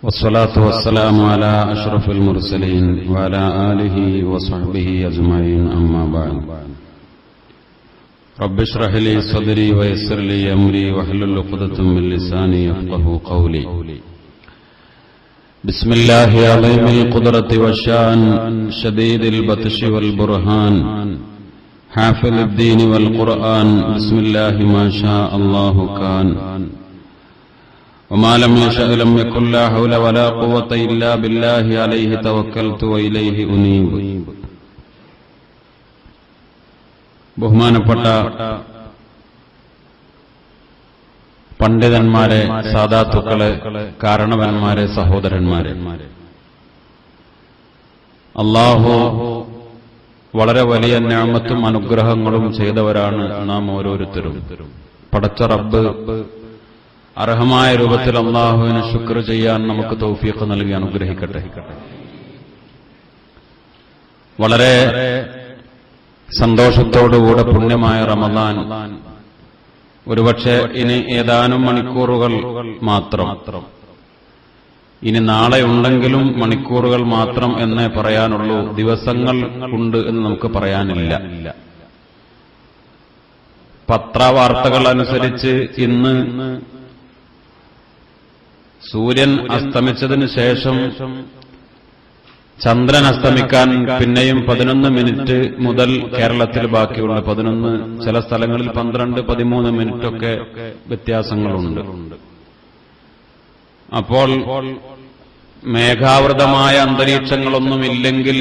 والصلاة والسلام على أشرف المرسلين وعلى آله وصحبه أجمعين أما بعد رب اشرح لي صدري ويسر لي أمري واحلل عقدة من لساني يفقهوا قولي بسم الله عظيم القدرة والشان شديد البطش والبرهان حافظ الدين والقرآن بسم الله ما شاء الله كان وما لم يشأ لم يكن لا حول ولا قوة إلا بالله عليه توكلت وإليه أنيب. ബഹുമാനപ്പെട്ട പണ്ഡിതന്മാരെ, സാദാത്തുക്കളെ, കാരണവന്മാരെ, സഹോദരന്മാരെ, അല്ലാഹു വളരെ വലിയ നിഅമത്തും അനുഗ്രഹങ്ങളും ചെയ്തവരാണ് നാം ഓരോരുത്തരും. പടച്ച റബ്ബ് അർഹമായ രൂപത്തിൽ അല്ലാഹുവിന് ശുക്ർ ചെയ്യാൻ നമുക്ക് തൗഫീഖ് നൽകി അനുഗ്രഹിക്കട്ടെ. വളരെ സന്തോഷത്തോടുകൂടെ പുണ്യമായ റമദാൻ ഒരുപക്ഷെ ഇനി ഏതാനും മണിക്കൂറുകൾ മാത്രം, ഇനി നാളെ ഉണ്ടെങ്കിലും മണിക്കൂറുകൾ മാത്രം എന്നേ പറയാനുള്ളൂ. ദിവസങ്ങൾ ഉണ്ട് എന്ന് നമുക്ക് പറയാനില്ല. പത്രവാർത്തകൾ അനുസരിച്ച് ഇന്ന് സൂര്യൻ അസ്തമിച്ചതിന് ശേഷം ചന്ദ്രൻ അസ്തമിക്കാൻ പിന്നെയും 11 മിനിറ്റ് മുതൽ കേരളത്തിൽ ബാക്കിയുള്ള 11, ചില സ്ഥലങ്ങളിൽ 12, 13 മിനിറ്റൊക്കെ വ്യത്യാസങ്ങളുണ്ട്. അപ്പോൾ മേഘാവൃതമായ അന്തരീക്ഷങ്ങളൊന്നുമില്ലെങ്കിൽ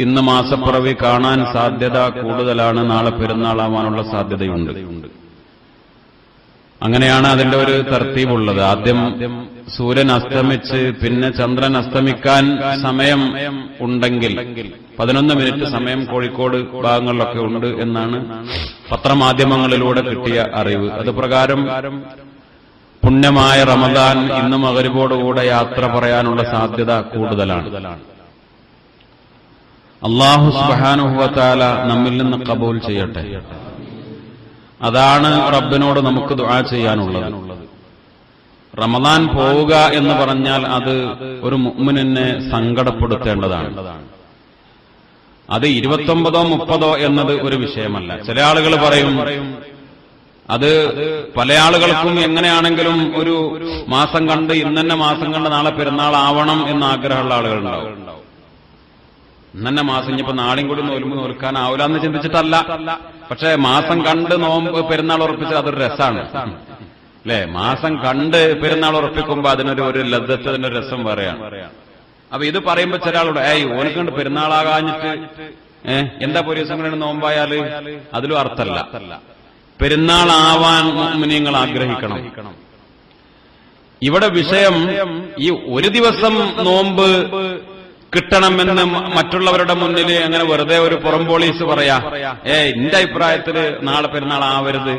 ഇന്ന് മാസപ്പിറവി കാണാൻ സാധ്യത കൂടുതലാണ്. നാളെ പെരുന്നാളാവാനുള്ള സാധ്യതയുണ്ട്. അങ്ങനെയാണ് അതിന്റെ ഒരു തർത്തീബുള്ളത്. ആദ്യം സൂര്യൻ അസ്തമിച്ച് പിന്നെ ചന്ദ്രൻ അസ്തമിക്കാൻ സമയം ഉണ്ടെങ്കിൽ 11 മിനിറ്റ് സമയം കോഴിക്കോട് ഭാഗങ്ങളിലൊക്കെ ഉണ്ട് എന്നാണ് പത്രമാധ്യമങ്ങളിലൂടെ കിട്ടിയ അറിവ്. അത് പ്രകാരം പുണ്യമായ റമദാൻ ഇന്ന് മഗ്‌രിബോടുകൂടെ യാത്ര പറയാനുള്ള സാധ്യത കൂടുതലാണ്. അല്ലാഹു സുബ്ഹാനഹു വ തആല നമ്മിൽ നിന്ന് ഖബൂൽ ചെയ്യട്ടെ. അതാണ് റബ്ബിനോട് നമുക്ക് ദുആ ചെയ്യാനുള്ളത്. റമദാൻ പോവുക എന്ന് പറഞ്ഞാൽ അത് ഒരു മുഅ്മിനിനെ സങ്കടപ്പെടുത്തേണ്ടതാണ്. അത് 29 30 എന്നത് ഒരു വിഷയമല്ല. ചില ആളുകൾ പറയും അത് പല ആളുകൾക്കും എങ്ങനെയാണെങ്കിലും ഒരു മാസം കണ്ട് ഇന്നെ മാസം കണ്ട് നാളെ പെരുന്നാൾ ആവണം എന്ന് ആഗ്രഹമുള്ള ആളുകളുണ്ടാവും. ഇന്നെ മാസം ഇനിയിപ്പോ നാളെയും കൂടി നോൽമ്പ് നോൽക്കാനാവില്ല എന്ന് ചിന്തിച്ചിട്ടല്ല. പക്ഷെ മാസം കണ്ട് നോമ്പ് പെരുന്നാൾ ഉറപ്പിച്ചാൽ അതൊരു രസമാണ്, അല്ലെ? മാസം കണ്ട് പെരുന്നാൾ ഉറപ്പിക്കുമ്പോ അതിനൊരു ലദ്ദത്ത്, അതിനൊരു രസം പറയാണ്. അപ്പൊ ഇത് പറയുമ്പോ ചില ആളോട് ഓനക്ക് കണ്ട് പെരുന്നാളാകാഞ്ഞിട്ട് എന്താ ഒരു ദിവസം കൊണ്ട് നോമ്പായാല് അതിലും അർത്ഥമല്ല. പെരുന്നാളാവാൻ മുഅ്മിനീങ്ങൾ ആഗ്രഹിക്കണം. ഇവിടെ വിഷയം ഈ ഒരു ദിവസം നോമ്പ് കിട്ടണമെന്ന് മറ്റുള്ളവരുടെ മുന്നിൽ അങ്ങനെ വെറുതെ ഒരു പുറംപോളീസ് പറയാ, എന്റെ അഭിപ്രായത്തില് നാളെ പെരുന്നാൾ ആവരുത്,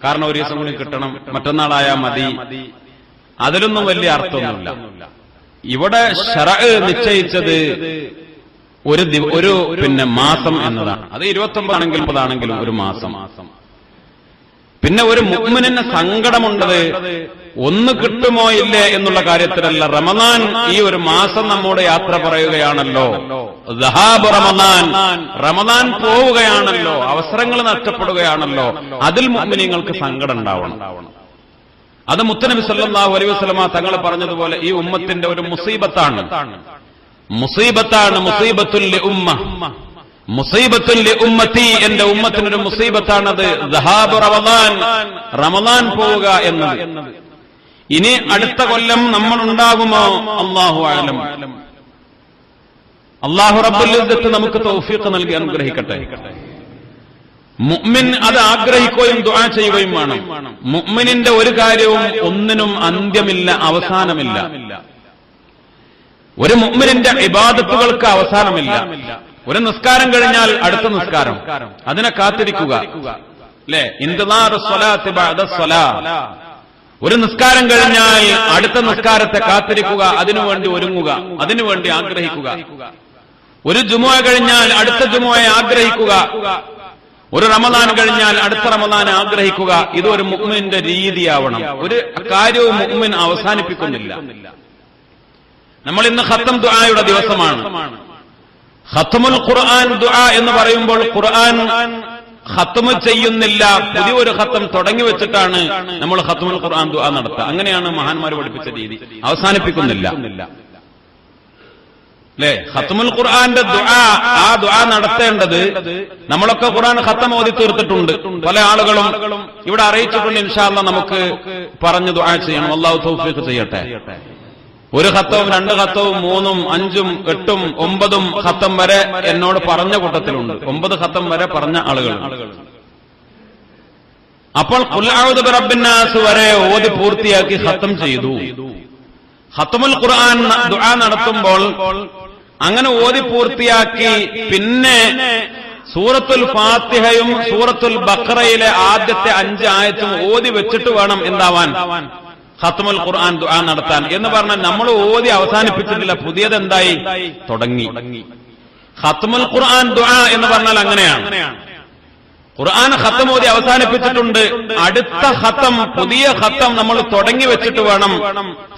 കാരണം ഒരു ദിവസം കൂടി കിട്ടണം, മറ്റന്നാളായാ മതി, അതിലൊന്നും വലിയ അർത്ഥമൊന്നുമില്ല. ഇവിടെ ശറഅ് നിശ്ചയിച്ചത് ഒരു മാസം എന്നതാണ്. അത് 29 ആണെങ്കിലും 30 ആണെങ്കിലും ഒരു മാസം. പിന്നെ ഒരു മുഅ്മിനിന് സങ്കടമുണ്ടത് ഒന്ന് കിട്ടുമോ ഇല്ലേ എന്നുള്ള കാര്യത്തിലല്ല. റമദാൻ ഈ ഒരു മാസം നമ്മോട് യാത്ര പറയുകയാണല്ലോ. ദഹാബ് റമദാൻ, റമദാൻ പോവുകയാണല്ലോ, അവസരങ്ങൾ നഷ്ടപ്പെടുകയാണല്ലോ. അതിൽ മുഅ്മിനീങ്ങൾക്ക് സങ്കടം ഉണ്ടാവണം. അത് മുത്തനബി സല്ലല്ലാഹു അലൈഹി വസല്ലമ തങ്ങൾ പറഞ്ഞതുപോലെ ഈ ഉമ്മത്തിന്റെ ഒരു മുസീബത്താണ്. മുസീബത്തുൽ ലിഉമ്മ, മുസീബത്തുൽ ലിഉമ്മത്തി, എന്റെ ഉമ്മത്തിനൊരു മുസീബത്താണത്. ദഹാബ് റമദാൻ, റമദാൻ പോവുക എന്നത്. ഇനി അടുത്ത കൊല്ലം നമ്മൾ ഉണ്ടാകുമോ? അല്ലാഹു അഅലം. അല്ലാഹു റബ്ബുൽ ഇസ്സത്ത് നമുക്ക് തൗഫീഖ് നൽകി അനുഗ്രഹിക്കട്ടെ. മുഅ്മിൻ അത് ആഗ്രഹിക്കുകയും ദുആ ചെയ്യുകയും വേണം. മുഅ്മിനിന്റെ ഒരു കാര്യവും ഒന്നിനും അന്ത്യമില്ല, അവസാനമില്ല. ഒരു മുഅ്മിനിന്റെ ഇബാദത്തുകൾക്ക് അവസാനമില്ല. ഒരു നിസ്കാരം കഴിഞ്ഞാൽ അടുത്ത നിസ്കാരം, അതിനെ കാത്തിരിക്കുക, അല്ലെ? ഇന്തിദാറു സ്വലാത്തി ബഅദ സ്വലാ. ഒരു നിസ്കാരം കഴിഞ്ഞാൽ അടുത്ത നിസ്കാരത്തെ കാത്തിരിക്കുക, അതിനുവേണ്ടി ഒരുങ്ങുക, അതിനുവേണ്ടി ആഗ്രഹിക്കുക. ഒരു ജുമുഅ കഴിഞ്ഞാൽ അടുത്ത ജുമുഅയെ ആഗ്രഹിക്കുക. ഒരു റമദാൻ കഴിഞ്ഞാൽ അടുത്ത റമദാൻ ആഗ്രഹിക്കുക, ഇത് ഒരു മുഅ്മിന്റെ രീതിയാവണം. ഒരു കാര്യവും മുഅ്മിൻ അവസാനിപ്പിക്കുന്നില്ല. നമ്മൾ ഇന്ന് ഖത്ം ദുആയുടെ ദിവസമാണ്. ഖത്മുൽ ഖുർആൻ ദുആ എന്ന് പറയുമ്പോൾ ഖുർആൻ ഖത്മ് ചെയ്യുന്നില്ല, പുതിയൊരു ഖത്ം തുടങ്ങി വെച്ചിട്ടാണ് നമ്മൾ ഖത്മുൽ ഖുർആൻ ദുആ നടത്തുക. അങ്ങനെയാണ് മഹാന്മാർ പഠിപ്പിച്ച രീതി. അവസാനിപ്പിക്കുന്നില്ല അല്ലേ? ഖത്മുൽ ഖുർആന്റെ ദുആ, ആ ദുആ നടത്തേണ്ടത്, നമ്മളൊക്കെ ഖുർആൻ ഖത്തം ഓതി തീർത്തിട്ടുണ്ട്. പല ആളുകളും ഇവിടെ അറിയിച്ചിട്ടുണ്ട്. ഇൻഷാ അല്ലാഹ് നമുക്ക് പറഞ്ഞു ദുആ ചെയ്യണം. അല്ലാഹു തൗഫീഖ് ചെയ്യട്ടെ. ഒരു ഖത്തവും 2 ഖത്തവും 3ഉം 5ഉം 8ഉം 9ഉം ഖത്തം വരെ എന്നോട് പറഞ്ഞ കൂട്ടത്തിലുണ്ട്. 9 ഖത്തം വരെ പറഞ്ഞ ആളുകൾ. അപ്പോൾ ഖുൽ അഊദു ബിറബ്ബിന്നാസ് വരെ ഓതി പൂർത്തിയാക്കി ഖത്തം ചെയ്തു. ഖത്മുൽ ഖുർആൻ ദുആ നടത്തുമ്പോൾ അങ്ങനെ ഓതി പൂർത്തിയാക്കി പിന്നെ സൂറത്തുൽ ഫാത്തിഹയും സൂറത്തുൽ ബഖറയിലെ ആദ്യത്തെ 5 ആയത്തും ഓതി വെച്ചിട്ട് വേണം എന്താവാൻ, ഖത്മുൽ ഖുർആൻ ദുആ നടത്താൻ. എന്ന് പറഞ്ഞാൽ നമ്മൾ ഓതി അവസാനിപ്പിച്ചിട്ടില്ല, പുതിയതെന്തായി തുടങ്ങി. ഖത്മുൽ ഖുർആൻ ദുആ എന്ന് പറഞ്ഞാൽ അങ്ങനെയാണ്. ഖുർആൻ ഖത്തം ഓതി അവസാനിപ്പിച്ചിട്ടുണ്ട്, അടുത്ത ഖത്തം, പുതിയ ഖത്തം നമ്മൾ തുടങ്ങി വെച്ചിട്ട് വേണം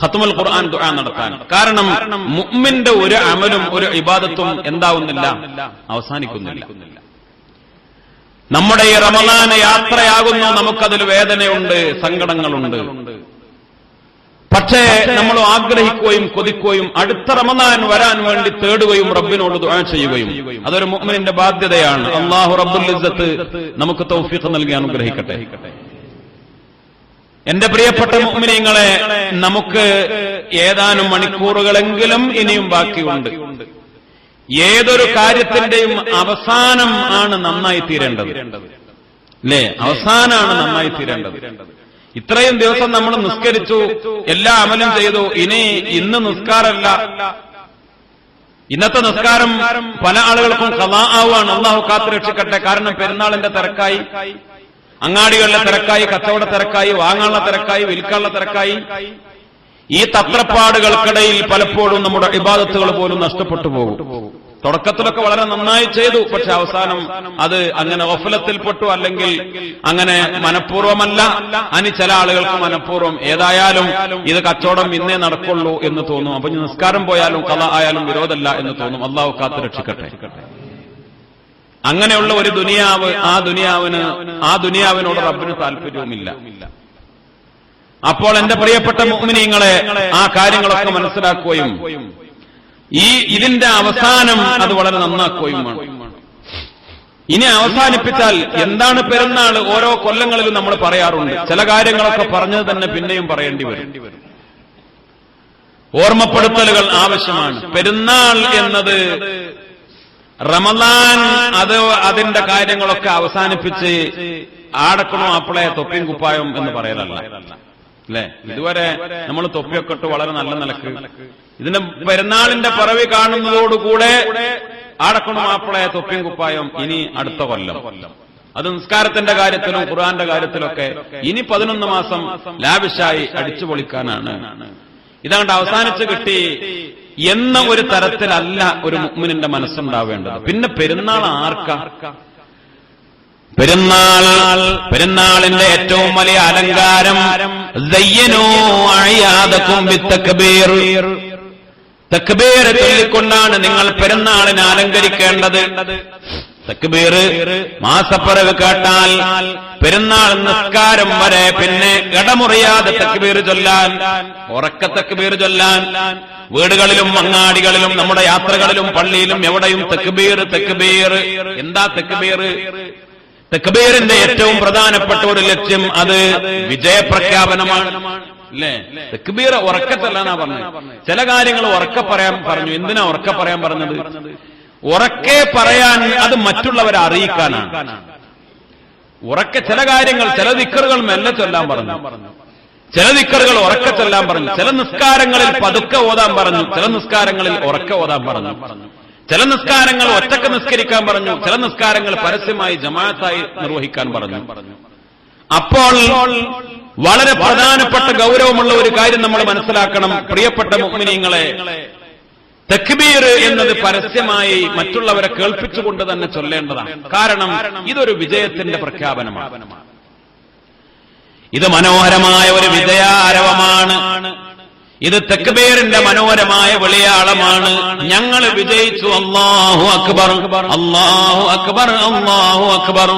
ഖത്മുൽ ഖുർആൻ ദുആ നടത്താൻ. കാരണം മുഅ്മിന്റെ ഒരു അമലും ഒരു ഇബാദത്തും എന്താവുന്നില്ല, അവസാനിക്കുന്നില്ല. നമ്മുടെ ഈ റമളാൻ യാത്രയാകുന്നു, നമുക്കതിൽ വേദനയുണ്ട്, സങ്കടങ്ങളുണ്ട്. പക്ഷേ നമ്മൾ ആഗ്രഹിക്കുകയും കൊതിക്കുകയും അടുത്ത റമളാൻ വരാൻ വേണ്ടി തേടുകയും റബ്ബിനോട് ദുആ ചെയ്യുകയും അതൊരു മുഅ്മിനിന്റെ ബാധ്യതയാണ്. അല്ലാഹു റബ്ബുൽ ഇസ്സത്ത് നമുക്ക് തൗഫീഖ് നൽകി അനുഗ്രഹിക്കട്ടെ. എന്റെ പ്രിയപ്പെട്ട മുഅ്മിനീങ്ങളെ, നമുക്ക് ഏതാനും മണിക്കൂറുകളെങ്കിലും ഇനിയും ബാക്കിയുണ്ട്. ഏതൊരു കാര്യത്തിന്റെയും അവസാനം ആണ് നന്നായി തീരേണ്ടത്, അല്ലേ? അവസാനമാണ് നന്നായി തീരേണ്ടത്. ഇത്രയും ദിവസം നമ്മൾ നിസ്കരിച്ചു, എല്ലാ അമലും ചെയ്തു. ഇന്ന് നിസ്കാരമല്ല, ഇന്നത്തെ നിസ്കാരം പല ആളുകൾക്കും ഖളാ ആവുകയാണ്. അല്ലാഹു കാത്തു രക്ഷിക്കട്ടെ. കാരണം പെരുന്നാളിന്റെ തിരക്കായി, അങ്ങാടികളിലെ തിരക്കായി, കച്ചവട തിരക്കായി, വാങ്ങാനുള്ള തിരക്കായി, വിൽക്കാനുള്ള തിരക്കായി. ഈ തത്രപ്പാടുകൾക്കിടയിൽ പലപ്പോഴും നമ്മുടെ ഇബാദത്തുകൾ പോലും നഷ്ടപ്പെട്ടു പോകും. തുടക്കത്തിലൊക്കെ വളരെ നന്നായി ചെയ്തു, പക്ഷെ അവസാനം അത് അങ്ങനെ ഗഫലത്തിൽപ്പെട്ടു, അല്ലെങ്കിൽ അങ്ങനെ മനഃപൂർവ്വമല്ല. അനി ചില ആളുകൾക്ക് മനഃപൂർവ്വം. ഏതായാലും ഇത് കച്ചവടം ഇന്നേ നടക്കുള്ളൂ എന്ന് തോന്നും. അപ്പൊ നിസ്കാരം പോയാലും ഖളാ ആയാലും വിരോധമല്ല എന്ന് തോന്നും. അല്ലാഹു കാത്തു രക്ഷിക്കട്ടെ. അങ്ങനെയുള്ള ഒരു ദുനിയാവ്, ആ ദുനിയാവിനോട് റബ്ബിന് താല്പര്യവുമില്ല. അപ്പോൾ എന്റെ പ്രിയപ്പെട്ട മുഅ്മിനീങ്ങളെ, ആ കാര്യങ്ങളൊക്കെ മനസ്സിലാക്കുകയും ഇതിന്റെ അവസാനം അത് വളരെ നന്നാക്കുകയും വേണം. ഇനി അവസാനിപ്പിച്ചാൽ എന്താണ് പെരുന്നാൾ? ഓരോ കൊല്ലങ്ങളിലും നമ്മൾ പറയാറുണ്ട്. ചില കാര്യങ്ങളൊക്കെ പറഞ്ഞത് തന്നെ പിന്നെയും പറയേണ്ടി വരും. ഓർമ്മപ്പെടുത്തലുകൾ ആവശ്യമാണ്. പെരുന്നാൾ എന്നത് റമളാൻ, അതിന്റെ കാര്യങ്ങളൊക്കെ അവസാനിപ്പിച്ച് ആടക്കണോ അപ്പളെ തൊപ്പിയും കുപ്പായം എന്ന് പറയലല്ല, അല്ലെ? ഇതുവരെ നമ്മൾ തൊപ്പിയൊക്കെ ഇട്ട് വളരെ നല്ല നിലക്ക് ഇതിന്റെ പെരുന്നാളിന്റെ പിറവി കാണുന്നതോടുകൂടെ ആടക്കണോ മാപ്പിളയെ തൊപ്പിയും കുപ്പായം ഇനി അടുത്ത കൊല്ലം. അത് നിസ്കാരത്തിന്റെ കാര്യത്തിലും ഖുർആന്റെ കാര്യത്തിലൊക്കെ ഇനി 11 മാസം ലാവിഷായി അടിച്ചു പൊളിക്കാനാണ്. ഇതാണ്ട് അവസാനിച്ച് കിട്ടി എന്ന ഒരു തരത്തിലല്ല ഒരു മുഅ്മിനിന്റെ മനസ്സുണ്ടാവേണ്ടത്. പിന്നെ പെരുന്നാൾ ആർക്കാ? പെരുന്നാളിന്റെ ഏറ്റവും വലിയ അലങ്കാരം സയ്യനൂ അഅയാദകും ബിത്തക്ബീർ, തക്ബീർ ചൊല്ലിക്കൊണ്ടാണ് നിങ്ങൾ പെരുന്നാളിനെ അലങ്കരിക്കേണ്ടത്. തക്ബീർ മാസപ്പിറവ് കേട്ടാൽ പെരുന്നാൾ നിസ്കാരം വരെ പിന്നെ ഇടമുറിയാതെ തക്ബീർ ചൊല്ലാൻ, ഉറക്ക തക്ബീർ ചൊല്ലാൻ, വീടുകളിലും അങ്ങാടികളിലും നമ്മുടെ യാത്രകളിലും പള്ളിയിലും എവിടെയും തക്ബീർ. എന്താ തക്ബീർ? തക്ബീറിന്റെ ഏറ്റവും പ്രധാനപ്പെട്ട ഒരു ലക്ഷ്യം അത് വിജയപ്രഖ്യാപനമാണ്, അല്ലേ? തക്ബീർ ഉറക്കെ ചൊല്ലാനാ പറഞ്ഞത്. ചില കാര്യങ്ങൾ ഉറക്കെ പറയാൻ പറഞ്ഞു. എന്തിനാ ഉറക്കെ പറയാൻ പറഞ്ഞത്? ഉറക്കെ പറയാൻ അത് മറ്റുള്ളവരെ അറിയിക്കാനാണ്. ഉറക്കെ ചില കാര്യങ്ങൾ, ചില ദിക്റുകൾ മെല്ലെ ചൊല്ലാൻ പറഞ്ഞു, ചില ദിക്റുകൾ ഉറക്കെ ചൊല്ലാൻ പറഞ്ഞു, ചില നിസ്കാരങ്ങളിൽ പതുക്കെ ഓതാൻ പറഞ്ഞു, ചില നിസ്കാരങ്ങളിൽ ഉറക്കെ ഓതാൻ പറഞ്ഞു, ചില നിസ്കാരങ്ങൾ ഒറ്റക്ക് നിസ്കരിക്കാൻ പറഞ്ഞു, ചില നിസ്കാരങ്ങൾ പരസ്യമായി ജമാഅത്തായി നിർവഹിക്കാൻ പറഞ്ഞു. അപ്പോൾ വളരെ പ്രധാനപ്പെട്ട ഗൗരവമുള്ള ഒരു കാര്യം നമ്മൾ മനസ്സിലാക്കണം. പ്രിയപ്പെട്ട മുഅ്മിനീങ്ങളെ, തക്ബീർ എന്നത് പരസ്യമായി മറ്റുള്ളവരെ കേൾപ്പിച്ചുകൊണ്ട് തന്നെ ചൊല്ലേണ്ടതാണ്. കാരണം ഇതൊരു വിജയത്തിന്റെ പ്രഖ്യാപനമാണ്. ഇത് മനോഹരമായ ഒരു വിജയാരവമാണ്. ഇത് തക്ബീറിന്റെ മനോഹരമായ വിളിയാളമാണ്. ഞങ്ങൾ വിജയിച്ചു, അല്ലാഹു അക്ബർ, അല്ലാഹു അക്ബർ, അല്ലാഹു അക്ബർ.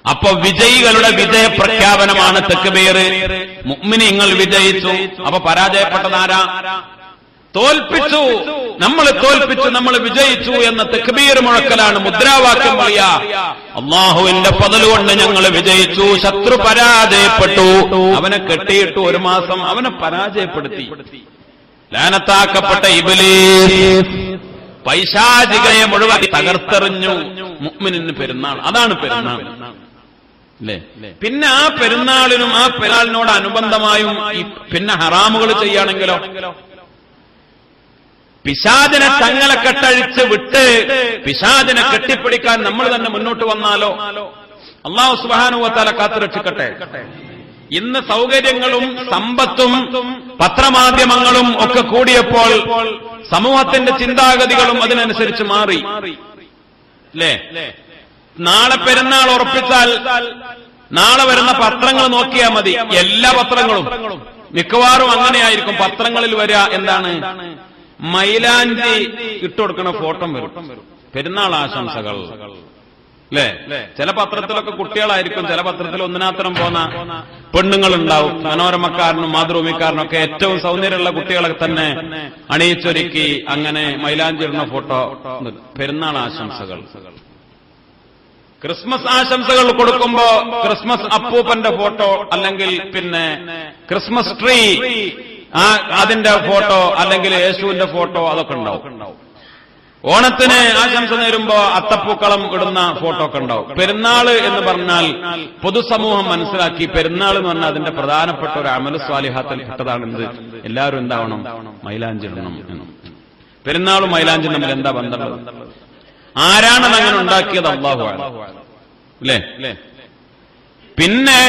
അപ്പൊ വിജയികളുടെ വിജയ പ്രഖ്യാപനമാണ് തക്ബീർ. മുഅ്മിനീങ്ങൾ വിജയിച്ചു. അപ്പൊ പരാജയപ്പെട്ടതാരാ? തോൽപ്പിച്ചു, നമ്മൾ തോൽപ്പിച്ചു, നമ്മൾ വിജയിച്ചു എന്ന തക്ബീർ മുഴക്കലാണ്, മുദ്രാവാക്യം പറയാ. അല്ലാഹുവിന്റെ ഫضل കൊണ്ട് ഞങ്ങൾ വിജയിച്ചു. ശത്രു പരാജയപ്പെട്ടു, അവനെ കെട്ടിയിട്ടു, ഒരു മാസം അവനെ പരാജയപ്പെടുത്തി. ലാനത്താക്കപ്പെട്ട ഇബ്ലീസ് പൈശാചികയെ മുഴുവൻ തകർത്തെറിഞ്ഞു. മുഅ്മിനിന് പെരുന്നാൾ, അതാണ് പെരുന്നാൾ അല്ലേ? പിന്നെ ആ പെരുന്നാളിനും ആ പെരുന്നാളിനോട് അനുബന്ധമായും പിന്നെ ഹറാമുകൾ ചെയ്യുകയാണെങ്കിലോ, പിശാചിനെ തങ്ങളെ കെട്ടഴിച്ച് വിട്ട് പിശാചിനെ കെട്ടിപ്പിടിക്കാൻ നമ്മൾ തന്നെ മുന്നോട്ട് വന്നാലോ? അല്ലാഹു സുബ്ഹാനഹു വ തആല കാത്തുരക്ഷിക്കട്ടെ. ഇന്ന് സൗകര്യങ്ങളും സമ്പത്തും പത്രമാധ്യമങ്ങളും ഒക്കെ കൂടിയപ്പോൾ സമൂഹത്തിന്റെ ചിന്താഗതികളും അതിനനുസരിച്ച് മാറി അല്ലേ? നാളെ പെരുന്നാൾ ഉറപ്പിച്ചാൽ നാളെ വരുന്ന പത്രങ്ങൾ നോക്കിയാൽ മതി. എല്ലാ പത്രങ്ങളും മിക്കവാറും അങ്ങനെയായിരിക്കും. പത്രങ്ങളിൽ വരിക എന്താണ്? മൈലാഞ്ചി ഇട്ടുകൊടുക്കുന്ന ഫോട്ടോ വരും, പെരുന്നാൾ ആശംസകൾ അല്ലേ? ചില പത്രത്തിലൊക്കെ കുട്ടികളായിരിക്കും, ചില പത്രത്തിൽ ഒന്നിനാത്തരം പോന്ന പെണ്ണുങ്ങളുണ്ടാവും. മനോരമക്കാരനും മാതൃഭൂമിക്കാരനും ഒക്കെ ഏറ്റവും സൗന്ദര്യമുള്ള കുട്ടികളെ തന്നെ അണിയിച്ചൊരുക്കി അങ്ങനെ മൈലാഞ്ചി ഇടുന്ന ഫോട്ടോ. പെരുന്നാൾ ആശംസകൾ. ക്രിസ്മസ് ആശംസകൾ കൊടുക്കുമ്പോ ക്രിസ്മസ് അപ്പൂപ്പന്റെ ഫോട്ടോ അല്ലെങ്കിൽ പിന്നെ ക്രിസ്മസ് ട്രീ അതിന്റെ ഫോട്ടോ അല്ലെങ്കിൽ യേശുവിന്റെ ഫോട്ടോ അതൊക്കെ ഉണ്ടാവും. ഓണത്തിന് ആശംസ നേരുമ്പോ അത്തപ്പൂക്കളം ഇടുന്ന ഫോട്ടോ ഒക്കെ ഉണ്ടാവും. പെരുന്നാള് എന്ന് പറഞ്ഞാൽ പൊതുസമൂഹം മനസ്സിലാക്കി, പെരുന്നാൾ എന്ന് പറഞ്ഞാൽ അതിന്റെ പ്രധാനപ്പെട്ട ഒരു അമലു സ്വാലിഹാത്തിൽ പെട്ടതാണെന്ത്. എല്ലാവരും എന്താവണം? മൈലാഞ്ചി ഇടണം. പെരുന്നാളും മൈലാഞ്ചും തമ്മിൽ എന്താ ബന്ധമുള്ളത്? ആരാണത് അങ്ങനെ ഉണ്ടാക്കിയത്? അല്ലാഹു അല്ലേ? പിന്നെ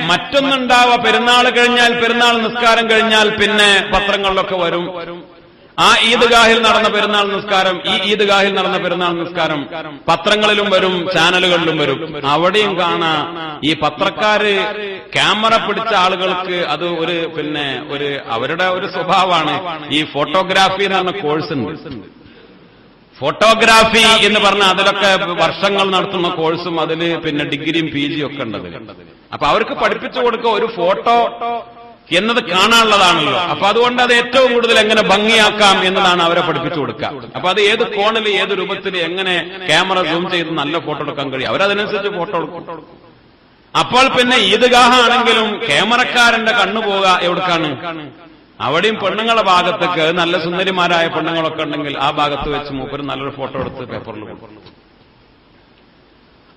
മറ്റൊന്നുണ്ടാവുക, പെരുന്നാൾ കഴിഞ്ഞാൽ, പെരുന്നാൾ നിസ്കാരം കഴിഞ്ഞാൽ പിന്നെ പത്രങ്ങളിലൊക്കെ വരും ആ ഈദ്ഗാഹിൽ നടന്ന പെരുന്നാൾ നിസ്കാരം, ഈ ഈദ്ഗാഹിൽ നടന്ന പെരുന്നാൾ നിസ്കാരം പത്രങ്ങളിലും വരും, ചാനലുകളിലും വരും. അവിടെയും കാണാ ഈ പത്രക്കാര് ക്യാമറ പിടിച്ച ആളുകൾക്ക് അത് ഒരു പിന്നെ ഒരു അവരുടെ ഒരു സ്വഭാവമാണ്. ഈ ഫോട്ടോഗ്രാഫി എന്ന് പറഞ്ഞ കോഴ്സ് ഉണ്ട്. ഫോട്ടോഗ്രാഫി എന്ന് പറഞ്ഞാൽ അതിലൊക്കെ വർഷങ്ങൾ നടത്തുന്ന കോഴ്സും അതില് പിന്നെ ഡിഗ്രിയും PG ഒക്കെ ഉണ്ടത്. അപ്പൊ അവർക്ക് പഠിപ്പിച്ചു കൊടുക്കുക ഒരു ഫോട്ടോ എന്നത് കാണാനുള്ളതാണല്ലോ. അപ്പൊ അതുകൊണ്ട് അത് ഏറ്റവും കൂടുതൽ എങ്ങനെ ഭംഗിയാക്കാം എന്നതാണ് അവരെ പഠിപ്പിച്ചു കൊടുക്കുക. അപ്പൊ അത് ഏത് കോണിൽ ഏത് രൂപത്തിൽ എങ്ങനെ ക്യാമറ സൂം ചെയ്ത് നല്ല ഫോട്ടോ എടുക്കാൻ കഴിയും, അവരതിനനുസരിച്ച് ഫോട്ടോ എടുക്കും. അപ്പോൾ പിന്നെ ഈദ്ഗാഹ് ആണെങ്കിലും ക്യാമറക്കാരന്റെ കണ്ണു പോവുക എവിടേക്കാണ്? അവിടെയും പെണ്ണുങ്ങളെ ഭാഗത്തേക്ക് നല്ല സുന്ദരിമാരായ പെണ്ണുങ്ങളൊക്കെ ഉണ്ടെങ്കിൽ ആ ഭാഗത്ത് വെച്ച് മൂപ്പര് നല്ലൊരു ഫോട്ടോ എടുത്ത് പേപ്പറിൽ കൊടുക്കും.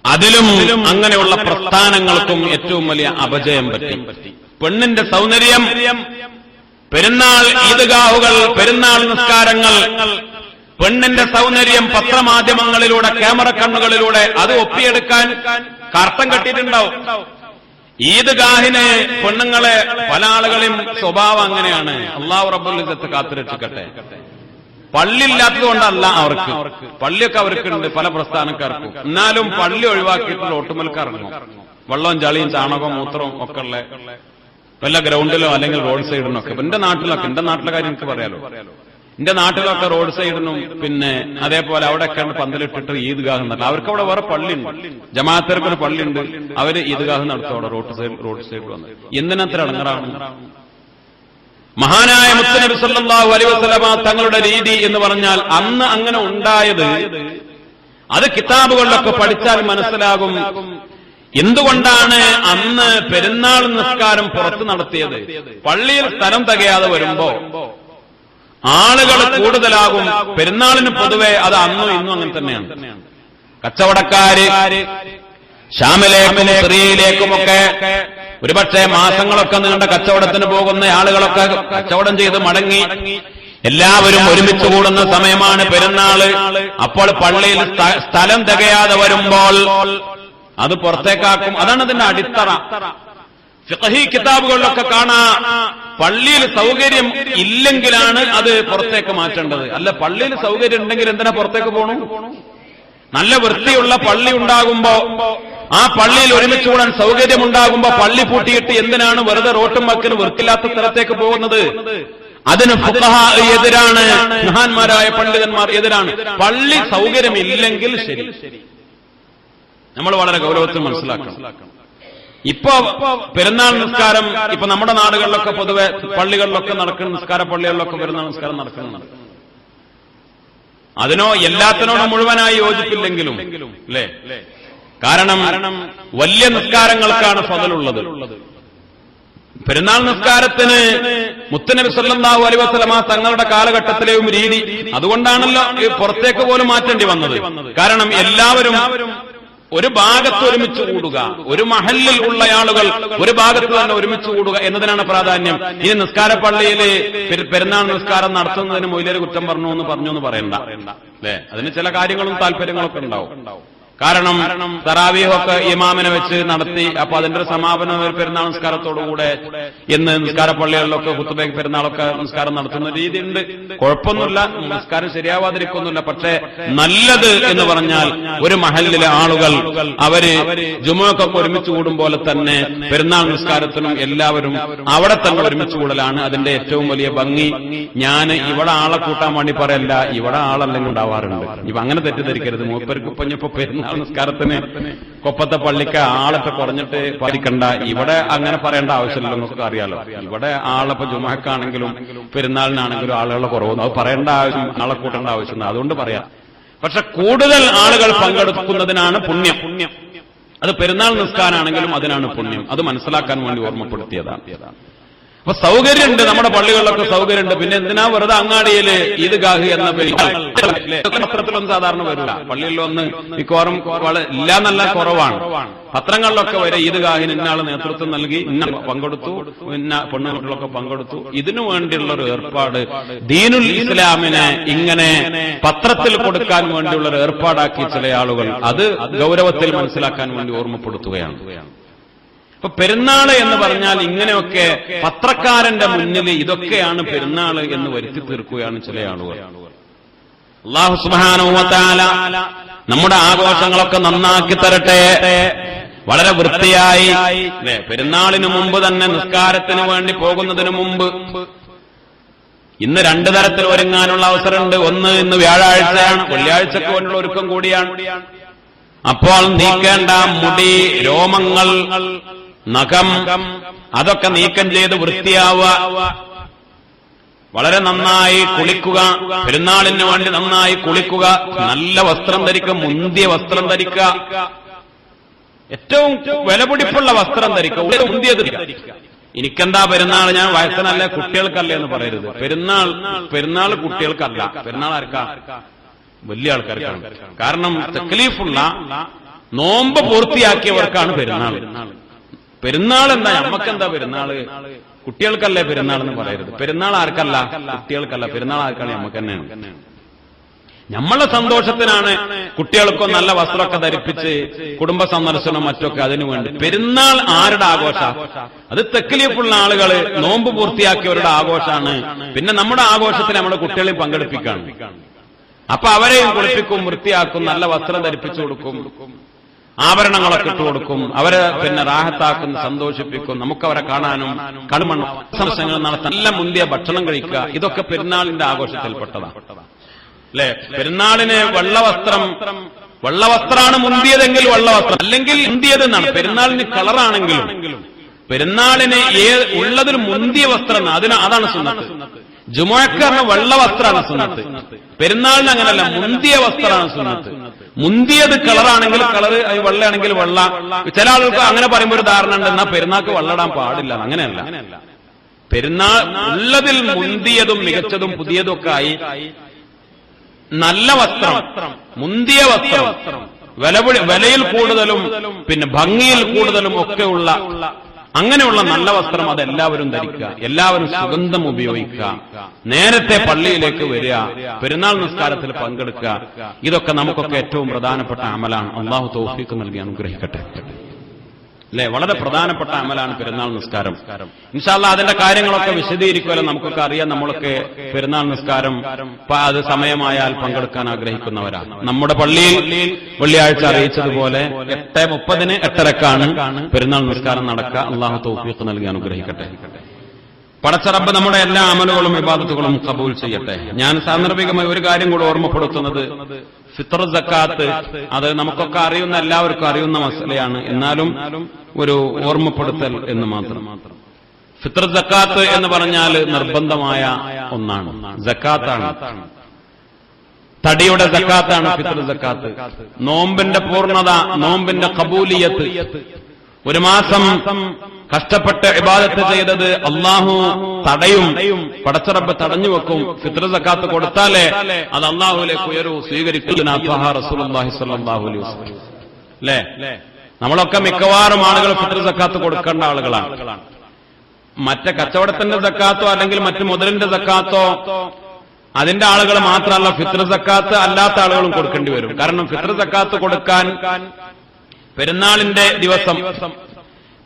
അതിലും അങ്ങനെയുള്ള പ്രസ്ഥാനങ്ങൾക്കും ഏറ്റവും വലിയ അപജയം പറ്റി. പെണ്ണിന്റെ സൗന്ദര്യം, പെരുന്നാൾ ഈദ്ഗാഹുകൾ, പെരുന്നാൾ നിസ്കാരങ്ങൾ, പെണ്ണിന്റെ സൗന്ദര്യം പത്രമാധ്യമങ്ങളിലൂടെ ക്യാമറ കണ്ണുകളിലൂടെ അത് ഒപ്പിയെടുക്കാൻ കർത്തം കെട്ടിയിട്ടുണ്ടാവും. ഈദ്ഗാഹിന് പെണ്ണുങ്ങളെ പല ആളുകളെയും സ്വഭാവം അങ്ങനെയാണ്. അല്ലാഹു റബ്ബുൽ ഇസ്സത്ത് കാത്തുരക്ഷിക്കട്ടെ. പള്ളിയില്ലാത്തതുകൊണ്ടല്ല അവർക്ക്, പള്ളിയൊക്കെ അവർക്കുണ്ട് പല പ്രസ്ഥാനക്കാർക്കും. എന്നാലും പള്ളി ഒഴിവാക്കിയിട്ടുള്ള ഒട്ടുമൽക്കാർക്കും വെള്ളവും ചളിയും ചാണകവും മൂത്രവും ഒക്കെ ഉള്ള വല്ല ഗ്രൗണ്ടിലോ അല്ലെങ്കിൽ റോഡ് സൈഡിനോ ഒക്കെ. എന്റെ നാട്ടിലെ കാര്യം എനിക്ക് പറയാലോ. എന്റെ നാട്ടിലൊക്കെ റോഡ് സൈഡിനും പിന്നെ അതേപോലെ അവിടെയൊക്കെയാണ് പന്തലിട്ടിട്ട് ഈദ്ഗാഹ് നടത്തുന്നത്. അവർക്ക് അവിടെ വേറെ പള്ളിയുണ്ട്, ജമാഅത്തേർക്കൊരു പള്ളിയുണ്ട്, അവര് ഈദ്ഗാഹ് നടത്തും അവിടെ റോഡ് സൈഡിൽ വന്ന്. എന്തിനത്ര ഇടങ്ങറാണ്? മഹാനായ മുത്തനബി സല്ലല്ലാഹു അലൈഹി വസല്ലമ തങ്ങളുടെ രീതി എന്ന് പറഞ്ഞാൽ അന്ന് അങ്ങനെ ഉണ്ടായത് അത് കിതാബുകളിലൊക്കെ പഠിച്ചാൽ മനസ്സിലാകും. എന്തുകൊണ്ടാണ് അന്ന് പെരുന്നാൾ നിസ്കാരം പുറത്ത് നടത്തിയത്? പള്ളിയിൽ സ്ഥലം തികയാതെ വരുമ്പോ ആളുകൾ കൂടുതലാകും. പെരുന്നാളിന് പൊതുവെ അത് അന്നും ഇന്നും അങ്ങനെ തന്നെയാണ്. കച്ചവടക്കാര് ഷാമിലേക്കും സിറിയയിലേക്കുമൊക്കെ ഒരുപക്ഷെ മാസങ്ങളൊക്കെ നീണ്ട കച്ചവടത്തിന് പോകുന്ന ആളുകളൊക്കെ കച്ചവടം ചെയ്ത് മടങ്ങി എല്ലാവരും ഒരുമിച്ച് കൂടുന്ന സമയമാണ് പെരുന്നാള്. അപ്പോൾ പള്ളിയിൽ സ്ഥലം തികയാതെ വരുമ്പോൾ അത് പുറത്തേക്കാക്കും. അതാണ് അതിന്റെ അടിത്തറ. ഫിഖ്ഹി കിതാബുകളിലൊക്കെ കാണാ പള്ളിയിൽ സൗകര്യം ഇല്ലെങ്കിലാണ് അത് പുറത്തേക്ക് മാറ്റേണ്ടത്. അല്ല, പള്ളിയിൽ സൗകര്യം ഉണ്ടെങ്കിൽ എന്തിനാ പുറത്തേക്ക് പോകണു? നല്ല വൃത്തിയുള്ള പള്ളി ഉണ്ടാകുമ്പോ, ആ പള്ളിയിൽ ഒരുമിച്ച് കൂടാൻ സൗകര്യമുണ്ടാകുമ്പോ പള്ളി പൂട്ടിയിട്ട് എന്തിനാണ് വെറുതെ റോട്ടും വക്കിന് വൃത്തിയില്ലാത്ത സ്ഥലത്തേക്ക് പോകുന്നത്? അതിന് ഫുഖഹാ എതിരാണ്, മഹാന്മാരായ പണ്ഡിതന്മാർ എതിരാണ്. പള്ളി സൗകര്യമില്ലെങ്കിൽ ശരി, നമ്മൾ വളരെ ഗൗരവത്തിൽ മനസ്സിലാക്കണം. ഇപ്പൊ പെരുന്നാൾ നിസ്കാരം ഇപ്പൊ നമ്മുടെ നാടുകളിലൊക്കെ പൊതുവെ പള്ളികളിലൊക്കെ നടക്കുന്ന നിസ്കാര പള്ളികളിലൊക്കെ പെരുന്നാൾ നിസ്കാരം നടക്കുന്നുണ്ട്. അതിനോ എല്ലാത്തിനോടും മുഴുവനായി യോജിപ്പില്ലെങ്കിലും അല്ലേ? കാരണം വലിയ നിസ്കാരങ്ങൾക്കാണ് ഫളലുള്ളത്. പെരുന്നാൾ നിസ്കാരത്തിന് മുത്തുനബി സല്ലല്ലാഹു അലൈഹി വസല്ലമ തങ്ങളുടെ കാലഘട്ടത്തിലെയും രീതി അതുകൊണ്ടാണല്ലോ പുറത്തേക്ക് പോലും മാറ്റേണ്ടി വന്നത്. കാരണം എല്ലാവരും ഒരു ഭാഗത്ത് ഒരുമിച്ച് കൂടുക, ഒരു മഹല്ലിൽ ഉള്ള ആളുകൾ ഒരു ഭാഗത്ത് തന്നെ ഒരുമിച്ച് കൂടുക എന്നതിനാണ് പ്രാധാന്യം. ഈ നിസ്കാര പള്ളിയിൽ പെരുന്നാൾ നിസ്കാരം നടത്തുന്നതിന് മൊയ്ലിയർ കുറ്റം പറഞ്ഞു എന്ന് പറയണ്ട അല്ലേ? അതിന് ചില കാര്യങ്ങളും താല്പര്യങ്ങളൊക്കെ ഉണ്ടാവും. കാരണം തറാവീഹൊക്കെ ഇമാമിനെ വെച്ച് നടത്തി, അപ്പൊ അതിന്റെ ഒരു സമാപനം പെരുന്നാൾ നിസ്കാരത്തോടുകൂടെ എന്ന് നിസ്കാര പള്ളികളിലൊക്കെ ഖുത്ബയ്ക്ക് പെരുന്നാളൊക്കെ നിസ്കാരം നടത്തുന്ന രീതിയുണ്ട്. കുഴപ്പമൊന്നുമില്ല, നിസ്കാരം ശരിയാവാതിരിക്കൊന്നുമില്ല. പക്ഷേ നല്ലത് എന്ന് പറഞ്ഞാൽ ഒരു മഹല്ലിലെ ആളുകൾ അവര് ജുമുഅക്കൊക്കെ ഒരുമിച്ച് കൂടും പോലെ തന്നെ പെരുന്നാൾ നിസ്കാരത്തിനും എല്ലാവരും അവിടെ തന്നെ ഒരുമിച്ച് കൂടലാണ് അതിന്റെ ഏറ്റവും വലിയ ഭംഗി. ഞാൻ ഇവിടെ ആളെ കൂട്ടാൻ വേണ്ടി പറയല്ല, ഇവിടെ ആളല്ലെങ്കിൽ ഉണ്ടാവാറുണ്ട്. ഇപ്പൊ അങ്ങനെ തെറ്റിദ്ധരിക്കരുത്. മൂപ്പർക്ക് ഇപ്പൊ പെരുന്നാൾ നിസ്കാരത്തിന് കൊപ്പത്തെ പള്ളിക്ക് ആളൊക്കെ കുറഞ്ഞിട്ട് പാലിക്കണ്ട, ഇവിടെ അങ്ങനെ പറയേണ്ട ആവശ്യമില്ല. നമുക്ക് അറിയാലോ, ഇവിടെ ആളിപ്പോ ജുമുഅക്കാണെങ്കിലും പെരുന്നാളിനാണെങ്കിലും ആളുകളുടെ കുറവൊന്നും അത് പറയേണ്ട ആവശ്യം, ആളെ കൂട്ടേണ്ട ആവശ്യം. അതുകൊണ്ട് പറയാം. പക്ഷെ കൂടുതൽ ആളുകൾ പങ്കെടുക്കുന്നതിനാണ് പുണ്യം. അത് പെരുന്നാൾ നിസ്കാരാണെങ്കിലും അതിനാണ് പുണ്യം. അത് മനസ്സിലാക്കാൻ വേണ്ടി ഓർമ്മപ്പെടുത്തിയതാണ്. അപ്പൊ സൗകര്യമുണ്ട്, നമ്മുടെ പള്ളികളിലൊക്കെ സൗകര്യമുണ്ട്. പിന്നെ എന്തിനാ വെറുതെ അങ്ങാടിയില് ഈദ്ഗാഹ് എന്ന പേര്? പത്രത്തിലൊന്നും സാധാരണ വരില്ല. പള്ളിയിലൊന്ന് മിക്കവാറും ഇല്ല എന്നല്ല, കുറവാണ്. പത്രങ്ങളിലൊക്കെ വരെ ഈദ്ഗാഹിന് ഇന്നാൾ നേതൃത്വം നൽകി, ഇന്ന പങ്കെടുത്തു, ഇന്ന പെണ്ണുകുട്ടികളൊക്കെ പങ്കെടുത്തു. ഇതിനു വേണ്ടിയുള്ള ഒരു ഏർപ്പാട് ദീനുൽ ഇസ്ലാമിനെ ഇങ്ങനെ പത്രത്തിൽ കൊടുക്കാൻ വേണ്ടിയുള്ള ഒരു ഏർപ്പാടാക്കി ചില ആളുകൾ. അത് ഗൗരവത്തിൽ മനസ്സിലാക്കാൻ വേണ്ടി ഓർമ്മപ്പെടുത്തുകയാണ്. ഇപ്പൊ പെരുന്നാള് എന്ന് പറഞ്ഞാൽ ഇങ്ങനെയൊക്കെ പത്രക്കാരന്റെ മുന്നിൽ ഇതൊക്കെയാണ് പെരുന്നാള് എന്ന് വരുത്തി തീർക്കുകയാണ് ചില ആളുകൾ. അല്ലാഹു സുബ്ഹാനഹു വ തആല നമ്മുടെ ആഘോഷങ്ങളൊക്കെ നന്നാക്കി തരട്ടെ, വളരെ വൃത്തിയായി. പെരുന്നാളിന് മുമ്പ് തന്നെ നിസ്കാരത്തിന് വേണ്ടി പോകുന്നതിന് മുമ്പ് ഇന്ന് രണ്ടു തരത്തിൽ ഒരുങ്ങാനുള്ള അവസരമുണ്ട്. ഒന്ന്, ഇന്ന് വ്യാഴാഴ്ചയാണ്, വെള്ളിയാഴ്ചക്ക് വേണ്ടിയുള്ള ഒരുക്കം കൂടിയാണ്. അപ്പോൾ നീക്കേണ്ട മുടി, രോമങ്ങൾ, നഖം അതൊക്കെ നീക്കം ചെയ്ത് വൃത്തിയാവുക, വളരെ നന്നായി കുളിക്കുക, പെരുന്നാളിന് വേണ്ടി നന്നായി കുളിക്കുക, നല്ല വസ്ത്രം ധരിക്കുക, മുന്തിയ വസ്ത്രം ധരിക്കുക, ഏറ്റവും വിലപിടിപ്പുള്ള വസ്ത്രം ധരിക്കുക, മുന്തിയത് ധരിക്കുക. എനിക്കെന്താ പെരുന്നാൾ, ഞാൻ വയസ്സനല്ല കുട്ടികൾക്കല്ല എന്ന് പറയരുത്. പെരുന്നാൾ കുട്ടികൾക്കല്ല, പെരുന്നാൾ ആർക്കാ? വലിയ ആൾക്കാർക്കാണ്. കാരണം തക്ലീഫുള്ള നോമ്പ് പൂർത്തിയാക്കിയവർക്കാണ് പെരുന്നാൾ. പെരുന്നാൾ എന്താ, നമ്മക്കെന്താ പെരുന്നാള്? കുട്ടികൾക്കല്ലേ പെരുന്നാൾ എന്ന് പറയരുത്. പെരുന്നാൾ ആർക്കല്ല? കുട്ടികൾക്കല്ല. പെരുന്നാൾ ആർക്കാണ്? നമുക്ക് തന്നെയാണ്. നമ്മളെ സന്തോഷത്തിനാണ് കുട്ടികൾക്കും നല്ല വസ്ത്രമൊക്കെ ധരിപ്പിച്ച് കുടുംബ സന്ദർശനം മറ്റൊക്കെ അതിനു വേണ്ടി. പെരുന്നാൾ ആരുടെ ആഘോഷ? അത് തക്ലീഫുള്ള ആളുകൾ നോമ്പ് പൂർത്തിയാക്കിയവരുടെ ആഘോഷമാണ്. പിന്നെ നമ്മുടെ ആഘോഷത്തിന് നമ്മുടെ കുട്ടികളെയും പങ്കെടുപ്പിക്കാണ്. അപ്പൊ അവരെയും കുളിപ്പിക്കും, വൃത്തിയാക്കും, നല്ല വസ്ത്രം ധരിപ്പിച്ചു കൊടുക്കും, ആഭരണങ്ങളൊക്കെ ഇട്ട് കൊടുക്കും, അവരെ പിന്നെ റാഹത്താക്കും, സന്തോഷിപ്പിക്കും, നമുക്കവരെ കാണാനും കടുമണ്ണും സന്ദർശനങ്ങൾ നടത്താൻ, നല്ല മുന്തിയ ഭക്ഷണം കഴിക്കുക, ഇതൊക്കെ പെരുന്നാളിന്റെ ആഘോഷത്തിൽപ്പെട്ടതാണ് അല്ലെ? പെരുന്നാളിന് വെള്ളവസ്ത്രമാണ് മുന്തിയതെങ്കിൽ വെള്ളവസ്ത്രം, അല്ലെങ്കിൽ മുന്തിയത് എന്നാണ്. പെരുന്നാളിന് കളറാണെങ്കിലും പെരുന്നാളിന് ഉള്ളതിൽ മുന്തിയ വസ്ത്രം അതാണ് സുന്നത്ത്. ജുമുഅക്ക് പറഞ്ഞ വെള്ളവസ്ത്രമാണ് സുന്നത്ത്. പെരുന്നാളിന് അങ്ങനല്ല, മുന്തിയ വസ്ത്രമാണ് സുന്നത്ത്. മുന്തിയത് കളറാണെങ്കിൽ കളറ്, വെള്ളയാണെങ്കിൽ വെള്ള. ചില ആളുകൾക്ക് അങ്ങനെ പറയുമ്പോൾ ഒരു ധാരണ ഉണ്ട്, എന്നാ പെരുന്നാൾക്ക് വെള്ളടാൻ പാടില്ല. അങ്ങനെയല്ല. പെരുന്നാൾ ഉള്ളതിൽ മുന്തിയതും മികച്ചതും പുതിയതും ഒക്കെ ആയി നല്ല വസ്ത്രം, മുന്തിയ വസ്ത്രം, വിലയിൽ കൂടുതലും പിന്നെ ഭംഗിയിൽ കൂടുതലും ഒക്കെയുള്ള അങ്ങനെയുള്ള നല്ല വസ്ത്രം അതെല്ലാവരും ധരിക്കുക, എല്ലാവരും സുഗന്ധം ഉപയോഗിക്കുക, നേരത്തെ പള്ളിയിലേക്ക് വരിക, പെരുന്നാൾ നിസ്കാരത്തിൽ പങ്കെടുക്കുക. ഇതൊക്കെ നമുക്കൊക്കെ ഏറ്റവും പ്രധാനപ്പെട്ട അമലാണ്. അള്ളാഹു തൗഫീഖ് നൽകി അനുഗ്രഹിക്കട്ടെ. അല്ലെ? വളരെ പ്രധാനപ്പെട്ട അമലാണ് പെരുന്നാൾ നിസ്കാരം. ഇൻഷാ അല്ലാഹ് അതിന്റെ കാര്യങ്ങളൊക്കെ വിശദീകരിക്കുമല്ലോ. നമുക്കൊക്കെ അറിയാം, നമ്മളൊക്കെ പെരുന്നാൾ നിസ്കാരം അത് സമയമായാൽ പങ്കെടുക്കാൻ ആഗ്രഹിക്കുന്നവരാണ്. നമ്മുടെ പള്ളിയിൽ വെള്ളിയാഴ്ച അറിയിച്ചതുപോലെ 8:30 8:30 പെരുന്നാൾ നിസ്കാരം നടക്കുക. അള്ളാഹു തൗഫീഖ് നൽകി അനുഗ്രഹിക്കട്ടെ. പടച്ച റബ്ബ് നമ്മുടെ എല്ലാ അമലുകളും ഇബാദത്തുകളും കബൂൽ ചെയ്യട്ടെ. ഞാൻ സാന്ദർഭികമായി ഒരു കാര്യം കൂടെ ഓർമ്മപ്പെടുത്തുന്നത്, ഫിത്ർ സക്കാത്ത് അത് നമുക്കൊക്കെ അറിയുന്ന, എല്ലാവർക്കും അറിയുന്ന മസലയാണ്. എന്നാലും ഒരു ഓർമ്മപ്പെടുത്തൽ എന്ന് മാത്രം. ഫിത്ർ സക്കാത്ത് എന്ന് പറഞ്ഞാൽ നിർബന്ധമായ ഒന്നാണ്, സക്കാത്താണ്. തടിയുടെ സക്കാത്താണ് ഫിത്ർ സക്കാത്ത്. നോമ്പിന്റെ പൂർണ്ണത, നോമ്പിന്റെ ഖബൂലിയത്ത്, ഒരു മാസം കഷ്ടപ്പെട്ട് ഇബാദത്ത് ചെയ്തത് അള്ളാഹു തടയും, പടച്ച റബ്ബ് തടഞ്ഞു വെക്കും. ഫിത്ർ സക്കാത്ത് കൊടുത്താലേ അത് അള്ളാഹുലേക്ക് ഉയരൂ, സ്വീകരിക്കുന്ന റസൂലുള്ളാഹി സ്വല്ലല്ലാഹു അലൈഹി വസല്ലം. അല്ലേ? നമ്മളൊക്കെ മിക്കവാറും ആളുകൾ ഫിത്ർ സക്കാത്ത് കൊടുക്കേണ്ട ആളുകളാണ്. മറ്റേ കച്ചവടത്തിന്റെ സക്കാത്തോ അല്ലെങ്കിൽ മറ്റു മുതലിന്റെ സക്കാത്തോ അതിന്റെ ആളുകൾ മാത്രമല്ല, ഫിത്ർ സക്കാത്ത് അല്ലാത്ത ആളുകളും കൊടുക്കേണ്ടി വരും. കാരണം ഫിത്ർ സക്കാത്ത് കൊടുക്കാൻ പെരുന്നാളിന്റെ ദിവസം,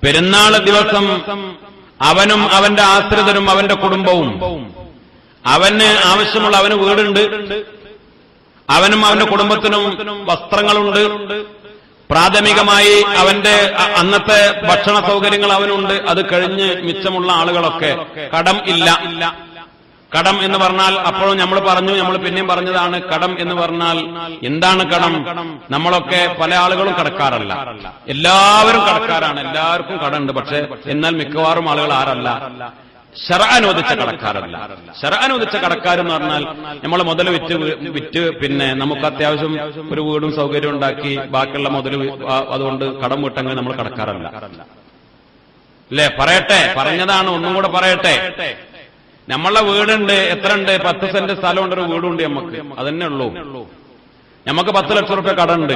പെരുന്നാൾ ദിവസം അവനും അവന്റെ ആശ്രിതരും അവന്റെ കുടുംബവും, അവന് ആവശ്യമുള്ള, അവന് വീടുണ്ട്, അവനും അവന്റെ കുടുംബത്തിനും വസ്ത്രങ്ങളുണ്ട്, പ്രാഥമികമായി അവന്റെ അന്നത്തെ ഭക്ഷണ സൗകര്യങ്ങൾ അവനുണ്ട്. അത് കഴിഞ്ഞ് മിച്ചമുള്ള ആളുകളൊക്കെ കടം ഇല്ല. കടം എന്ന് പറഞ്ഞാൽ അപ്പോഴും നമ്മൾ പറഞ്ഞു, നമ്മൾ പിന്നെയും പറഞ്ഞതാണ്, കടം എന്ന് പറഞ്ഞാൽ എന്താണ് കടം? നമ്മളൊക്കെ പല ആളുകളും കടക്കാറല്ല, എല്ലാവരും കടക്കാരാണ്, എല്ലാവർക്കും കടമുണ്ട്. പക്ഷെ എന്നാൽ മിക്കവാറും ആളുകൾ ആരല്ല? ശർഅ് അനുവദിച്ച കടക്കാരല്ല. ശർഅ് അനുവദിച്ച കടക്കാരെന്ന് പറഞ്ഞാൽ നമ്മൾ മുതൽ വിറ്റ് പിന്നെ നമുക്ക് അത്യാവശ്യം ഒരു വീടും സൗകര്യം ഉണ്ടാക്കി ബാക്കിയുള്ള മുതൽ അതുകൊണ്ട് കടം വിട്ടെങ്കിൽ നമ്മൾ കടക്കാറല്ല. അല്ലേ? പറയട്ടെ, പറഞ്ഞതാണ്, ഒന്നും കൂടെ പറയട്ടെ. നമ്മളെ വീടുണ്ട്, എത്ര ഉണ്ട്? 10 സെന്റ് സ്ഥലമുണ്ട്, ഒരു വീടുണ്ട് നമുക്ക്, അതന്നെ ഉള്ളൂ. നമുക്ക് 10 ലക്ഷം റുപ്യ കടമുണ്ട്.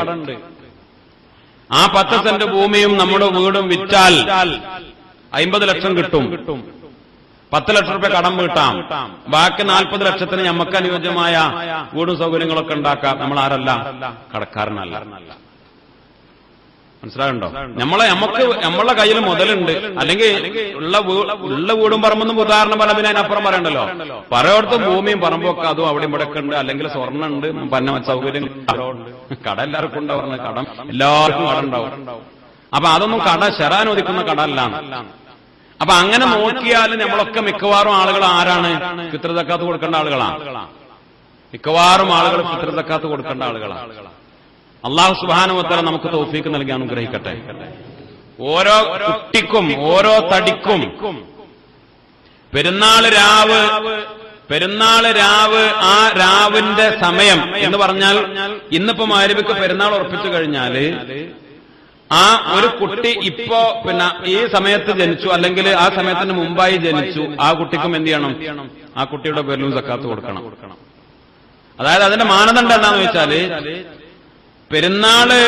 ആ 10 സെന്റ് ഭൂമിയും നമ്മുടെ വീടും വിറ്റാൽ 50 ലക്ഷം കിട്ടും. 10 ലക്ഷം റുപ്യ കടം വീട്ടാം. ബാക്കി 40 ലക്ഷത്തിന് നമുക്ക് അനുയോജ്യമായ വീടും സൗകര്യങ്ങളൊക്കെ ഉണ്ടാക്കാം. നമ്മൾ ആരല്ല? കടക്കാരനല്ല. മനസ്സിലാകുണ്ടോ? നമ്മളെ കയ്യിൽ മുതലുണ്ട്, അല്ലെങ്കിൽ ഉള്ള വീടും പറമ്പൊന്നും ഉദാഹരണം പറഞ്ഞ പിന്നെ അതിനപ്പുറം പറയണ്ടല്ലോ. പലയിടത്തും ഭൂമിയും പറമ്പൊക്കെ അതും അവിടെ ഇവിടെ ഒക്കെ ഉണ്ട്, അല്ലെങ്കിൽ സ്വർണ്ണം ഉണ്ട്, പന്ന സൗകര്യം, കട എല്ലാവർക്കും ഉണ്ടാവും. കടം എല്ലാവർക്കും കട ഉണ്ടാവും. അപ്പൊ അതൊന്നും ശർഅ് അനുവദിക്കുന്ന കട അല്ലാണ്. അപ്പൊ അങ്ങനെ നോക്കിയാൽ നമ്മളൊക്കെ മിക്കവാറും ആളുകൾ ആരാണ്? ഫിത്ർ സക്കാത്ത് കൊടുക്കേണ്ട ആളുകളാണ്. മിക്കവാറും ആളുകൾ ഫിത്ർ സക്കാത്ത് കൊടുക്കേണ്ട ആളുകളാണ്. അല്ലാഹു സുബ്ഹാനഹു വ തആല നമുക്ക് തൗഫീഖ് നൽകി അനുഗ്രഹിക്കട്ടെ. ഓരോ കുട്ടിക്കും ഓരോ തടിക്കും പെരുന്നാള് രാവ്, ആ രാവിന്റെ സമയം എന്ന് പറഞ്ഞാൽ ഇന്നിപ്പോ മഗ്‌രിബിക്ക് പെരുന്നാൾ ഉറപ്പിച്ചു കഴിഞ്ഞാല് ആ ഒരു കുട്ടി ഇപ്പോ പിന്നെ ഈ സമയത്ത് ജനിച്ചു, അല്ലെങ്കിൽ ആ സമയത്തിന് മുമ്പായി ജനിച്ചു, ആ കുട്ടിക്കും എന്ത് ചെയ്യണം? ആ കുട്ടിയുടെ പേരിലും സക്കാത്ത് കൊടുക്കണം. അതായത് അതിന്റെ മാനദണ്ഡം എന്താണെന്ന് വെച്ചാല്, പെരുന്നാള്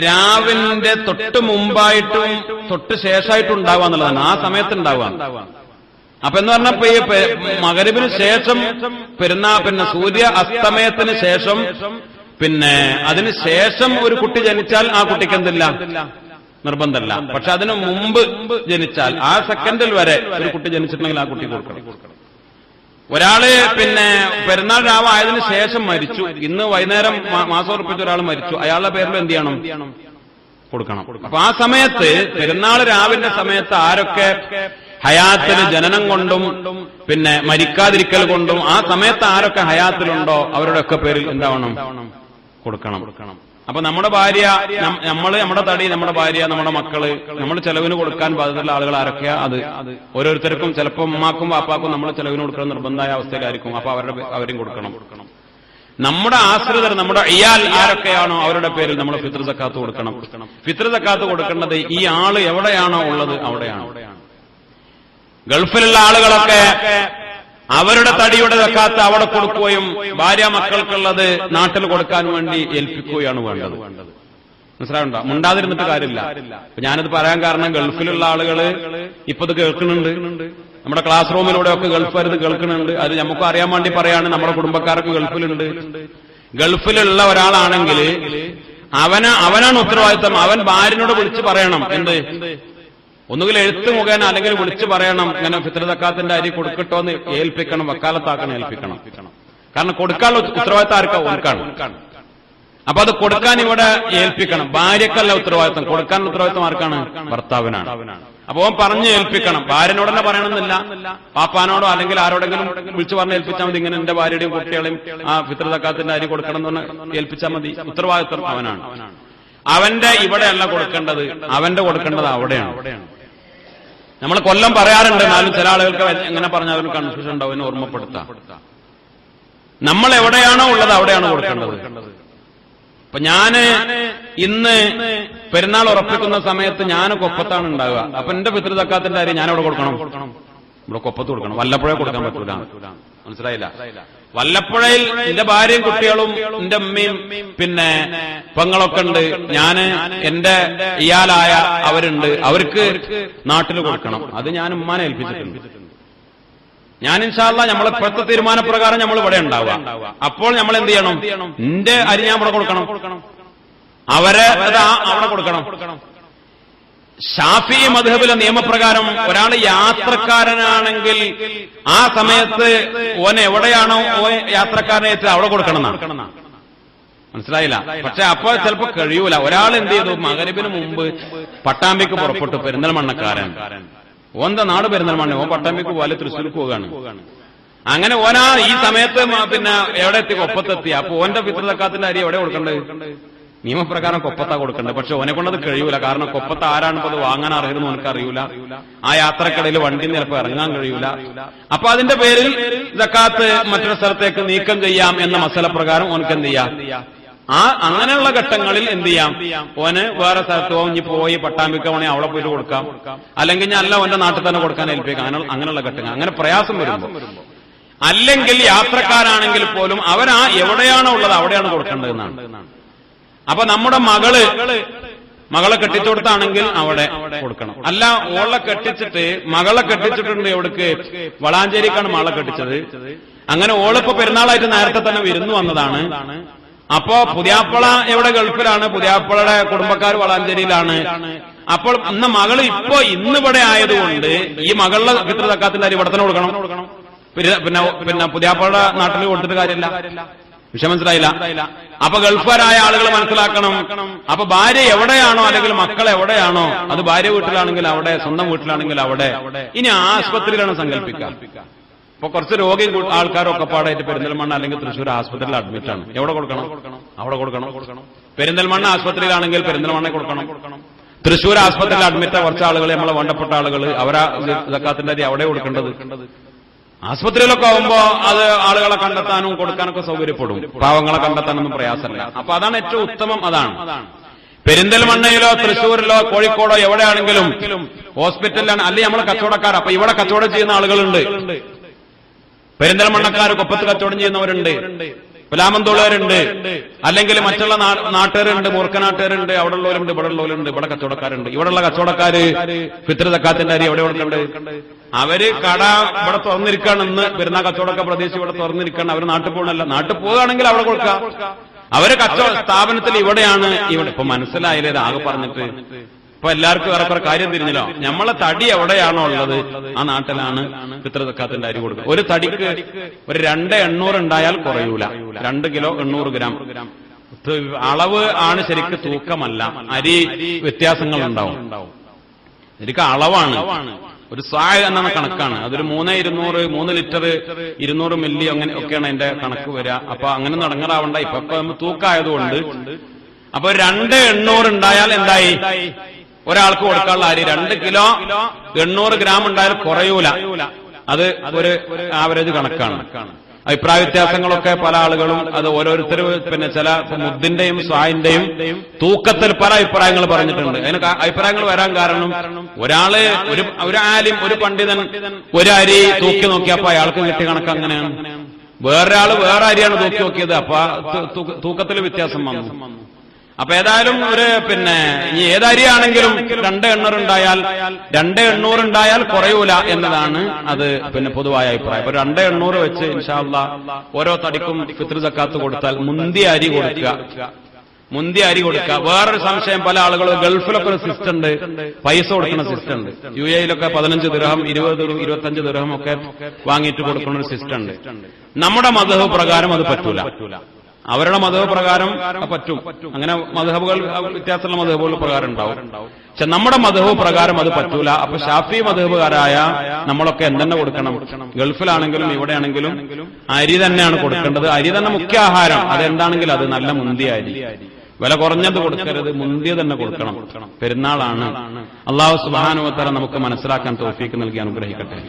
രാവിന്റെ തൊട്ട് മുമ്പായിട്ടും തൊട്ട് ശേഷമായിട്ടും ഉണ്ടാവുക എന്നുള്ളതാണ്. ആ സമയത്ത് ഉണ്ടാവുക. അപ്പൊ എന്ന് പറഞ്ഞപ്പോ ഈ മഗ്‌രിബിന് ശേഷം പിന്നെ സൂര്യ അസ്തമയത്തിന് ശേഷം പിന്നെ അതിന് ശേഷം ഒരു കുട്ടി ജനിച്ചാൽ ആ കുട്ടിക്ക് എന്തില്ല? നിർബന്ധമല്ല. പക്ഷെ അതിന് മുമ്പ് ജനിച്ചാൽ ആ സെക്കൻഡിൽ വരെ ഒരു കുട്ടി ജനിച്ചിട്ടുണ്ടെങ്കിൽ ആ കുട്ടി കൊടുക്കണം. ഒരാള് പിന്നെ പെരുന്നാൾ രാവായതിനു ശേഷം മരിച്ചു, ഇന്ന് വൈകുന്നേരം മാസം ഉറപ്പിച്ച ഒരാൾ മരിച്ചു, അയാളുടെ പേരിൽ എന്ത് ചെയ്യണം? കൊടുക്കണം. അപ്പൊ ആ സമയത്ത് പെരുന്നാൾ രാവിന്റെ സമയത്ത് ആരൊക്കെ ഹയാത്തിന് ജനനം കൊണ്ടും പിന്നെ മരിക്കാതിരിക്കൽ കൊണ്ടും ആ സമയത്ത് ആരൊക്കെ ഹയാത്തിലുണ്ടോ അവരുടെയൊക്കെ പേരിൽ എന്താവണം? കൊടുക്കണം. അപ്പൊ നമ്മുടെ ഭാര്യ, നമ്മുടെ തടി, നമ്മുടെ ഭാര്യ, നമ്മുടെ മക്കള്, നമ്മൾ ചെലവിന് കൊടുക്കാൻ ബാധ്യതയുള്ള ആളുകൾ ആരൊക്കെയാ? അത് ഓരോരുത്തർക്കും ചിലപ്പോൾ ഉമ്മാക്കും വാപ്പാക്കും നമ്മൾ ചെലവിന് കൊടുക്കുന്ന നിർബന്ധമായ അവസ്ഥയിലായിരിക്കും. അപ്പൊ അവരും കൊടുക്കണം. നമ്മുടെ ആശ്രിതർ, നമ്മുടെ ഇയാൽ ആരൊക്കെയാണോ അവരുടെ പേരിൽ നമ്മൾ ഫിത്ർ സക്കാത്ത് കൊടുക്കണം. ഫിത്ർ സക്കാത്ത് കൊടുക്കേണ്ടത് ഈ ആള് എവിടെയാണോ ഉള്ളത് അവിടെയാണ്. ഗൾഫിലുള്ള ആളുകളൊക്കെ അവരുടെ തടിയുടെ സക്കാത്ത് അവിടെ കൊടുക്കുകയും ഭാര്യ മക്കൾക്കുള്ളത് നാട്ടിൽ കൊടുക്കാൻ വേണ്ടി ഏൽപ്പിക്കുകയാണ് വേണ്ടത്. മനസ്സിലാവുണ്ടോ? മുണ്ടാതിരുന്നിട്ട് കാര്യമില്ല. ഞാനിത് പറയാൻ കാരണം, ഗൾഫിലുള്ള ആളുകള് ഇപ്പൊ ഇത് കേൾക്കുന്നുണ്ട്. നമ്മുടെ ക്ലാസ് റൂമിലൂടെയൊക്കെ ഗൾഫുകാരിത് കേൾക്കുന്നുണ്ട്. അത് നമുക്ക് അറിയാൻ വേണ്ടി പറയാണ്. നമ്മുടെ കുടുംബക്കാർക്ക് ഗൾഫിലുണ്ട്. ഗൾഫിലുള്ള ഒരാളാണെങ്കിൽ അവനാണ് ഉത്തരവാദിത്വം. അവൻ ഭാര്യനോട് വിളിച്ചു പറയണം. എന്ത്? ഒന്നുകിൽ എഴുത്ത് മുഖേന അല്ലെങ്കിൽ വിളിച്ചു പറയണം, ഇങ്ങനെ ഫിത്ർ സക്കാത്തിന്റെ അരി കൊടുക്കട്ടോ എന്ന് ഏൽപ്പിക്കണം, വക്കാലത്താക്കണം, ഏൽപ്പിക്കണം. കാരണം കൊടുക്കാനുള്ള ഉത്തരവാദിത്തം ആർക്കാ? ഓർക്കാണ്. അപ്പൊ അത് കൊടുക്കാൻ ഇവിടെ ഏൽപ്പിക്കണം. ഭാര്യക്കല്ല ഉത്തരവാദിത്വം, കൊടുക്കാനുള്ള ഉത്തരവാദിത്വം ആർക്കാണ്? ഭർത്താവിനാണ്. അപ്പൊ അവൻ പറഞ്ഞു ഏൽപ്പിക്കണം. ഭാര്യനോടന്നെ പറയണമെന്നില്ല, പാപ്പാനോടോ അല്ലെങ്കിൽ ആരോടെങ്കിലും വിളിച്ചു പറഞ്ഞ് ഏൽപ്പിച്ചാൽ മതി. ഇങ്ങനെ എന്റെ ഭാര്യയുടെയും കുട്ടികളെയും ആ ഫിത്ർ സക്കാത്തിന്റെ അരി കൊടുക്കണം എന്ന് പറഞ്ഞ് ഏൽപ്പിച്ചാൽ മതി. ഉത്തരവാദിത്വം അവനാണ്. അവന്റെ ഇവിടെയല്ല കൊടുക്കേണ്ടത്, അവന്റെ കൊടുക്കേണ്ടത് അവിടെയാണ്. നമ്മൾ കൊല്ലം പറയാറുണ്ട്, എന്നാലും ചില ആളുകൾക്ക് എങ്ങനെ പറഞ്ഞാൽ അവന് കൺഫ്യൂഷൻ ഉണ്ടാവും. അവനെ ഓർമ്മപ്പെടുത്താം. നമ്മൾ എവിടെയാണോ ഉള്ളത് അവിടെയാണ് കൊടുക്കേണ്ടത്. അപ്പൊ ഞാന് ഇന്ന് പെരുന്നാൾ ഉറപ്പിക്കുന്ന സമയത്ത് ഞാൻ കൊപ്പത്താണ് ഉണ്ടാവുക. അപ്പൊ എന്റെ ഫിത്ർ സക്കാത്തിന്റെ അരി ഞാൻ എവിടെ കൊടുക്കണം? ഇവിടെ കൊപ്പത്ത് കൊടുക്കണം. വല്ലപ്പുഴ കൊടുക്കാൻ പറ്റൂല. മനസ്സിലായില്ല? വല്ലപ്പുഴയിൽ എന്റെ ഭാര്യയും കുട്ടികളും എന്റെ അമ്മയും പിന്നെ പെങ്ങളൊക്കെ ഉണ്ട്. ഞാന് എന്റെ ഇയാളായ അവരുണ്ട്, അവർക്ക് നാട്ടിൽ കൊടുക്കണം. അത് ഞാൻ ഉമ്മാനെ ഏൽപ്പിച്ചിട്ടുണ്ട്. ഞാൻ ഇൻഷാ അല്ലാഹ് നമ്മളെ ഇപ്പോഴത്തെ തീരുമാനപ്രകാരം നമ്മൾ ഇവിടെ ഉണ്ടാവുക. അപ്പോൾ നമ്മൾ എന്ത് ചെയ്യണം? എന്റെ അരി ഞാൻ ഇവിടെ കൊടുക്കണം, അവരെ അവിടെ കൊടുക്കണം. ഷാഫി മദ്ഹബിലെ നിയമപ്രകാരം ഒരാൾ യാത്രക്കാരനാണെങ്കിൽ ആ സമയത്ത് ഓൻ എവിടെയാണോ യാത്രക്കാരനെ എത്തി അവിടെ കൊടുക്കണം എന്നാണ്. മനസ്സിലായില്ല? പക്ഷെ അപ്പൊ ചിലപ്പോ കഴിയൂല. ഒരാൾ എന്ത് ചെയ്തു? മഗ്‌രിബിന് മുമ്പ് പട്ടാമ്പിക്ക് പുറപ്പെട്ടു, പെരിന്തൽമണ്ണക്കാരൻ. ഓന്റെ നാട് പെരിന്തൽമണ്ണ, ഓൻ പട്ടാമ്പിക്ക് പോലെ തൃശ്ശൂർക്ക് പോവുകയാണ്. അങ്ങനെ ഓനാ ഈ സമയത്ത് പിന്നെ എവിടെ എത്തി? കൊപ്പത്തെത്തി. അപ്പൊ ഓന്റെ ഫിത്ർ സക്കാത്തിന്റെ അരി എവിടെ കൊടുക്കേണ്ടത്? നിയമപ്രകാരം കൊപ്പത്താ കൊടുക്കേണ്ടത്. പക്ഷെ ഓനെ കൊണ്ടത് കഴിയൂല. കാരണം കൊപ്പത്ത് ആരാണിപ്പോ അത് വാങ്ങാൻ അർഹരെന്ന് ഓനക്ക് അറിയൂല. ആ യാത്രക്കിടയിൽ വണ്ടി ചിലപ്പോൾ ഇറങ്ങാൻ കഴിയൂല. അപ്പൊ അതിന്റെ പേരിൽ സക്കാത്ത് മറ്റൊരു സ്ഥലത്തേക്ക് നീക്കം ചെയ്യാം എന്ന മസല പ്രകാരം ഓനക്ക് എന്ത് ചെയ്യാം? അങ്ങനെയുള്ള ഘട്ടങ്ങളിൽ എന്ത് ചെയ്യാം? ഓന് വേറെ സ്ഥലത്ത് ഇനി പോയി പട്ടാമ്പിക്ക വേണേ അവിടെ പോയിട്ട് കൊടുക്കാം, അല്ലെങ്കിൽ ഞാൻ അല്ല ഓന്റെ നാട്ടിൽ തന്നെ കൊടുക്കാൻ ഏൽപ്പിക്കാം. അങ്ങനെയുള്ള ഘട്ടങ്ങൾ, അങ്ങനെ പ്രയാസം വരുമ്പോ. അല്ലെങ്കിൽ യാത്രക്കാരാണെങ്കിൽ പോലും അവരാ എവിടെയാണോ ഉള്ളത് അവിടെയാണ് കൊടുക്കേണ്ടതെന്നാണ്. അപ്പൊ നമ്മുടെ മകളെ കെട്ടിച്ചു കൊടുത്താണെങ്കിൽ അവിടെ കൊടുക്കണം. അല്ല, ഓളെ കെട്ടിച്ചിട്ട് മകളെ കെട്ടിച്ചിട്ടുണ്ട് എവിടേക്ക്? വളാഞ്ചേരിക്കാണ് മകളെ കെട്ടിച്ചത്. അങ്ങനെ ഓളിപ്പോ പെരുന്നാളായിട്ട് നേരത്തെ തന്നെ വിരുന്നു വന്നതാണ്. അപ്പോ പുതിയാപ്പള എവിടെ? ഗൾഫിലാണ്. പുതിയാപ്പളയുടെ കുടുംബക്കാർ വളാഞ്ചേരിയിലാണ്. അപ്പോൾ ഇന്ന് മകള് ഇന്നിവിടെ ആയതുകൊണ്ട് ഈ മകളുടെ ഫിത്ർ സക്കാത്തിന്റെ അരി ഇവിടെ തന്നെ കൊടുക്കണം. പിന്നെ പുതിയാപ്പളയുടെ നാട്ടിൽ കൊടുത്തിട്ട് കാര്യമില്ല. വിഷയം മനസ്സിലായില്ല? അപ്പൊ ഗൾഫുകാരായ ആളുകൾ മനസ്സിലാക്കണം. അപ്പൊ ഭാര്യ എവിടെയാണോ അല്ലെങ്കിൽ മക്കൾ എവിടെയാണോ, അത് ഭാര്യ വീട്ടിലാണെങ്കിൽ അവിടെ, സ്വന്തം വീട്ടിലാണെങ്കിൽ അവിടെ. ഇനി ആശുപത്രിയിലാണ് സങ്കല്പിക്കുക. ഇപ്പൊ കുറച്ച് രോഗി ആൾക്കാരൊക്കെ പാടായിട്ട് പെരിന്തൽമണ്ണ അല്ലെങ്കിൽ തൃശ്ശൂർ ആശുപത്രിയിൽ അഡ്മിറ്റാണ്. എവിടെ കൊടുക്കണം? അവിടെ കൊടുക്കണം. പെരിന്തൽമണ്ണ ആശുപത്രിയിലാണെങ്കിൽ പെരിന്തൽമണ്ണ കൊടുക്കണം. തൃശ്ശൂർ ആശുപത്രിയിൽ അഡ്മിറ്റ കുറച്ച് ആളുകൾ, നമ്മളെ വേണ്ടപ്പെട്ട ആളുകൾ, അവരാ സക്കാത്തിന്റെ അരി അവിടെ കൊടുക്കേണ്ടത്. ആശുപത്രിയിലൊക്കെ ആവുമ്പോ അത് ആളുകളെ കണ്ടെത്താനും കൊടുക്കാനൊക്കെ സൗകര്യപ്പെടും. പാവങ്ങളെ കണ്ടെത്താനൊന്നും പ്രയാസമല്ല. അപ്പൊ അതാണ് ഏറ്റവും ഉത്തമം. അതാണ് പെരിന്തൽമണ്ണയിലോ തൃശ്ശൂരിലോ കോഴിക്കോടോ എവിടെയാണെങ്കിലും ഹോസ്പിറ്റലിലാണ്, അല്ലെങ്കിൽ നമ്മളെ കച്ചവടക്കാർ. അപ്പൊ ഇവിടെ കച്ചവടം ചെയ്യുന്ന ആളുകളുണ്ട്. പെരിന്തൽമണ്ണക്കാർ കൊപ്പത്ത് കച്ചവടം ചെയ്യുന്നവരുണ്ട്, പുലാമന്തോളുകാരുണ്ട്, അല്ലെങ്കിൽ മറ്റുള്ള നാട്ടുകാരുണ്ട്, മൂർഖനാട്ടുകാരുണ്ട്, അവിടെ ഉള്ളവരുണ്ട്, ഇവിടെ ഉള്ളവരുണ്ട്, ഇവിടെ കച്ചവടക്കാരുണ്ട്. ഇവിടെയുള്ള കച്ചവടക്കാര് ഫിത്ർ സക്കാത്തിന്റെ അരി എവിടെ കൊടുക്കണ്ട്? അവര് കട ഇവിടെ തുറന്നിരിക്കുകയാണെന്ന് പെരുന്നാൾ കച്ചവടമൊക്കെ പ്രദേശം ഇവിടെ തുറന്നിരിക്കുകയാണ്. അവർ നാട്ടിൽ പോകണമല്ല. നാട്ടിൽ പോവുകയാണെങ്കിൽ അവിടെ കൊടുക്കാം. അവര് കച്ചവട സ്ഥാപനത്തിൽ ഇവിടെയാണ്. ഇവിടെ ഇപ്പൊ മനസ്സിലായില്ലേ ആകെ പറഞ്ഞിട്ട്? ഇപ്പൊ എല്ലാവർക്കും വേറെ കുറെ കാര്യം തിരിഞ്ഞല്ലോ. നമ്മളെ തടി എവിടെയാണോ ഉള്ളത് ആ നാട്ടിലാണ് ഫിത്ർ സക്കാത്തിന്റെ അരി കൊടുക്കുക. ഒരു തടിക്ക് ഒരു 2,800 ഉണ്ടായാൽ കുറയൂല. 2 കിലോ 800 ഗ്രാം അളവ് ആണ്, ശരിക്ക് തൂക്കമല്ല. അരി വ്യത്യാസങ്ങൾ ഉണ്ടാവും. ശരിക്കും അളവാണ്. ഒരു സായ എന്നാണ് കണക്കാണ്. അതൊരു 3,200, 3 ലിറ്റർ 200 മില്ലി അങ്ങനെ ഒക്കെയാണ് അതിന്റെ കണക്ക് വരിക. അപ്പൊ അങ്ങനെ നടങ്ങറാവണ്ട. ഇപ്പൊ തൂക്കായതുകൊണ്ട് അപ്പൊ 2,800 ഉണ്ടായാൽ എന്തായി? ഒരാൾക്ക് കൊടുക്കാനുള്ള അരി 2 കിലോ 800 ഗ്രാം ഉണ്ടായാൽ കുറയൂല. അത് ഒരു ആവറേജ് കണക്കാണ്. അഭിപ്രായ വ്യത്യാസങ്ങളൊക്കെ പല ആളുകളും അത് ഓരോരുത്തരും പിന്നെ ചില മുദ്ദിന്റെയും സ്വായിന്റെയും തൂക്കത്തിൽ പല അഭിപ്രായങ്ങൾ പറഞ്ഞിട്ടുണ്ട്. അതിന് അഭിപ്രായങ്ങൾ വരാൻ കാരണം ഒരാള് ഒരു ആലിം, ഒരു പണ്ഡിതൻ ഒരു അരി തൂക്കി നോക്കിയപ്പോ അയാൾക്ക് കിട്ടിയ കണക്ക് അങ്ങനെയാണ്. വേറൊരാള് വേറെ അരിയാണ് തൂക്കി നോക്കിയത്, അപ്പൊ തൂക്കത്തിൽ വ്യത്യാസം വന്നു. അപ്പൊ ഏതായാലും ഒരു പിന്നെ ഈ ഏതരിയാണെങ്കിലും 2,800 ഉണ്ടായാൽ 2,800 ഉണ്ടായാൽ കുറയൂല എന്നതാണ് അത് പിന്നെ പൊതുവായ അഭിപ്രായം. അപ്പൊ 2,800 വെച്ച് ഇൻഷാ അല്ലാഹ് ഓരോ തടിക്കും ഫിത്ർ സക്കാത്ത് കൊടുത്താൽ മുന്തിയ അരി കൊടുക്കുക. മുന്തിയ അരി കൊടുക്കുക. വേറൊരു സംശയം, പല ആളുകളും ഗൾഫിലൊക്കെ ഒരു സിസ്റ്റം ഉണ്ട്, പൈസ കൊടുക്കുന്ന സിസ്റ്റം ഉണ്ട്. UAE-യിലൊക്കെ 15 ദിർഹം 20 25 ദിർഹം ഒക്കെ വാങ്ങിയിട്ട് കൊടുക്കുന്ന ഒരു സിസ്റ്റം ഉണ്ട്. നമ്മുടെ മദ്ഹബ് പ്രകാരം അത് പറ്റൂല. അവരുടെ മദ്ഹബ് പ്രകാരം പറ്റും. അങ്ങനെ മദ്ഹബുകൾ വ്യത്യാസമുള്ള മദ്ഹബുകൾ പ്രകാരം ഉണ്ടാവും. പക്ഷെ നമ്മുടെ മദ്ഹബ് പ്രകാരം അത് പറ്റൂല. അപ്പൊ ഷാഫി മദ്ഹബുകാരായ നമ്മളൊക്കെ എന്തെന്നെ കൊടുക്കണം? ഗൾഫിലാണെങ്കിലും ഇവിടെയാണെങ്കിലും അരി തന്നെയാണ് കൊടുക്കേണ്ടത്. അരി തന്നെ മുഖ്യ ആഹാരം. അതെന്താണെങ്കിലും അത് നല്ല മുന്തിയ അരി, വില കുറഞ്ഞത് കൊടുക്കരുത്, മുന്തിയ തന്നെ കൊടുക്കണം. പെരുന്നാളാണ്. അല്ലാഹു സുബ്ഹാനഹു വ തആല നമുക്ക് മനസ്സിലാക്കാൻ തൗഫീക്ക് നൽകി അനുഗ്രഹിക്കട്ടെ.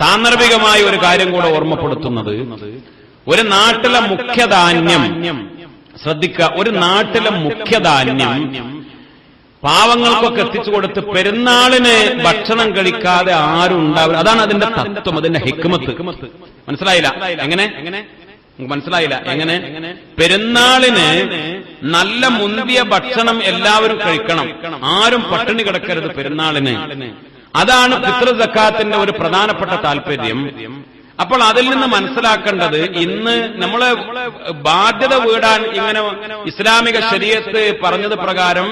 സാന്ദർഭികമായ ഒരു കാര്യം കൂടെ ഓർമ്മപ്പെടുത്തുന്നത്, ഒരു നാട്ടിലെ മുഖ്യധാന്യം ശ്രദ്ധിക്കുക. ഒരു നാട്ടിലെ മുഖ്യധാന്യം പാവങ്ങൾക്കൊക്കെ എത്തിച്ചു കൊടുത്ത് പെരുന്നാളിന് ഭക്ഷണം കഴിക്കാതെ ആരും ഉണ്ടാവില്ല. അതാണ് അതിന്റെ തത്വം, അതിന്റെ ഹിക്മത്ത്. മനസ്സിലായില്ല? എങ്ങനെ മനസ്സിലായില്ല? എങ്ങനെ? പെരുന്നാളിന് നല്ല മുന്തിയ ഭക്ഷണം എല്ലാവരും കഴിക്കണം, ആരും പട്ടിണി കിടക്കരുത് പെരുന്നാളിന്. അതാണ് ഫിത്ർ സക്കാത്തിന്റെ ഒരു പ്രധാനപ്പെട്ട താല്പര്യം. അപ്പോൾ അതിൽ നിന്ന് മനസ്സിലാക്കേണ്ടത്, ഇന്ന് നമ്മളെ ബാധ്യത വീടാൻ ഇങ്ങനെ ഇസ്ലാമിക ശരീഅത്ത് പറഞ്ഞത് പ്രകാരം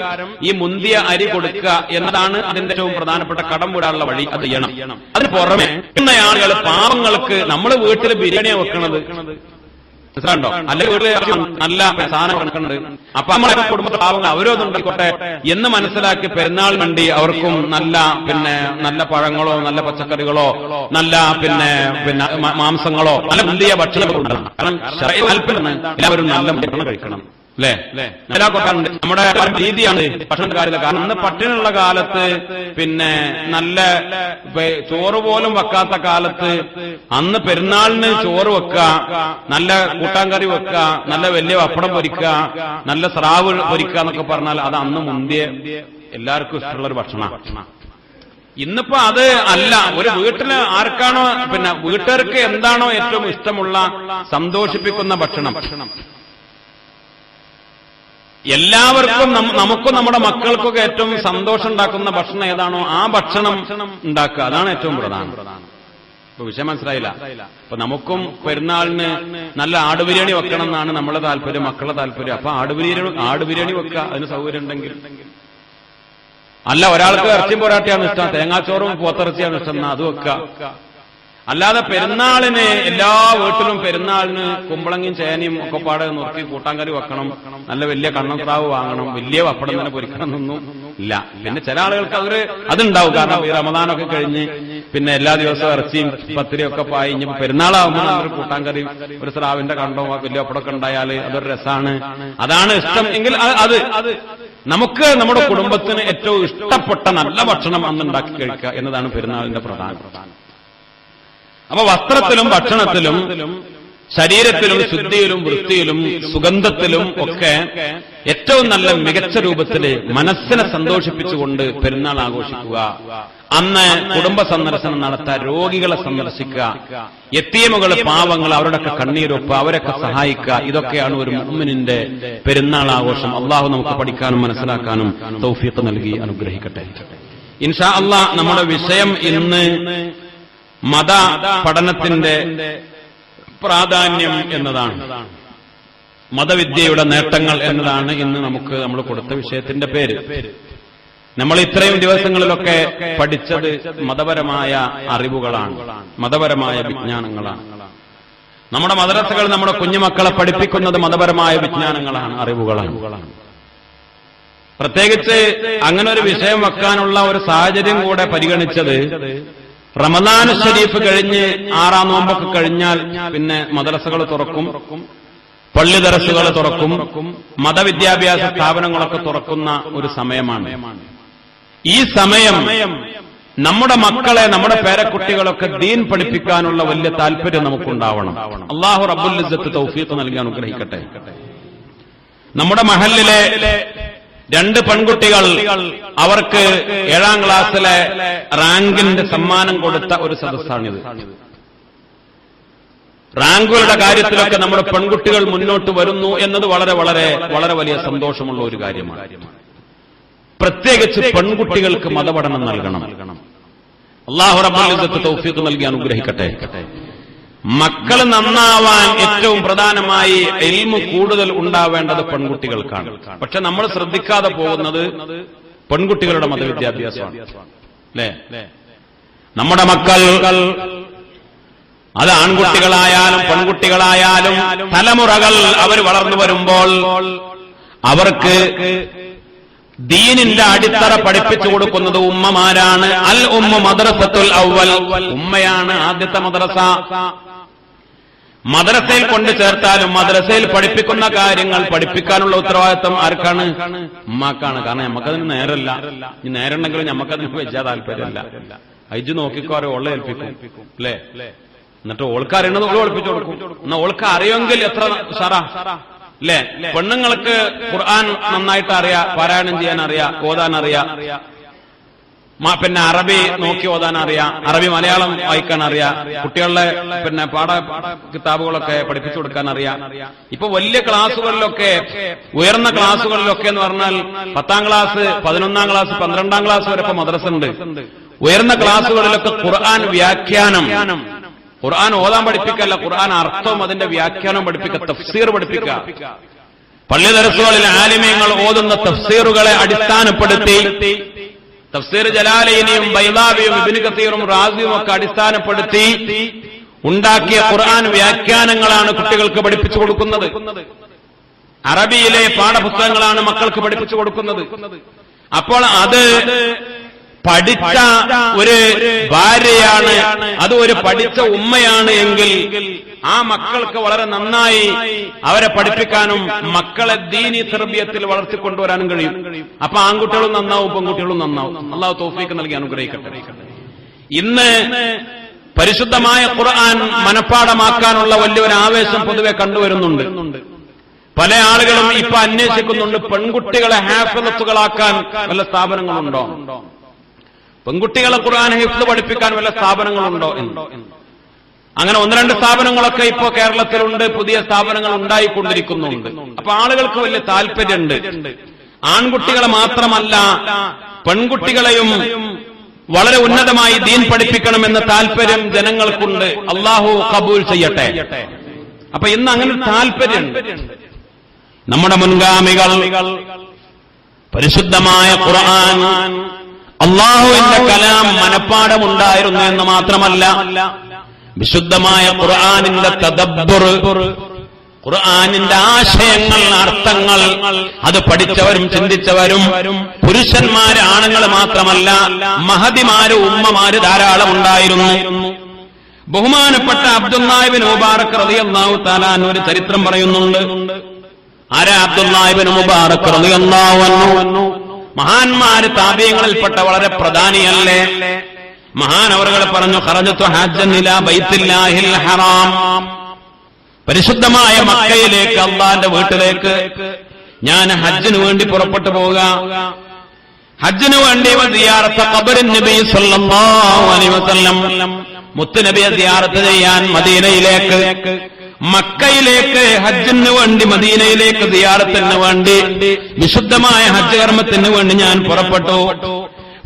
ഈ മുന്തിയ അരി കൊടുക്കുക എന്നതാണ് അതിന്റെ ഏറ്റവും പ്രധാനപ്പെട്ട കടം വീടാനുള്ള വഴി. അത് ചെയ്യണം. അതിന് പുറമെ ഇന്ന ആളുകൾ പാവങ്ങൾക്ക് നമ്മൾ വീട്ടിൽ ബിരിയാണി വെക്കണത് ണ്ടോ? അല്ലെങ്കിൽ വീട്ടിൽ നല്ല സാധനം കണക്കുണ്ട്, അപ്പൊ നമ്മളെ കുടുംബ പാവങ്ങൾ അവരൊന്നും ഉണ്ടായിക്കോട്ടെ എന്ന് മനസ്സിലാക്കി പെരുന്നാൾ വേണ്ടി അവർക്കും നല്ല പഴങ്ങളോ നല്ല പച്ചക്കറികളോ നല്ല മാംസങ്ങളോ നല്ല മുന്തിയ ഭക്ഷണം കൊടുക്കണം. കാരണം എല്ലാവരും നല്ല ഭക്ഷണം കഴിക്കണം. അല്ലേ? നമ്മുടെ രീതിയാണ് ഭക്ഷണ കാര്യത്തിൽ. കാരണം ഇന്ന് പട്ടിണിയുള്ള കാലത്ത് നല്ല ചോറ് പോലും വെക്കാത്ത കാലത്ത് അന്ന് പെരുന്നാളിന് ചോറ് വെക്കുക, നല്ല കൂട്ടാൻ കറി വെക്കുക, നല്ല വലിയ പപ്പടം പൊരിക്കുക, നല്ല സ്രാവ് പൊരിക്കുക എന്നൊക്കെ പറഞ്ഞാൽ അത് അന്ന് മുന്തിയ എല്ലാവർക്കും ഇഷ്ടമുള്ള ഒരു ഭക്ഷണമാണ്. ഇന്നിപ്പോ അത് അല്ല. ഒരു വീട്ടില് ആർക്കാണോ വീട്ടുകാർക്ക് എന്താണോ ഏറ്റവും ഇഷ്ടമുള്ള സന്തോഷിപ്പിക്കുന്ന ഭക്ഷണം, എല്ലാവർക്കും നമുക്കും നമ്മുടെ മക്കൾക്കൊക്കെ ഏറ്റവും സന്തോഷം ഉണ്ടാക്കുന്ന ഭക്ഷണം ഏതാണോ ആ ഭക്ഷണം ഉണ്ടാക്കുക. അതാണ് ഏറ്റവും പ്രധാനം. ഇപ്പൊ വിഷയം മനസ്സിലായില്ല? അപ്പൊ നമുക്കും പെരുന്നാളിന് നല്ല ആടുബിരിയാണി വെക്കണം എന്നാണ് നമ്മളെ താല്പര്യം, മക്കളുടെ താല്പര്യം. അപ്പൊ ആടുബിരിയാണി വെക്കുക, അതിന് സൗകര്യം ഉണ്ടെങ്കിൽ. അല്ല, ഒരാൾക്ക് ഇറച്ചിയും പൊറാട്ടയാണ് ഇഷ്ടം, തേങ്ങാച്ചോറും പോത്തിറച്ചിയാണ് ഇഷ്ടം, എന്നാ അത് വെക്കുക. അല്ലാതെ പെരുന്നാളിന് എല്ലാ വീട്ടിലും പെരുന്നാളിന് കുമ്പളങ്ങയും ചേനയും ഒക്കെ പാടെ നുറുക്കി കൂട്ടാൻകറി വെക്കണം, നല്ല വലിയ കണ്ണസ്രാവ് വാങ്ങണം, വലിയ പപ്പടം തന്നെ പൊരിക്കണം എന്നൊന്നും ഇല്ല. പിന്നെ ചില ആളുകൾക്ക് അതുണ്ടാവും. കാരണം ഈ റമദാനൊക്കെ കഴിഞ്ഞ് എല്ലാ ദിവസവും ഇറച്ചിയും പത്തിരിയൊക്കെ പായി ഇനി പെരുന്നാളാവുമ്പോൾ നല്ലൊരു കൂട്ടാൻകറി, ഒരു സ്രാവിന്റെ കണ്ടോ വലിയ പപ്പടമൊക്കെ ഉണ്ടായാൽ അതൊരു രസമാണ്. അതാണ് ഇഷ്ടം എങ്കിൽ അത് നമുക്ക് നമ്മുടെ കുടുംബത്തിന് ഏറ്റവും ഇഷ്ടപ്പെട്ട നല്ല ഭക്ഷണം അന്നുണ്ടാക്കി കഴിക്കുക എന്നതാണ് പെരുന്നാളിന്റെ പ്രധാനം. അപ്പൊ വസ്ത്രത്തിലും ഭക്ഷണത്തിലും ശരീരത്തിലും ശുദ്ധിയിലും വൃത്തിയിലും സുഗന്ധത്തിലും ഒക്കെ ഏറ്റവും നല്ല മികച്ച രൂപത്തിൽ മനസ്സിനെ സന്തോഷിപ്പിച്ചുകൊണ്ട് പെരുന്നാൾ ആഘോഷിക്കുക. അന്ന് കുടുംബ സന്ദർശനം നടത്തുക, രോഗികളെ സന്ദർശിക്കുക, യതീമുകൾ പാവങ്ങൾ അവരുടെയൊക്കെ കണ്ണീരൊപ്പ് അവരൊക്കെ സഹായിക്കുക. ഇതൊക്കെയാണ് ഒരു മുഅ്മിനിന്റെ പെരുന്നാൾ ആഘോഷം. അള്ളാഹു നമുക്ക് പഠിക്കാനും മനസ്സിലാക്കാനും തൗഫീഖ് നൽകി അനുഗ്രഹിക്കട്ടെ. ഇൻഷാ അള്ളാഹ് നമ്മുടെ വിഷയം ഇന്ന് മത പഠനത്തിന്റെ പ്രാധാന്യം എന്നതാണ്, മതവിദ്യയുടെ നേട്ടങ്ങൾ എന്നതാണ് ഇന്ന് നമ്മൾ കൊടുത്ത വിഷയത്തിന്റെ പേര്. നമ്മൾ ഇത്രയും ദിവസങ്ങളിലൊക്കെ പഠിച്ചത് മതപരമായ അറിവുകളാണ്, മതപരമായ വിജ്ഞാനങ്ങളാണ്. നമ്മുടെ മദ്രസകൾ നമ്മുടെ കുഞ്ഞുമക്കളെ പഠിപ്പിക്കുന്നത് മതപരമായ വിജ്ഞാനങ്ങളാണ്, അറിവുകളാണ്. പ്രത്യേകിച്ച് അങ്ങനെ ഒരു വിഷയം വെക്കാനുള്ള ഒരു സാഹചര്യം കൂടെ പരിഗണിച്ചത് റമദാൻ ഷരീഫ് കഴിഞ്ഞ് 6-ാം നോമ്പൊക്കെ കഴിഞ്ഞാൽ മദ്രസകൾ തുറക്കും, പള്ളി ദർസുകൾ തുറക്കും, മതവിദ്യാഭ്യാസ സ്ഥാപനങ്ങളൊക്കെ തുറക്കുന്ന ഒരു സമയമാണ്. ഈ സമയം നമ്മുടെ മക്കളെ, നമ്മുടെ പേരക്കുട്ടികളൊക്കെ ദീൻ പഠിപ്പിക്കാനുള്ള വലിയ താല്പര്യം നമുക്കുണ്ടാവണം. അല്ലാഹു റബ്ബുൽ ഇസ്സത്ത് തൗഫീഖ് നൽകി അനുഗ്രഹിക്കട്ടെ. നമ്മുടെ മഹല്ലിലെ 2 പെൺകുട്ടികൾ അവർക്ക് 7ാം ക്ലാസ്സിലെ റാങ്കിന്റെ സമ്മാനം കൊടുത്ത ഒരു സദസ്സാണിത്. റാങ്കുകളുടെ കാര്യത്തിലൊക്കെ നമ്മുടെ പെൺകുട്ടികൾ മുന്നോട്ട് വരുന്നു എന്നത് വളരെ വളരെ വളരെ വലിയ സന്തോഷമുള്ള ഒരു കാര്യമാണ്. പ്രത്യേകിച്ച് പെൺകുട്ടികൾക്ക് മതപഠനം നൽകണം. അല്ലാഹു റബ്ബുൽ ഇസ്സത്ത് തൗഫീഖ് നൽകി അനുഗ്രഹിക്കട്ടെ. മക്കൾ നന്നാവാൻ ഏറ്റവും പ്രധാനമായി ഇൽമു കൂടുതൽ ഉണ്ടാവേണ്ടത് പെൺകുട്ടികൾക്കാണ്. പക്ഷെ നമ്മൾ ശ്രദ്ധിക്കാതെ പോകുന്നത് പെൺകുട്ടികളുടെ മതവിദ്യാഭ്യാസമാണ്. അല്ലേ? നമ്മുടെ മക്കൾ, അത് ആൺകുട്ടികളായാലും പെൺകുട്ടികളായാലും, തലമുറകൾ അവർ വളർന്നു വരുമ്പോൾ അവർക്ക് ദീനിന്റെ അടിത്തറ പഠിപ്പിച്ചു കൊടുക്കുന്നത് ഉമ്മമാരാണ്. അൽ ഉമ്മ മദ്രസത്തുൽ അവ്വൽ, ഉമ്മയാണ് ആദ്യത്തെ മദ്രസ. മദ്രസയിൽ കൊണ്ടു ചേർത്താലും മദ്രസയിൽ പഠിപ്പിക്കുന്ന കാര്യങ്ങൾ പഠിപ്പിക്കാനുള്ള ഉത്തരവാദിത്വം ആർക്കാണ്? ഉമ്മാക്കാണ്. കാരണം നമുക്കതിന് നേരല്ല. ഈ നേരമുണ്ടെങ്കിലും നമുക്കതിന് വെച്ചാൽ താല്പര്യമല്ല. അയച്ചു നോക്കിക്കോ, ഓളെ ഏൽപ്പിക്കും. അല്ലേ? എന്നിട്ട് ഓൾക്ക് അറിയണത് ഓള് ഒളിപ്പിച്ചു കൊടുക്കും. എന്നാ ഓൾക്ക് അറിയുമെങ്കിൽ എത്ര സാറാ. അല്ലേ? പെണ്ണുങ്ങൾക്ക് ഖുർആൻ നന്നായിട്ട് അറിയാം, പാരായണം ചെയ്യാൻ അറിയാം, ഓതാൻ അറിയാം, പിന്നെ അറബി നോക്കി ഓതാൻ അറിയാം, അറബി മലയാളം വായിക്കാൻ അറിയാം, കുട്ടികളുടെ പിന്നെ പാഠ കിതാബുകളൊക്കെ പഠിപ്പിച്ചു കൊടുക്കാൻ അറിയാം. ഇപ്പൊ വലിയ ക്ലാസുകളിലൊക്കെ, ഉയർന്ന ക്ലാസുകളിലൊക്കെ എന്ന് പറഞ്ഞാൽ 10ാം ക്ലാസ്, 11ാം ക്ലാസ്, 12ാം ക്ലാസ് വരെ ഇപ്പൊ മദ്രസ ഉണ്ട്. ഉയർന്ന ക്ലാസുകളിലൊക്കെ ഖുർആൻ വ്യാഖ്യാനം, ഖുർആൻ ഓതാൻ പഠിപ്പിക്കല്ല, ഖുർആൻ അർത്ഥവും അതിന്റെ വ്യാഖ്യാനം പഠിപ്പിക്കുക, തഫ്സീർ പഠിപ്പിക്കുക. പള്ളി ദർസുകളിൽ ആലിമീങ്ങൾ ഓതുന്ന തഫ്സീറുകളെ അടിസ്ഥാനപ്പെടുത്തി, തഫ്സീർ ജലാലൈനിയും ബൈദാവിയും ഇബ്നു കസീറും റാസിയും ഒക്കെ അടിസ്ഥാനപ്പെടുത്തി ഉണ്ടാക്കിയ ഖുർആൻ വ്യാഖ്യാനങ്ങളാണ് കുട്ടികൾക്ക് പഠിപ്പിച്ചു കൊടുക്കുന്നത്. അറബിയിലെ പാഠപുസ്തകങ്ങളാണ് മക്കൾക്ക് പഠിപ്പിച്ചു കൊടുക്കുന്നത്. അപ്പോൾ അത് പഠിച്ച ഒരു ഭാര്യയാണ്, അത് ഒരു പഠിച്ച ഉമ്മയാണ് എങ്കിൽ ആ മക്കൾക്ക് വളരെ നന്നായി അവരെ പഠിപ്പിക്കാനും മക്കളെ ദീനി തർബിയത്തിൽ വളർത്തിക്കൊണ്ടുവരാനും കഴിയും. അപ്പൊ ആൺകുട്ടികളും നന്നാവും, പെൺകുട്ടികളും നന്നാവും. അള്ളാഹു തൗഫീഖ് നൽകി അനുഗ്രഹിക്കട്ടെ. ഇന്ന് പരിശുദ്ധമായ ഖുർആൻ മനഃപ്പാഠമാക്കാനുള്ള വലിയൊരു ആവേശം പൊതുവെ കണ്ടുവരുന്നുണ്ട്. പല ആളുകളും ഇപ്പൊ അന്വേഷിക്കുന്നുണ്ട്, പെൺകുട്ടികളെ ഹാഫിളത്തുകളാക്കാൻ വല്ല സ്ഥാപനങ്ങളുണ്ടോ, പെൺകുട്ടികളെ ഖുർആൻ ഹിഫ്ള് പഠിപ്പിക്കാൻ വല്ല സ്ഥാപനങ്ങളുണ്ടോ എന്ന്. അങ്ങനെ 1-2 സ്ഥാപനങ്ങളൊക്കെ ഇപ്പോ കേരളത്തിലുണ്ട്, പുതിയ സ്ഥാപനങ്ങൾ ഉണ്ടായിക്കൊണ്ടിരിക്കുന്നുണ്ട്. അപ്പൊ ആളുകൾക്ക് വലിയ താല്പര്യമുണ്ട്. ആൺകുട്ടികളെ മാത്രമല്ല പെൺകുട്ടികളെയും വളരെ ഉന്നതമായി ദീൻ പഠിപ്പിക്കണമെന്ന താല്പര്യം ജനങ്ങൾക്കുണ്ട്. അള്ളാഹു ഖബൂൽ ചെയ്യട്ടെ. അപ്പൊ ഇന്ന് അങ്ങനെ താല്പര്യമുണ്ട്. നമ്മുടെ മുൻഗാമികൾ പരിശുദ്ധമായ ഖുർആൻ, അള്ളാഹുവിന്റെ കലാം മനഃപ്പാഠമുണ്ടായിരുന്നു എന്ന് മാത്രമല്ല, വിശുദ്ധമായ ഖുർആനിന്റെ തദബ്ബുർ, ഖുർആനിന്റെ ആശയങ്ങൾ, അർത്ഥങ്ങൾ അത് പഠിച്ചവരും ചിന്തിച്ചവരും പുരുഷന്മാര്, ആണുങ്ങൾ മാത്രമല്ല മഹദിമാര്, ഉമ്മമാര് ധാരാളം ഉണ്ടായിരുന്നു. ബഹുമാനപ്പെട്ട അബ്ദുല്ലാഹ് ഇബ്നു മുബാറക് റളിയല്ലാഹു തആല അൻഹു ഒരു ചരിത്രം പറയുന്നുണ്ട്. ആരാ അബ്ദുല്ലാഹ് ഇബ്നു മുബാറക് റളിയല്ലാഹു അൻഹു? മഹാന്മാര് താബിഈങ്ങളിൽപ്പെട്ട വളരെ പ്രധാനിയല്ലേ. മഹാനവറുകൾ പറഞ്ഞു, ഖറജതു ഹജ്ജൻ ഇലാ ബൈത്തില്ലാഹിൽ ഹറാം, പരിശുദ്ധമായ മക്കയിലേക്ക്, അള്ളാന്റെ വീട്ടിലേക്ക് ഞാൻ ഹജ്ജിന് വേണ്ടി പുറപ്പെട്ടു പോവുക. ഹജ്ജിന് വേണ്ടി സിയാറത്ത് ഖബറിൻ നബി സല്ലല്ലാഹു അലൈഹി വസല്ലം, മുത്തുനബിയെ സിയാറത്ത് ചെയ്യാൻ മദീനയിലേക്ക്, മക്കയിലേക്ക് ഹജ്ജിന് വേണ്ടി, മദീനയിലേക്ക് സിയാറത്തിന് വേണ്ടി, വിശുദ്ധമായ ഹജ്ജ് കർമ്മത്തിന് വേണ്ടി ഞാൻ പുറപ്പെട്ടു.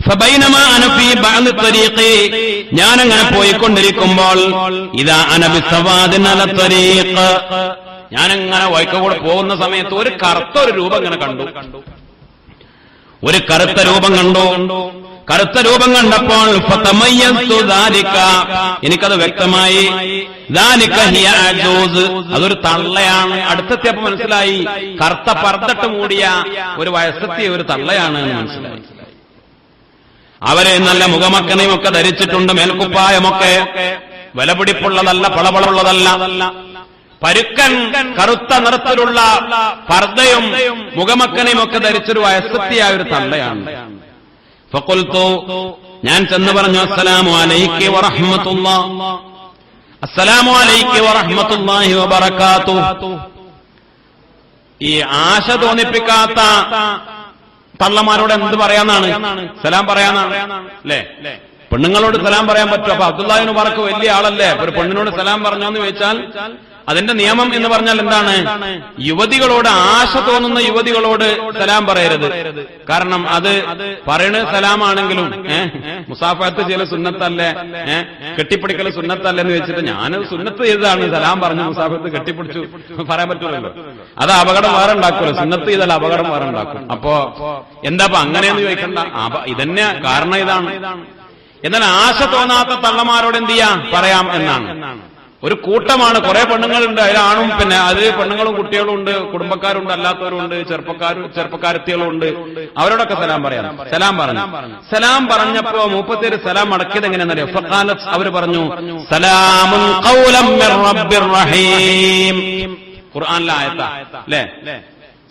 ഫബൈനമാ അന ഫീ ബഅദ് ത്വരീഖി, ഞാനങ്ങനെ പോയിക്കൊണ്ടിരിക്കുമ്പോൾ, ഇദാ അന ബിസവാദിൻ അല ത്വരീഖ്, ഞാനങ്ങനെ വഴിക്കൂടെ പോകുന്ന സമയത്ത് ഒരു കറുത്ത ഒരു രൂപം ഇങ്ങനെ കണ്ടു. ഒരു കറുത്ത രൂപം കണ്ടു. കറുത്ത രൂപം കണ്ടപ്പോൾ ഫതമയ്യസ്തു ദാലിക, എനിക്കത് വ്യക്തമായി. ദാലിക ഹിയ അജൂസ്, അതൊരു തള്ളയാണ്. അടുത്തെത്തിയപ്പോ മനസ്സിലായി, കറുത്ത പർദ്ദട്ട് മൂടിയ ഒരു വയസ്സെത്തിയ ഒരു തള്ളയാണ് എന്ന് മനസ്സിലായി. അവരെ നല്ല മുഖമക്കനെയുമൊക്കെ ധരിച്ചിട്ടുണ്ട്, മേൽക്കുപ്പായമൊക്കെ വിലപിടിപ്പുള്ളതല്ല, പളപളുള്ളതല്ല, പരുക്കൻ കറുത്ത നിറത്തിലുള്ള പർദ്ദയും മുഖമക്കനെയും ഒക്കെ ധരിച്ചൊരു വയസ്സെത്തിയ ഒരു തള്ളയാണ്. ഫഖുൽതു, ഞാൻ ചെന്ന് പറഞ്ഞു, അസ്സലാമു അലൈകി വറഹ്മത്തുള്ളാഹ്, അസ്സലാമു അലൈകി വറഹ്മത്തുള്ളാഹി വബറകാതുഹു. ഈ ആശ തോന്നിപ്പിക്കാത്ത തള്ളമാരോട് എന്ത് പറയാന്നാണ്? സലാം പറയാന്നാണ് അല്ലേ? പെണ്ണുങ്ങളോട് സലാം പറയാൻ പറ്റും. അപ്പൊ അബ്ദുല്ലാഹി ഇബ്നു മുബാറക് വലിയ ആളല്ലേ, ഒരു പെണ്ണിനോട് സലാം പറഞ്ഞോന്ന് ചോദിച്ചാൽ അതിന്റെ നിയമം എന്ന് പറഞ്ഞാൽ എന്താണ്? യുവതികളോട്, ആശ തോന്നുന്ന യുവതികളോട് സലാം പറയരുത്. കാരണം അത് പറയുന്നത് സലാമാണെങ്കിലും മുസാഫത്ത് ചെയ്യൽ സുന്നത്തല്ലേ, കെട്ടിപ്പിടിക്കൽ സുന്നത്തല്ലേ എന്ന് വെച്ചിട്ട് ഞാനത് സുന്നത്ത് ചെയ്തതാണ് സലാം പറഞ്ഞു മുസാഫത്ത് കെട്ടിപ്പിടിച്ചു പറയാൻ പറ്റൂലല്ലോ. അത് അപകടം വേറെ ഉണ്ടാക്കുമല്ലോ. സുന്നത്ത് ചെയ്താൽ അപകടം വേറെ ഉണ്ടാക്കും. അപ്പോ എന്താ അങ്ങനെയെന്ന് ചോദിക്കണ്ട, ഇതന്നെ കാരണം ഇതാണ്. എന്നാൽ ആശ തോന്നാത്ത തള്ളമാരോട് എന്ത് ചെയ്യാം, പറയാം എന്നാണ്. ഒരു കൂട്ടമാണ്, കുറെ പെണ്ണുങ്ങളുണ്ട്, അതിലാണും പിന്നെ അതിൽ പെണ്ണുങ്ങളും കുട്ടികളും ഉണ്ട്, കുടുംബക്കാരുണ്ട്, അല്ലാത്തവരുണ്ട്, ചെറുപ്പക്കാരത്തികളും ഉണ്ട്. അവരോടൊക്കെ സലാം പറയാം. സലാം പറഞ്ഞപ്പോ മൂപ്പത്തേര് സലാം അടക്കിയത് എങ്ങനെയാണെന്നറിയോ? ഫഖാലത്ത്, അവർ പറഞ്ഞു സലാമുൻ ഖൗലൻ മിർ റബ്ബിർ റഹീം. ഖുർആനിലെ ആയത്താ അല്ലേ?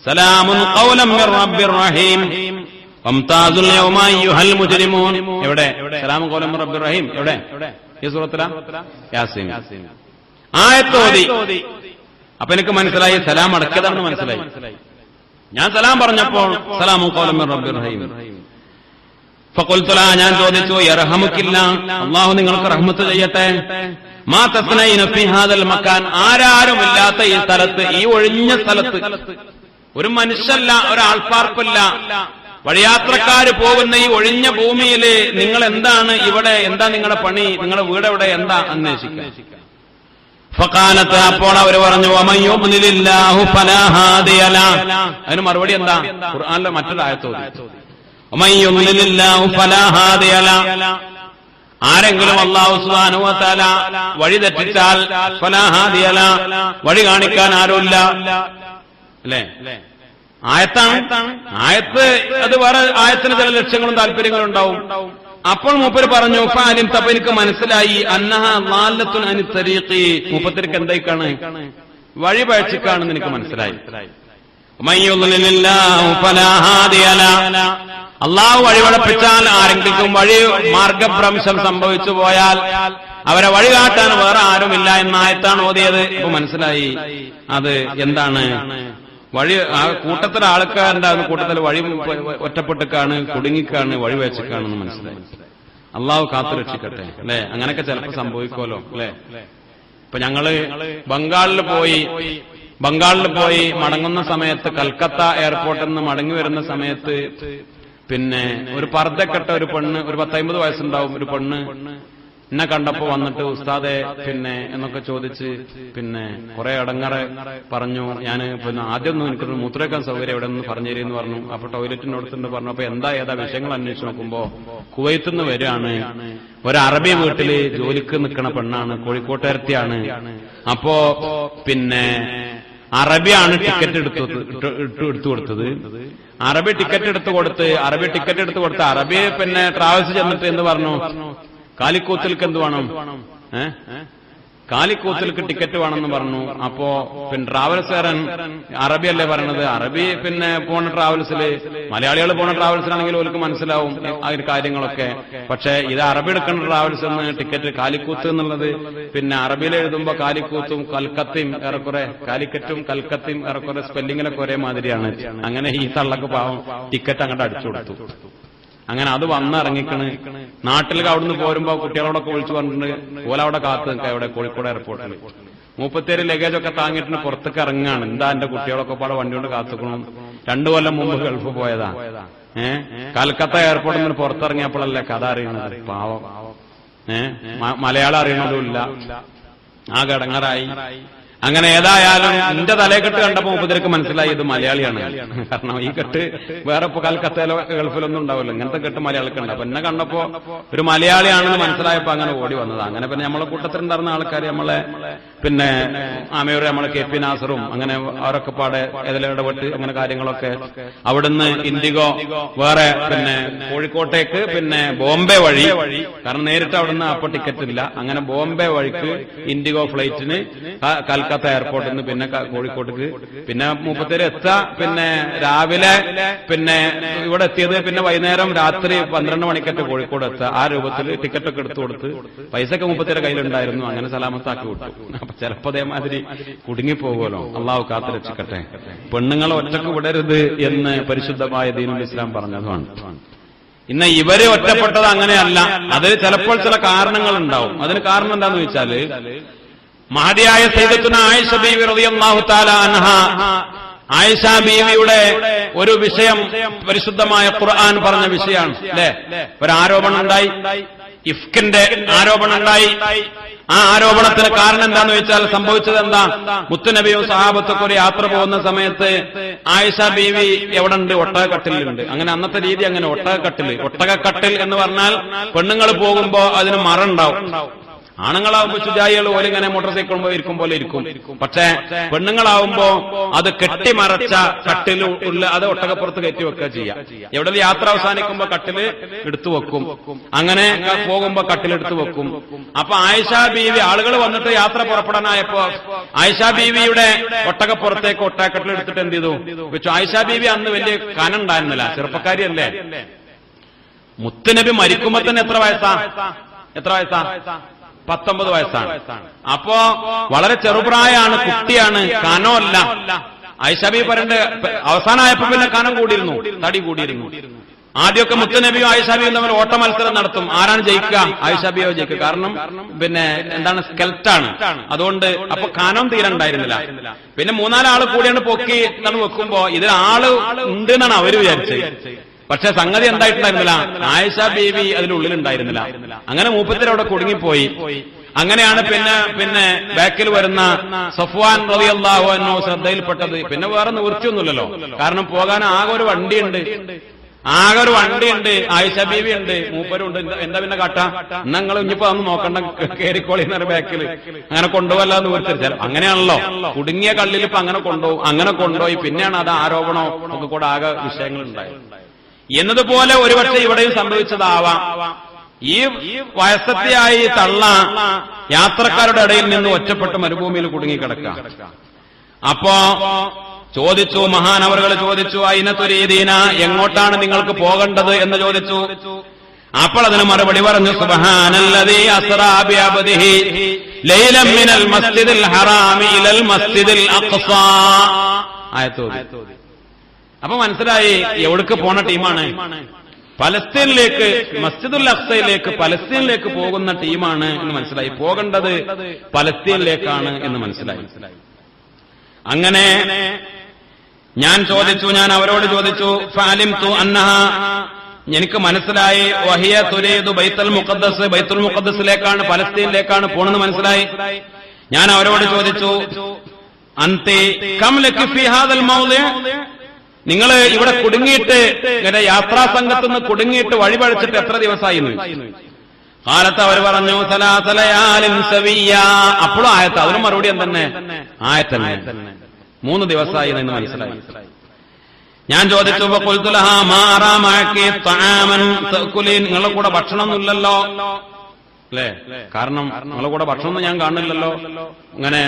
സലാമുൻ ഖൗലൻ മിർ റബ്ബിർ റഹീം വംതാസുൽ യൗമ അയ്യുഹൽ മുജ്രിമൂൻ. എവിടെ സലാമുൻ ഖൗലൻ മിർ റബ്ബിർ റഹീം? എവിടെ? ഈ സൂറത്തിലാ? യാസീൻ ആയത്തോതി. അപ്പൊ എനിക്ക് മനസ്സിലായി സലാം അടക്കിയതാണെന്ന് മനസ്സിലായി. ഞാൻ സലാം പറഞ്ഞപ്പോൾ സലാമുൻ ഖൗലൻ മിർ റബ്ബിർ റഹീം. ഫഖുൽതു ലാ, ഞാൻ ചോദിച്ചു, യർഹമുക്കില്ല, അല്ലാഹു നിങ്ങൾക്ക് റഹ്മത്ത് ചെയ്യട്ടെ. മാ തസ്നൈന ഫീ ഹാദൽ മകാൻ, ആരാരുമില്ലാത്ത ഈ സ്ഥലത്ത്, ഈ ഒഴിഞ്ഞ സ്ഥലത്ത്, ഒരു മനുഷ്യല്ല, ഒരാൾപ്പാർപ്പില്ല, വഴിയാത്രക്കാര് പോകുന്ന ഈ ഒഴിഞ്ഞ ഭൂമിയില് നിങ്ങൾ എന്താണ് ഇവിടെ, എന്താ നിങ്ങളുടെ പണി, നിങ്ങളുടെ വീട് എവിടെ, എന്താ അന്വേഷിക്കുക. ഫഖാലത്ത്, അപ്പോൾ അവർ പറഞ്ഞു വമൻ യുദ്ലിലില്ലാഹു ഫലാ ഹാദിയ ലഹു. അതിന് മറുപടി എന്താ? ഖുർആനിലെ മറ്റൊരു ആയത്ത് ഓതി, വമൻ യുദ്ലിലില്ലാഹു ഫലാ ഹാദിയ ലഹു. ആരെങ്കിലും അല്ലാഹു സുബ്ഹാനഹു വ തആല വഴി തെറ്റിച്ചാൽ ഫലാ ഹാദിയ ലഹു, വഴി കാണിക്കാൻ ആരുമില്ല. അല്ലേ? ആയത്താണ്. ആയത്ത് അത് വേറെ, ആയത്തിന് ചില ലക്ഷ്യങ്ങളും താല്പര്യങ്ങളും ഉണ്ടാവും. അപ്പോൾ മൂപ്പര് പറഞ്ഞു ഫാലിം, തപ്പ എനിക്ക് മനസ്സിലായി അന്നഹ ളാലത്തുൻ അനി തരീഖി, മൂപ്പത്തിർക്ക് എന്തായിക്കാണ്, വഴി പഴച്ചിക്കാണെന്ന് എനിക്ക് മനസ്സിലായി. അള്ളാഹു വഴിവളപ്പിച്ചാൽ ആരെങ്കിലും വഴി മാർഗഭ്രംശം സംഭവിച്ചു പോയാൽ അവരെ വഴികാട്ടാൻ വേറെ ആരുമില്ല എന്ന ആയത്താണ് ഓതിയത്. ഇപ്പൊ മനസ്സിലായി അത് എന്താണ്. വഴി ആ കൂട്ടത്തിലെ ആൾക്കാരുണ്ടാകുന്ന കൂട്ടത്തിൽ വഴി ഒറ്റപ്പെട്ടിക്കാണ്, കുടുങ്ങിക്കാണ്, വഴി വെച്ചിക്കാണെന്ന് മനസ്സിലായി. അള്ളാഹു കാത്തു രക്ഷിക്കട്ടെ. അല്ലെ? അങ്ങനെയൊക്കെ ചിലപ്പോൾ സംഭവിക്കുമല്ലോ. അല്ലെ? ഇപ്പൊ ഞങ്ങള് ബംഗാളിൽ പോയി മടങ്ങുന്ന സമയത്ത്, കൽക്കത്ത എയർപോർട്ടിൽ നിന്ന് മടങ്ങി വരുന്ന സമയത്ത്, പിന്നെ ഒരു പർദ്ദക്കെട്ട ഒരു പെണ്ണ്, ഒരു 10-50 വയസ്സുണ്ടാവും, ഒരു പെണ്ണ് എന്നെ കണ്ടപ്പോ വന്നിട്ട് ഉസ്താദെ പിന്നെ എന്നൊക്കെ ചോദിച്ച് പിന്നെ കുറെ അടങ്ങറെ പറഞ്ഞു. ഞാൻ പിന്നെ ആദ്യമൊന്നും എനിക്കൊരു മൂത്രേക്കാൻ സൗകര്യം എവിടെ നിന്ന് പറഞ്ഞു തരുമെന്ന് പറഞ്ഞു. അപ്പൊ ടോയ്ലറ്റിനടുത്തുണ്ട് പറഞ്ഞു. അപ്പൊ ഏതാ വിഷയങ്ങൾ അന്വേഷിച്ച് നോക്കുമ്പോ കുവൈത്തിൽ നിന്ന് വരികയാണ്. ഒരു അറബി വീട്ടില് ജോലിക്ക് നിൽക്കുന്ന പെണ്ണാണ്, കോഴിക്കോട്ടുകാരത്തിയാണ്. അപ്പോ പിന്നെ അറബിയാണ് ടിക്കറ്റ് എടുത്തു കൊടുത്തത്. അറബി ടിക്കറ്റ് എടുത്തു കൊടുത്ത് അറബി പിന്നെ ട്രാവൽസ് ചെന്നിട്ട് എന്ത് പറഞ്ഞു, കാലിക്കൂത്തിൽക്ക് എന്ത് വേണം, കാലിക്കൂത്തിൽക്ക് ടിക്കറ്റ് വേണമെന്ന് പറഞ്ഞു. അപ്പോ പിന്നെ ട്രാവൽസുകാരൻ അറബിയല്ലേ പറയണത്, അറബി പിന്നെ പോണ ട്രാവൽസില്, മലയാളികൾ പോണ ട്രാവൽസിലാണെങ്കിൽ അവർക്ക് മനസ്സിലാവും ആ കാര്യങ്ങളൊക്കെ. പക്ഷെ ഇത് അറബി എടുക്കുന്ന ട്രാവൽസ് എന്ന് ടിക്കറ്റ് കാലിക്കൂത്ത് എന്നുള്ളത് പിന്നെ അറബിയിൽ എഴുതുമ്പോ കാലിക്കൂത്തും കൽക്കത്തയും ഏറെക്കുറെ, കാലിക്കറ്റും കൽക്കത്തയും ഏറെക്കുറെ സ്പെല്ലിങ്ങിലൊക്കെ ഒരേ മാതിരിയാണ്. അങ്ങനെ ഈ തള്ളക്ക് പാവം ടിക്കറ്റ് അങ്ങോട്ട് അടിച്ചു കൊടുത്തു. അങ്ങനെ അത് വന്നിറങ്ങിക്കണ്. നാട്ടിലേക്ക് അവിടുന്ന് പോരുമ്പോ കുട്ടികളോടൊക്കെ വിളിച്ചു പറഞ്ഞിട്ടുണ്ട് ഓല അവിടെ കാത്തു നിൽക്കുക, ഇവിടെ കോഴിക്കോട് എയർപോർട്ടിൽ. 37 ലഗേജൊക്കെ താങ്ങിയിട്ട് പുറത്തേക്ക് ഇറങ്ങാണ്. എന്താ എന്റെ കുട്ടികളൊക്കെ പാടെ വണ്ടി കൊണ്ട് കാത്തുക്കണം. 2 കൊല്ലം മുമ്പ് ഗൾഫ് പോയതാ. കൽക്കത്ത എയർപോർട്ടിൽ നിന്ന് പുറത്തിറങ്ങിയപ്പോഴല്ലേ കഥ അറിയണത്. പാവം മലയാളം അറിയണതുമില്ല. ആ ഗടങ്ങറായി. അങ്ങനെ ഏതായാലും എന്റെ തലയെക്കെട്ട് കണ്ടപ്പോ മുപ്പത്തിരക്ക് മനസ്സിലായി ഇത് മലയാളിയാണ്. കാരണം ഈ കെട്ട് വേറെ ഇപ്പൊ കൽക്കത്തയിലോ ഗൾഫിലൊന്നും ഉണ്ടാവില്ല, ഇങ്ങനത്തെ കെട്ട് മലയാളിക്കുണ്ട്. അപ്പൊ എന്നെ കണ്ടപ്പോ ഒരു മലയാളിയാണെന്ന് മനസ്സിലായപ്പോ അങ്ങനെ ഓടി വന്നതാ. അങ്ങനെ പിന്നെ നമ്മളെ കൂട്ടത്തിലുണ്ടായിരുന്ന ആൾക്കാർ നമ്മളെ പിന്നെ ആമയൂർ, നമ്മളെ KP നാസറും അങ്ങനെ അവരൊക്കെ പാടെ ഇടപെട്ട് അങ്ങനെ കാര്യങ്ങളൊക്കെ. അവിടുന്ന് ഇൻഡിഗോ വേറെ പിന്നെ കോഴിക്കോട്ടേക്ക് പിന്നെ ബോംബെ വഴി, കാരണം നേരിട്ട് അവിടുന്ന് അപ്പൊ ടിക്കറ്റ് ഇല്ല. അങ്ങനെ ബോംബെ വഴിക്ക് ഇൻഡിഗോ ഫ്ലൈറ്റിന് കൽക്കത്ത എയർപോർട്ടിൽ നിന്ന് പിന്നെ കോഴിക്കോട്ടേക്ക്, പിന്നെ 37 എത്താ പിന്നെ രാവിലെ പിന്നെ ഇവിടെ എത്തിയത് പിന്നെ വൈകുന്നേരം രാത്രി 12 മണിക്കറ്റ് കോഴിക്കോട് എത്താ. ആ രൂപത്തിൽ ടിക്കറ്റൊക്കെ എടുത്തു കൊടുത്ത് പൈസയൊക്കെ 37 കയ്യിലുണ്ടായിരുന്നു. അങ്ങനെ സലാമത്താക്കി വിട്ടു. അപ്പൊ ചിലപ്പോ അതേമാതിരി കുടുങ്ങിപ്പോകുമല്ലോ. അള്ളാഹു കാത്തു രക്ഷിക്കട്ടെ. പെണ്ണുങ്ങളെ ഒറ്റക്ക് വിടരുത് എന്ന് പരിശുദ്ധമായ ദീനുൽ ഇസ്ലാം പറഞ്ഞതാണ്. ഇന്ന് ഇവര് ഒറ്റപ്പെട്ടത് അങ്ങനെയല്ല. അത് ചിലപ്പോൾ ചില കാരണങ്ങൾ ഉണ്ടാവും. അതിന് കാരണം എന്താന്ന് വെച്ചാല് മഹദിയായ സയ്യിദത്തുന ആയിഷ ബീവി റളിയല്ലാഹു തആല അൻഹ, ആയിഷ ബീവിയുടെ ഒരു വിഷയം പരിശുദ്ധമായ ഖുർആൻ പറഞ്ഞ വിഷയമാണ് അല്ലെ. ഒരു ആരോപണം ഉണ്ടായി, ഇഫ്കിന്റെ ആരോപണം ഉണ്ടായി. ആ ആരോപണത്തിന് കാരണം എന്താന്ന് വെച്ചാൽ സംഭവിച്ചത് എന്താ? മുത്തുനബിയും സഹാബത്തൊക്കെ ഒരു യാത്ര പോകുന്ന സമയത്ത് ആയിഷ ബീവി എവിടെ ഉണ്ട്? ഒട്ടകക്കട്ടിലുണ്ട്. അങ്ങനെ അന്നത്തെ രീതി അങ്ങനെ ഒട്ടകക്കട്ടിൽ എന്ന് പറഞ്ഞാൽ പെണ്ണുങ്ങൾ പോകുമ്പോ അതിന് മറ ഉണ്ടാവും. ആണുങ്ങളാവുമ്പോ ശുചായികൾ പോലെ ഇങ്ങനെ മോട്ടോർ സൈക്കിൾ ഇരിക്കും പോലെ ഇരിക്കും. പക്ഷെ പെണ്ണുങ്ങളാവുമ്പോ അത് കെട്ടിമറച്ച കട്ടിൽ ഉള്ള അത് ഒട്ടകപ്പുറത്ത് കയറ്റി വെക്കുക ചെയ്യാം. എവിടെ യാത്ര അവസാനിക്കുമ്പോ കട്ടില് എടുത്തു വെക്കും, അങ്ങനെ പോകുമ്പോ കട്ടിലെടുത്ത് വെക്കും. അപ്പൊ ആയിഷ ബീവി, ആളുകൾ വന്നിട്ട് യാത്ര പുറപ്പെടാനായപ്പോ ആയിഷ ബീവിയുടെ ഒട്ടകപ്പുറത്തേക്ക് ഒട്ടകക്കട്ടിൽ എടുത്തിട്ട് എന്ത് ചെയ്തു വെച്ചു. ആയിഷ ബീവി അന്ന് വലിയ കനുണ്ടായിരുന്നില്ല, ചെറുപ്പക്കാരിയല്ലേ. മുത്തുനബി മരിക്കുമ്പോ തന്നെ എത്ര വയസ്സാ? 19 വയസ്സാണ്. അപ്പോ വളരെ ചെറുപ്രായമാണ്, കുട്ടിയാണ്, കനമല്ല. ആയിഷബി പറയണ്ട് അവസാനമായപ്പോ പിന്നെ കനം കൂടിയിരുന്നു, തടി കൂടിയിരുന്നു. ആദ്യമൊക്കെ മുത്തുനബിയും ആയിഷബിയും തമ്മിൽ ഓട്ട മത്സരം നടത്തും. ആരാണ് ജയിക്കുക? ആയിഷബിയോ ജയിക്കുക. കാരണം പിന്നെ എന്താണ്, സ്കെൽറ്റാണ്. അതുകൊണ്ട് അപ്പൊ കനം തീരണ്ടായിരുന്നില്ല. പിന്നെ 3-4 ആള് കൂടിയാണ് പൊക്കി എന്നാണ് വെക്കുമ്പോ ഇതിൽ ആള് ഉണ്ട് എന്നാണ് അവര് വിചാരിച്ചത്. പക്ഷെ സംഗതി എന്തായിട്ടുണ്ടായിരുന്നില്ല, ആയിഷ ബീവി അതിനുള്ളിലുണ്ടായിരുന്നില്ല. അങ്ങനെ മൂപ്പത്തിരി അവിടെ കുടുങ്ങിപ്പോയി. അങ്ങനെയാണ് പിന്നെ ബാക്കിൽ വരുന്ന സഫ്വാൻ റളിയല്ലാഹു അൻഹു ശ്രദ്ധയിൽപ്പെട്ടത്. പിന്നെ വേറെ നിവൃത്തിയൊന്നുമില്ലല്ലോ, കാരണം പോകാൻ ആകെ ഒരു വണ്ടിയുണ്ട്. ആയിഷ ബീവി ഉണ്ട്, മൂപ്പരുണ്ട്. എന്താ പിന്നെ കാട്ടാ? നിങ്ങൾ ഇനിയിപ്പോ അന്ന് നോക്കണ്ട, കേറിക്കോളിന്നൊരു ബാക്കിൽ അങ്ങനെ കൊണ്ടുപോകല്ല നിവൃത്തിരിച്ചാൽ. അങ്ങനെയാണല്ലോ കുടുങ്ങിയ കള്ളിൽ ഇപ്പൊ അങ്ങനെ കൊണ്ടുപോയി. പിന്നെയാണ് അത് ആരോപണം ഒക്കെ കൂടെ ആകെ വിഷയങ്ങൾ ഉണ്ടായത്. എന്നതുപോലെ ഒരുപക്ഷെ ഇവിടെയും സംഭവിച്ചതാവാം. ഈ വയസ്സത്തെയായി തള്ള യാത്രക്കാരുടെ ഇടയിൽ നിന്ന് ഒറ്റപ്പെട്ട് മരുഭൂമിയിൽ കുടുങ്ങിക്കിടക്കാം. അപ്പോ ചോദിച്ചു, മഹാനവറുകൾ ചോദിച്ചു, അയിനത്തുരീദീന, എങ്ങോട്ടാണ് നിങ്ങൾക്ക് പോകേണ്ടത് എന്ന് ചോദിച്ചു. അപ്പോൾ അതിന് മറുപടി പറഞ്ഞു, സുബ്ഹാനല്ലദീ അസ്റാ ബിഅബ്ദിഹി ലൈലൻ മിനൽ മസ്ജിദിൽ ഹറാമി ഇലൽ മസ്ജിദിൽ അഖ്സാ. ആയത്തോതി. അപ്പൊ മനസ്സിലായി എവിടേക്ക് പോണ ടീമാണ്. പലസ്തീനിലേക്ക്, മസ്ജിദുൽ അഖ്സയിലേക്ക്, പലസ്തീനിലേക്ക് പോകുന്ന ടീമാണ് എന്ന് മനസ്സിലായി. പോകേണ്ടത് പലസ്തീനിലേക്കാണ് എന്ന് മനസ്സിലായി. അങ്ങനെ ഞാൻ അവരോട് ചോദിച്ചു, ഫഅലിംതു അന്നഹ, എനിക്ക് മനസ്സിലായി, വഹിയ തുരീദു ബൈത്തുൽ മുഖദ്ദസിലേക്കാണ്, പലസ്തീനിലേക്കാണ് പോണെന്ന് മനസ്സിലായി. ഞാൻ അവരോട് ചോദിച്ചു, അൻതി കം ലകി ഫീ ഹാദൽ മൗളി, നിങ്ങൾ ഇവിടെ കുടുങ്ങിയിട്ട്, ഇങ്ങനെ യാത്രാ സംഘത്തുനിന്ന് കുടുങ്ങിയിട്ട് വഴിപഴിച്ചിട്ട് എത്ര ദിവസമായി? കാലത്ത് അവർ പറഞ്ഞു, സലാസലയാലിൻ സവിയ്യ. അപ്പോഴും ആയത്ത്, അതിനും മറുപടി എന്തെന്നെ? ആയത്തന്നെ, 3 ദിവസമായി എന്ന് മനസ്സിലായി. ഞാൻ ചോദിച്ചു, നിങ്ങളുടെ കൂടെ ഭക്ഷണമൊന്നുമില്ലല്ലോ അല്ലേ? കാരണം നിങ്ങളുടെ കൂടെ ഭക്ഷണമൊന്നും ഞാൻ കാണുന്നില്ലല്ലോ. ഇങ്ങനെ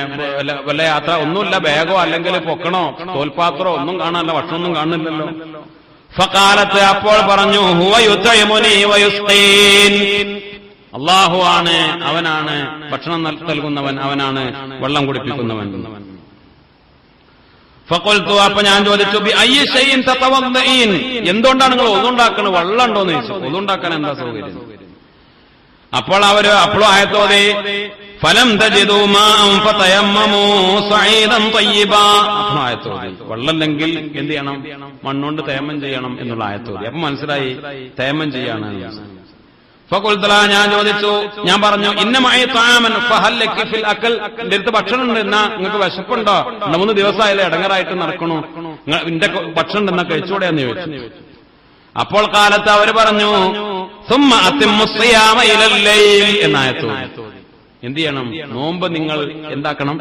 വല്ല യാത്ര ഒന്നുമില്ല, ബാഗോ അല്ലെങ്കിൽ പൊക്കണോ തോൽപാത്രോ ഒന്നും കാണാനല്ല, ഭക്ഷണമൊന്നും കാണുന്നില്ലല്ലോ. ഫഖാലത്ത്, അപ്പോൾ പറഞ്ഞു, ഹുവ യുത്ഇമുനി വയുസ്ഖീൻ, അല്ലാഹു ആണ്, അവനാണ് ഭക്ഷണം നൽകുന്നവൻ, അവനാണ് വെള്ളം കുടിപ്പിക്കുന്നവൻ. ഫഖുൽതു, അപ്പൊ ഞാൻ ചോദിച്ചു, ബി അയ്യി ശൈഇൻ തതവദ്ദഈൻ, എന്തുകൊണ്ടാണ് നിങ്ങൾ ഒന്നുണ്ടാക്കുന്നത്? വെള്ളം ഉണ്ടോന്ന് ചോദിച്ചു. ഒന്നുണ്ടാക്കാൻ എന്താ സൗകര്യം? അപ്പോൾ അപ്പോഴും ആയത്തോടെ, ഫലം തജിദൂ മാഅൻ ഫതയമ്മമൂ സഈദൻ തയ്യിബാ. അപ്പോൾ ആയത്തോടെ വെള്ളമില്ലെങ്കിൽ എന്ത് ചെയ്യണം? മണ്ണുകൊണ്ട് തയമ്മം ചെയ്യണം എന്നുള്ള ആയത്തോടെ. അപ്പൊ മനസ്സിലായി തയമ്മം ചെയ്യാണ്. ഫഖുൽതു, ഞാൻ പറഞ്ഞു, ഇന്നമഅ തആമൻ ഫഹൽ ലക ഫിൽ അകൽ, എന്റെ അടുത്ത് ഭക്ഷണം ഉണ്ട്, എന്നാ നിങ്ങൾക്ക് വിശപ്പുണ്ടോ? 3 ദിവസമായാലും ഇടങ്ങറായിട്ട് നടക്കണു, എന്റെ ഭക്ഷണം ഉണ്ടെന്നാ കഴിച്ചൂടെ എന്ന് ചോദിച്ചു. അപ്പോൾ കാലത്ത് അവർ പറഞ്ഞു, സുമ്മ അത്തിമ്മു സിയാമ ഇലൽ ലൈൽ എന്നായത്തു. എന്ത് ചെയ്യണം? നോമ്പ് നിങ്ങൾ എന്താക്കണം?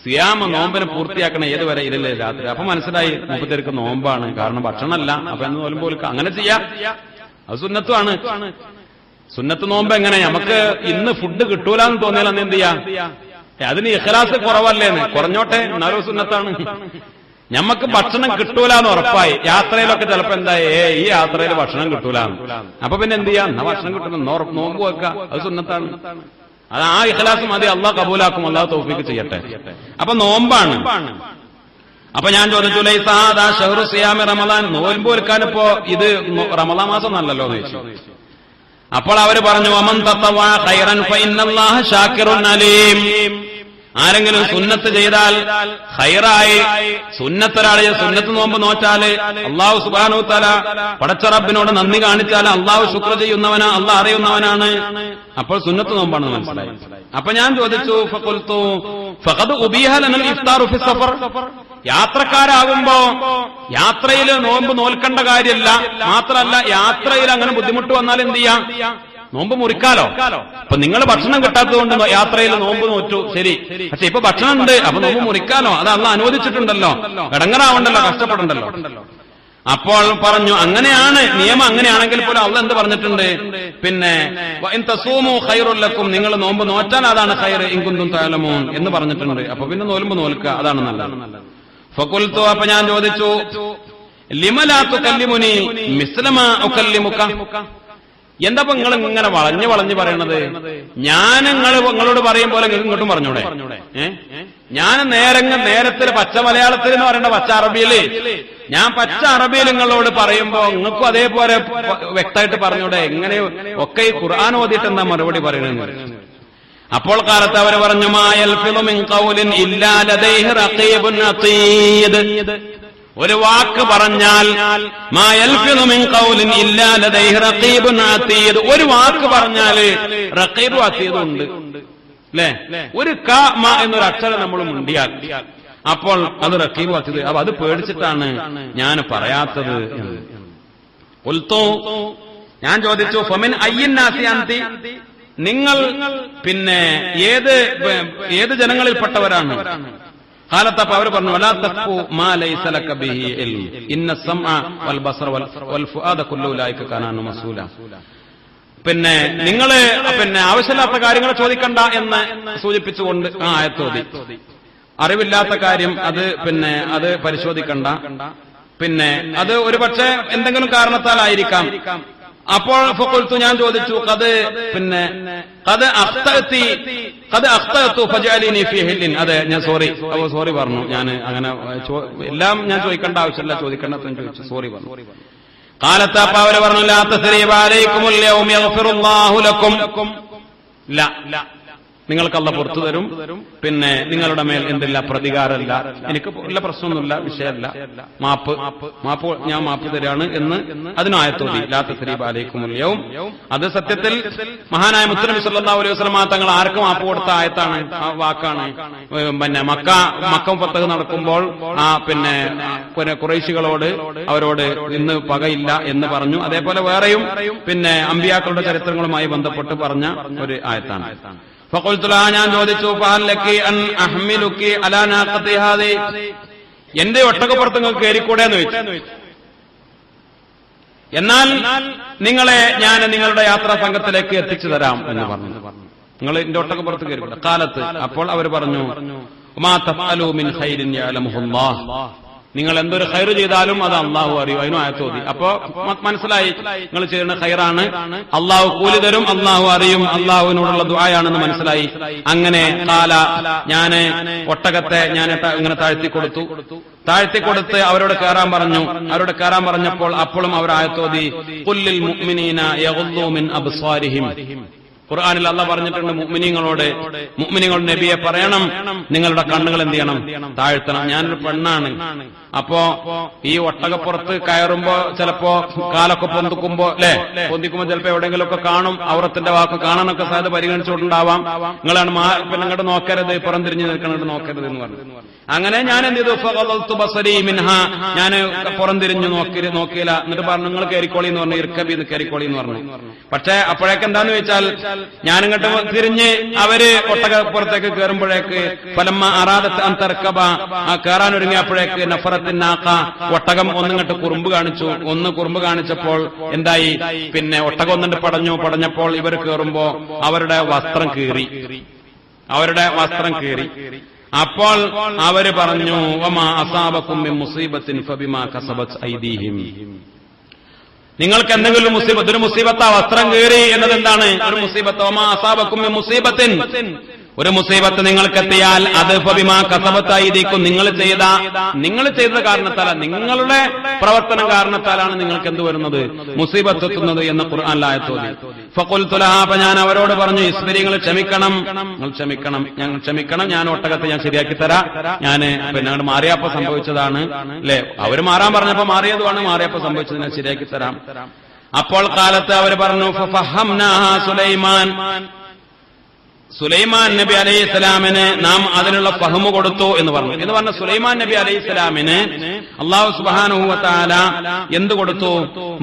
സിയാമ, നോമ്പിനെ പൂർത്തിയാക്കണം. ഏതുവരെ? ഇലല്ലേ, രാത്രി. അപ്പൊ മനസ്സിലായി മുപ്പത്തേർക്ക് നോമ്പാണ്, കാരണം ഭക്ഷണമല്ല. അപ്പൊ എന്ന് നോലുമ്പോൾ അങ്ങനെ ചെയ്യാം, അത് സുന്നത്തുമാണ്. സുന്നത്ത് നോമ്പ് എങ്ങനെ? നമുക്ക് ഇന്ന് ഫുഡ് കിട്ടൂലെന്ന് തോന്നിയാൽ അന്ന് എന്ത് ചെയ്യാം? അതിന് ഇഖ്ലാസ് കുറവല്ലേന്ന്, കുറഞ്ഞോട്ടെ, എന്നാലും സുന്നത്താണ്. ഞമ്മക്ക് ഭക്ഷണം കിട്ടൂലെന്ന് ഉറപ്പായി. യാത്രയിലൊക്കെ ചിലപ്പോ എന്തായി, ഈ യാത്രയിൽ ഭക്ഷണം കിട്ടൂലെന്ന്. അപ്പൊ പിന്നെ എന്ത് ചെയ്യാം? എന്നാ ഭക്ഷണം കിട്ടുന്നു, നോമ്പ് വെക്കുക, അത് സുന്നത്താണ്. അത് ആ ഇഖ്ലാസ് മതി, അള്ളാഹ് കബൂലാക്കും, അള്ളാഹ് തൗഫീഖ് ചെയ്യട്ടെ. അപ്പൊ നോമ്പാണ്. അപ്പൊ ഞാൻ ചോദിച്ചു, ലൈസ ഹാദാ ശഹ്റു സിയാമി റമളാൻ, നോമ്പ് വെക്കാനിപ്പോ ഇത് റമളാൻ മാസം നല്ലല്ലോ എന്ന് ചോദിച്ചു. അപ്പോൾ അവര് പറഞ്ഞു, വമൻ തതവഅ ഖൈറൻ ഫഇന്നല്ലാഹ ശാകിറുൻ അലീം, ആരെങ്കിലും സുന്നത്ത് ചെയ്താൽ ഖൈറായി, സുന്നത്തൊരാളെ സുന്നത്ത് നോമ്പ് നോറ്റാല് അള്ളാഹു സുബ്ഹാനഹു വ തആല പടച്ച റബ്ബിനോട് നന്ദി കാണിച്ചാൽ അള്ളാഹു ശുക്ർ ചെയ്യുന്നവനാ, അള്ളാഹ് അറിയുന്നവനാണ്. അപ്പോൾ സുന്നത്ത് നോമ്പാണെന്ന് മനസ്സിലായി. അപ്പൊ ഞാൻ ചോദിച്ചു, ഫഖുൽതു ഫഖദ് ഉബീഹ ലനൽ ഇഫ്താറു ഫി സഫർ. യാത്രക്കാരാകുമ്പോ യാത്രയിൽ നോമ്പ് നോൽക്കേണ്ട കാര്യമില്ല. മാത്രമല്ല, യാത്രയിൽ അങ്ങനെ ബുദ്ധിമുട്ട് വന്നാൽ എന്ത് ചെയ്യാം? നോമ്പ് മുറിക്കാലോ. അപ്പൊ നിങ്ങൾ ഭക്ഷണം കിട്ടാത്തതുകൊണ്ട് യാത്രയിൽ നോമ്പ് നോറ്റു, ശരി. പക്ഷെ ഇപ്പൊ ഭക്ഷണം ഉണ്ട്, അപ്പൊ നോമ്പ് മുറിക്കാലോ. അത് അള്ളാഹ് അനുവദിച്ചിട്ടുണ്ടല്ലോ, ഇടങ്ങറാവണ്ടല്ലോ, കഷ്ടപ്പെടണ്ടല്ലോ. അപ്പോൾ പറഞ്ഞു, അങ്ങനെയാണ് നിയമം. അങ്ങനെയാണെങ്കിൽ പോലും അള്ളാഹ് എന്ത് പറഞ്ഞിട്ടുണ്ട്? പിന്നെ ഇൻ തസൂമു ഖൈറുൽ ലക്കും, നിങ്ങൾ നോമ്പ് നോറ്റാൽ അതാണ് ഖൈർ ഇൻ കുന്തും തഅലമൂൻ എന്ന് പറഞ്ഞിട്ടുണ്ട്. അപ്പൊ പിന്നെ നോൽമ്പ് നോൽക്കുക, അതാണ് നല്ലത്. ഫഖുൽതു, അപ്പൊ ഞാൻ ചോദിച്ചു, ലിമ ലാ തുകല്ലിമുനി മിസ്ലമ ഉകല്ലിമുക. എന്താ നിങ്ങൾ ഇങ്ങനെ വളഞ്ഞു വളഞ്ഞു പറയണത്? ഞാൻ നിങ്ങളോട് പറയും പോലെ നിങ്ങൾക്ക് ഇങ്ങോട്ടും പറഞ്ഞൂടെ? ഞാൻ നേരത്തിൽ പച്ച മലയാളത്തിൽ എന്ന് പറയേണ്ട പച്ച അറബിയില്, ഞാൻ പച്ച അറബിയിൽ നിങ്ങളോട് പറയുമ്പോ നിങ്ങൾക്കും അതേപോലെ വ്യക്തമായിട്ട് പറഞ്ഞൂടെ? എങ്ങനെ ഒക്കെ ഈ ഖുർആൻ ഓതിയിട്ട് എന്താ മറുപടി പറയണെന്ന്. അപ്പോൾ കാലത്ത് അവർ പറഞ്ഞു, മാ യൽഫിളു മിൻ ഖൗലിൻ ഇല്ലാ ലദൈഹി റഖീബുൻ അതീദ്. ഒരു വാക്ക് പറഞ്ഞാൽ മാ യൽഫിളു മിൻ ഖൗലിൻ ഇല്ലാ ലദൈഹി റഖീബുൻ അതീദ്. ഒരു വാക്ക് പറഞ്ഞാല് റഖീബും അതീദും ഉണ്ട്, അല്ലേ? ഒരു ക മ എന്നൊരു അക്ഷരം നമ്മൾ മുണ്ടിയാൽ അപ്പോൾ അത് റഖീബും അതീദ്. അപ്പൊ അത് പേടിച്ചിട്ടാണ് ഞാൻ പറയാത്തത്. ഞാൻ ചോദിച്ചു, ഫമിൻ അയ്യിന്നാസി അൻതി, നിങ്ങൾ പിന്നെ ഏത് ജനങ്ങളിൽപ്പെട്ടവരാണ്? കാലത്തപ്പ അവർ പറഞ്ഞു, വലാ തഖ്ഫു മാ ലൈസ ലക ബിഹി ഇൽം ഇന്ന സമഅ വൽ ബസറ വൽ ഫുആദ കുല്ലു ഉലൈക കാന അൻഹു മസ്ഊല. പിന്നെ നിങ്ങള് ആവശ്യമില്ലാത്ത കാര്യങ്ങൾ ചോദിക്കണ്ട എന്ന് സൂചിപ്പിച്ചുകൊണ്ട് ആ ആയത്തോതി. അറിവില്ലാത്ത കാര്യം അത് പരിശോധിക്കണ്ട. പിന്നെ അത് ഒരുപക്ഷെ എന്തെങ്കിലും കാരണത്താലായിരിക്കാം. അപ്പോൾ ഫഖുൽതു, ഞാൻ ചോദിച്ചു, ഖദ് അഖ്തഅതു ഫജഅലിനി ഫീ ഹില്ലിൻ. അതെ, ഞാൻ സോറി പറഞ്ഞു. ഞാൻ അങ്ങനെ എല്ലാം ഞാൻ ചോദിക്കേണ്ട ആവശ്യമില്ല, ചോദിക്കേണ്ടതെന്ന് ചോദിച്ചു, സോറി പറഞ്ഞു. ഖാലത്ത്, അപ്പ അവര് പറഞ്ഞു, ലാ തസ്രീബ അലൈക്കുമുൽ യൗമ യഗ്ഫിറുല്ലാഹു ലക്കും. ലാ, നിങ്ങൾക്ക് അല്ലാഹ് പുറത്തു തരും. പിന്നെ നിങ്ങളുടെ മേൽ എന്തില്ല, പ്രതികാരമില്ല. എനിക്ക് വല്ല പ്രശ്നമൊന്നുമില്ല, വിഷയമല്ല. ഞാൻ മാപ്പ് തരാണ് എന്ന് അതിന് ആയത്തോതി. ലാ തസ്രീബ അലൈക്കുമുൽ യൗം. അത് സത്യത്തിൽ മഹാനായ മുത്തനബി സല്ലല്ലാഹു അലൈഹി വസല്ലം തങ്ങൾ ആർക്ക് മാപ്പ് കൊടുത്ത ആയത്താണ്, ആ വാക്കാണ്. പിന്നെ മക്ക ഫതഹ് നടക്കുമ്പോൾ പിന്നെ ഖുറൈശികളോട് അവരോട് ഇന്ന് പകയില്ല എന്ന് പറഞ്ഞു. അതേപോലെ വേറെയും പിന്നെ അമ്പിയാക്കളുടെ ചരിത്രങ്ങളുമായി ബന്ധപ്പെട്ട് പറഞ്ഞ ഒരു ആയത്താണ്. ഫഖുൽതു ലഹാ, ഞാൻ ചോദിച്ചു, ഫഹല്ലക്കി അൻ അഹ്മിലുക്കി അലാ നാഖതി ഹാദി, എന്റെ ഒട്ടകപ്പുറത്ത് നിങ്ങൾക്ക് കയറിക്കൂടെ എന്ന് ചോദിച്ചു. എന്നാൽ നിങ്ങളെ ഞാൻ നിങ്ങളുടെ യാത്രാ സംഘത്തിലേക്ക് എത്തിച്ചു തരാം എന്ന് പറഞ്ഞു. നിങ്ങൾ എന്റെ ഒട്ടകപ്പുറത്ത് കയറിക്കൂടെ? കാലത്ത്. അപ്പോൾ അവർ പറഞ്ഞു, മാ തഫ്അലു മിൻ ഖൈരിൻ യഅലമുഹുല്ലാഹ്, നിങ്ങൾ എന്തൊരു ഖൈർ ചെയ്താലും അത് അള്ളാഹു അറിയും. അതിനും ആയത്തോതി. അപ്പോ മനസ്സിലായി, നിങ്ങൾ ചെയ്യുന്ന ഖൈറാണ്, അള്ളാഹു കൂലി തരും, അള്ളാഹു അറിയും, അള്ളാഹുവിനോടുള്ള ദുആയാണെന്ന് മനസ്സിലായി. അങ്ങനെ ഞാന് ഒട്ടകത്തെ ഇങ്ങനെ താഴ്ത്തിക്കൊടുത്ത് അവരോട് കയറാൻ പറഞ്ഞു. അവരോട് കയറാൻ പറഞ്ഞപ്പോൾ അപ്പോഴും അവർ ആയത്തോതി, ഖുല്ലിൽ മുഅ്മിനീന യഗ്ളൂ മിൻ അബ്സാരിഹിം. ഖുർആനിൽ അല്ലാഹ് പറഞ്ഞിട്ടുണ്ട്, മുഅ്മിനീങ്ങൾ നബിയെ പറയണം, നിങ്ങളുടെ കണ്ണുകൾ എന്ത് ചെയ്യണം, താഴ്ത്തണം. ഞാനൊരു പെണ്ണാണ്. അപ്പോ ഈ ഒട്ടകപ്പുറത്ത് കയറുമ്പോ ചിലപ്പോ കാലൊക്കെ പൊന്തിക്കുമ്പോ ചിലപ്പോ എവിടെയെങ്കിലുമൊക്കെ കാണും, ഔറത്തിന്റെ വാക്ക് കാണാനൊക്കെ സാധ്യത പരിഗണിച്ചുകൊണ്ടുണ്ടാവാം. നിങ്ങളാണ് ഇങ്ങോട്ട് നോക്കരുത്, പുറം തിരിഞ്ഞു നിൽക്കണോട്ട് നോക്കരുത് എന്ന് പറഞ്ഞു. അങ്ങനെ ഞാൻ എന്ത് ചെയ്തു, ഫഗളൽതു ബസരി മിൻഹ, ഞാൻ പുറം തിരിഞ്ഞു നോക്കിയില്ല. എന്നിട്ട് പറഞ്ഞു, നിങ്ങൾ കയറിക്കോളി എന്ന് പറഞ്ഞു, ഇർക്കബി കയറിക്കോളി എന്ന് പറഞ്ഞു. പക്ഷെ അപ്പോഴേക്ക് എന്താന്ന് ചോദിച്ചാൽ, ഞാനിങ്ങോട്ട് തിരിഞ്ഞ് അവര് ഒട്ടകപ്പുറത്തേക്ക് കയറുമ്പോഴേക്ക് ഫലമ്മ അറാദത്ത് അൻ തർക്കബ, കയറാനൊരുങ്ങിയപ്പോഴേക്ക് നഫറത്തിനാക്ക, ഒട്ടകം ഒന്നിങ്ങോട്ട് കുറുമ്പ് കാണിച്ചപ്പോൾ എന്തായി, പിന്നെ ഒട്ടകം ഒന്നിട്ട് പടഞ്ഞപ്പോൾ ഇവർ കയറുമ്പോ അവരുടെ വസ്ത്രം കീറി. അപ്പോൾ അവര് പറഞ്ഞു, വമാ അസാബകും മിൻ മുസീബത്തിൻ ഫബിമാ കസബത് ഐദീഹിം, നിങ്ങൾക്ക് എന്തെങ്കിലും മുസീബത്ത്, ഒരു മുസീബത്ത് വസ്ത്രം കീറി എന്നത് എന്താണ്? ഒരു മുസീബത്ത്. വമാ അസാബകും മിൻ മുസീബത്തിൻ ഒരു മുസീബത്ത് നിങ്ങൾക്കെത്തിയാൽ അത് ഫബിമാ കസബത്തായിരിക്കും നിങ്ങൾ ചെയ്ത കാരണത്താല, നിങ്ങളുടെ പ്രവർത്തനം കാരണത്താലാണ് നിങ്ങൾക്ക് എന്ത് വരുന്നത്, മുസീബത്ത് എത്തുന്നത് എന്ന് ഖുർആനിൽ ആയത്ത് ഓതി. ഫഖുൽതു ലഹാ, അപ്പൊ ഞാൻ അവരോട് പറഞ്ഞു, ഇസ്ബിരി, നിങ്ങൾ ക്ഷമിക്കണം, ഞങ്ങൾ ക്ഷമിക്കണം, ഞാൻ ഒട്ടകത്തെ ഞാൻ ശരിയാക്കി തരാം, ഞാൻ പിന്നെ അങ്ങോട്ട് മാറിയപ്പോ സംഭവിച്ചതാണ് അല്ലെ, അവര് മാറാൻ പറഞ്ഞപ്പോ മാറിയതുമാണ്, മാറിയപ്പോ സംഭവിച്ചത് ഞാൻ ശരിയാക്കി തരാം. അപ്പോൾ കാലത്ത് അവർ പറഞ്ഞു, ഫഫഹംനാഹാ സുലൈമാൻ നബി അലൈഹി സ്വലാമിന് നാം അതിനുള്ള ഫഹ്മ് കൊടുത്തു എന്ന് പറഞ്ഞ സുലൈമാൻ നബി അലൈഹി സ്വലാമിന് അല്ലാഹു സുബ്ഹാനഹു വ തആല എന്ത് കൊടുത്തു,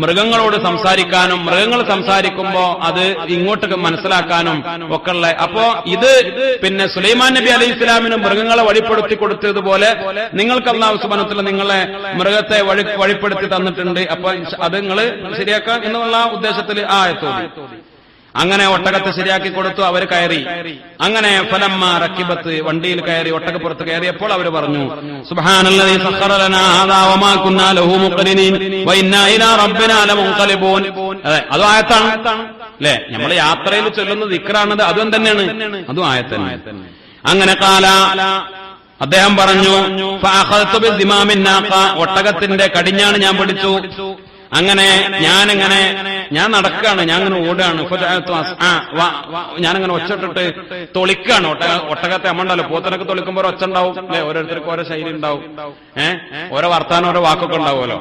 മൃഗങ്ങളോട് സംസാരിക്കാനും മൃഗങ്ങൾ സംസാരിക്കുമ്പോ അത് ഇങ്ങോട്ട് മനസ്സിലാക്കാനും ഒക്കെ ഉള്ള. അപ്പോ ഇത് പിന്നെ സുലൈമാൻ നബി അലൈഹി സ്വലാമിന് മൃഗങ്ങളെ വഴിപ്പെടുത്തി കൊടുത്തതുപോലെ നിങ്ങൾക്ക് അല്ലാഹു സുബ്ഹാനഹു വ തആല നിങ്ങളെ മൃഗത്തെ വഴിപ്പെടുത്തി തന്നിട്ടുണ്ട്, അപ്പൊ അത് നിങ്ങൾ ശരിയാക്കാം എന്നുള്ള ഉദ്ദേശത്തിൽ ആയത്തോടി. അങ്ങനെ ഒട്ടകത്തെ ശരിയാക്കി കൊടുത്തു, അവർ കയറി. അങ്ങനെ ഫലമ്മ റക്കിബത്ത്, വണ്ടിയിൽ കയറി ഒട്ടകപ്പുറത്ത് കയറിയപ്പോൾ അവർ പറഞ്ഞു, സുബ്ഹാനല്ലദീ സഖറ ലനാ ഹാദാ വമാ കുന്നാ ലഹു മുഖ്രിനീൻ വഇന്നാ ഇലാ റബ്ബിനാ ലമുൻഖലിബൂൻ. അതെ, അതും ആയത്താണ് അല്ലെ, നമ്മൾ യാത്രയിൽ ചൊല്ലുന്ന ദിക്റാണത്, അതും തന്നെയാണ്, അതും ആയത്തന്നെ. അങ്ങനെ കാല അദ്ദേഹം പറഞ്ഞു, ഫഅഖദതു ബിസിമാമിൻ നാഖ, ഒട്ടകത്തിന്റെ കടിഞ്ഞാണ് ഞാൻ പിടിച്ചു. അങ്ങനെ ഞാൻ നടക്കുകയാണ്, ഞാൻ അങ്ങനെ ഓടുകയാണ്. ഞാനങ്ങനെ ഒച്ചിട്ടിട്ട് തൊളിക്കാണ്. ഒട്ടകത്തെ അമ്മണ്ടല്ലോ, പോത്തനൊക്കെ തൊളിക്കുമ്പോൾ ഒച്ച ഉണ്ടാവും അല്ലെ, ഓരോരുത്തർക്കും ഓരോ ശൈലി ഉണ്ടാവും, ഓരോ വർത്താനം ഓരോ വാക്കൊക്കെ ഉണ്ടാവുമല്ലോ.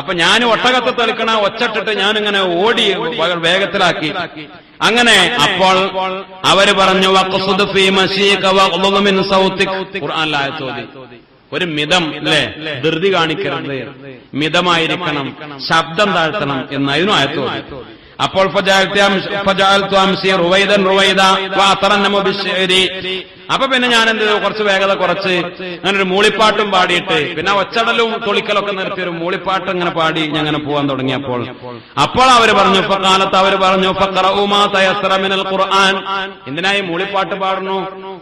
അപ്പൊ ഞാൻ ഒട്ടകത്തെ തൊളിക്കണ ഒച്ചിട്ടിട്ട് ഞാനിങ്ങനെ ഓടി വേഗത്തിലാക്കി. അങ്ങനെ അപ്പോൾ അവര് പറഞ്ഞു, വഖ്സുദ് ഫീ മശീക വഗ്ളുദ് മിൻ സൗതിക്, ഖുർആനിലായ ചോദ്യം. ഒരു മിതം അല്ലെ, ധൃതി കാണിക്കരുത്, മിതമായിരിക്കണം, ശബ്ദം താഴ്ത്തണം എന്നതിനും ആയത്തോ. അപ്പോൾ അപ്പൊ പിന്നെ ഞാൻ എന്ത് കുറച്ച് വേഗത കുറച്ച് അങ്ങനെ ഒരു മൂളിപ്പാട്ടും പാടിയിട്ട് പിന്നെ ഒച്ചടലും തൊളിക്കലൊക്കെ നിർത്തി ഒരു മൂളിപ്പാട്ട് ഇങ്ങനെ പാടി ഞാൻ അങ്ങനെ പോകാൻ തുടങ്ങിയപ്പോൾ അവര് പറഞ്ഞു, കാലത്ത് അവര് പറഞ്ഞു, ഫഖറഊ മാ തയസ്സറ മിനൽ ഖുർആൻ, എന്തിനായി മൂളിപ്പാട്ട് പാടുന്നു,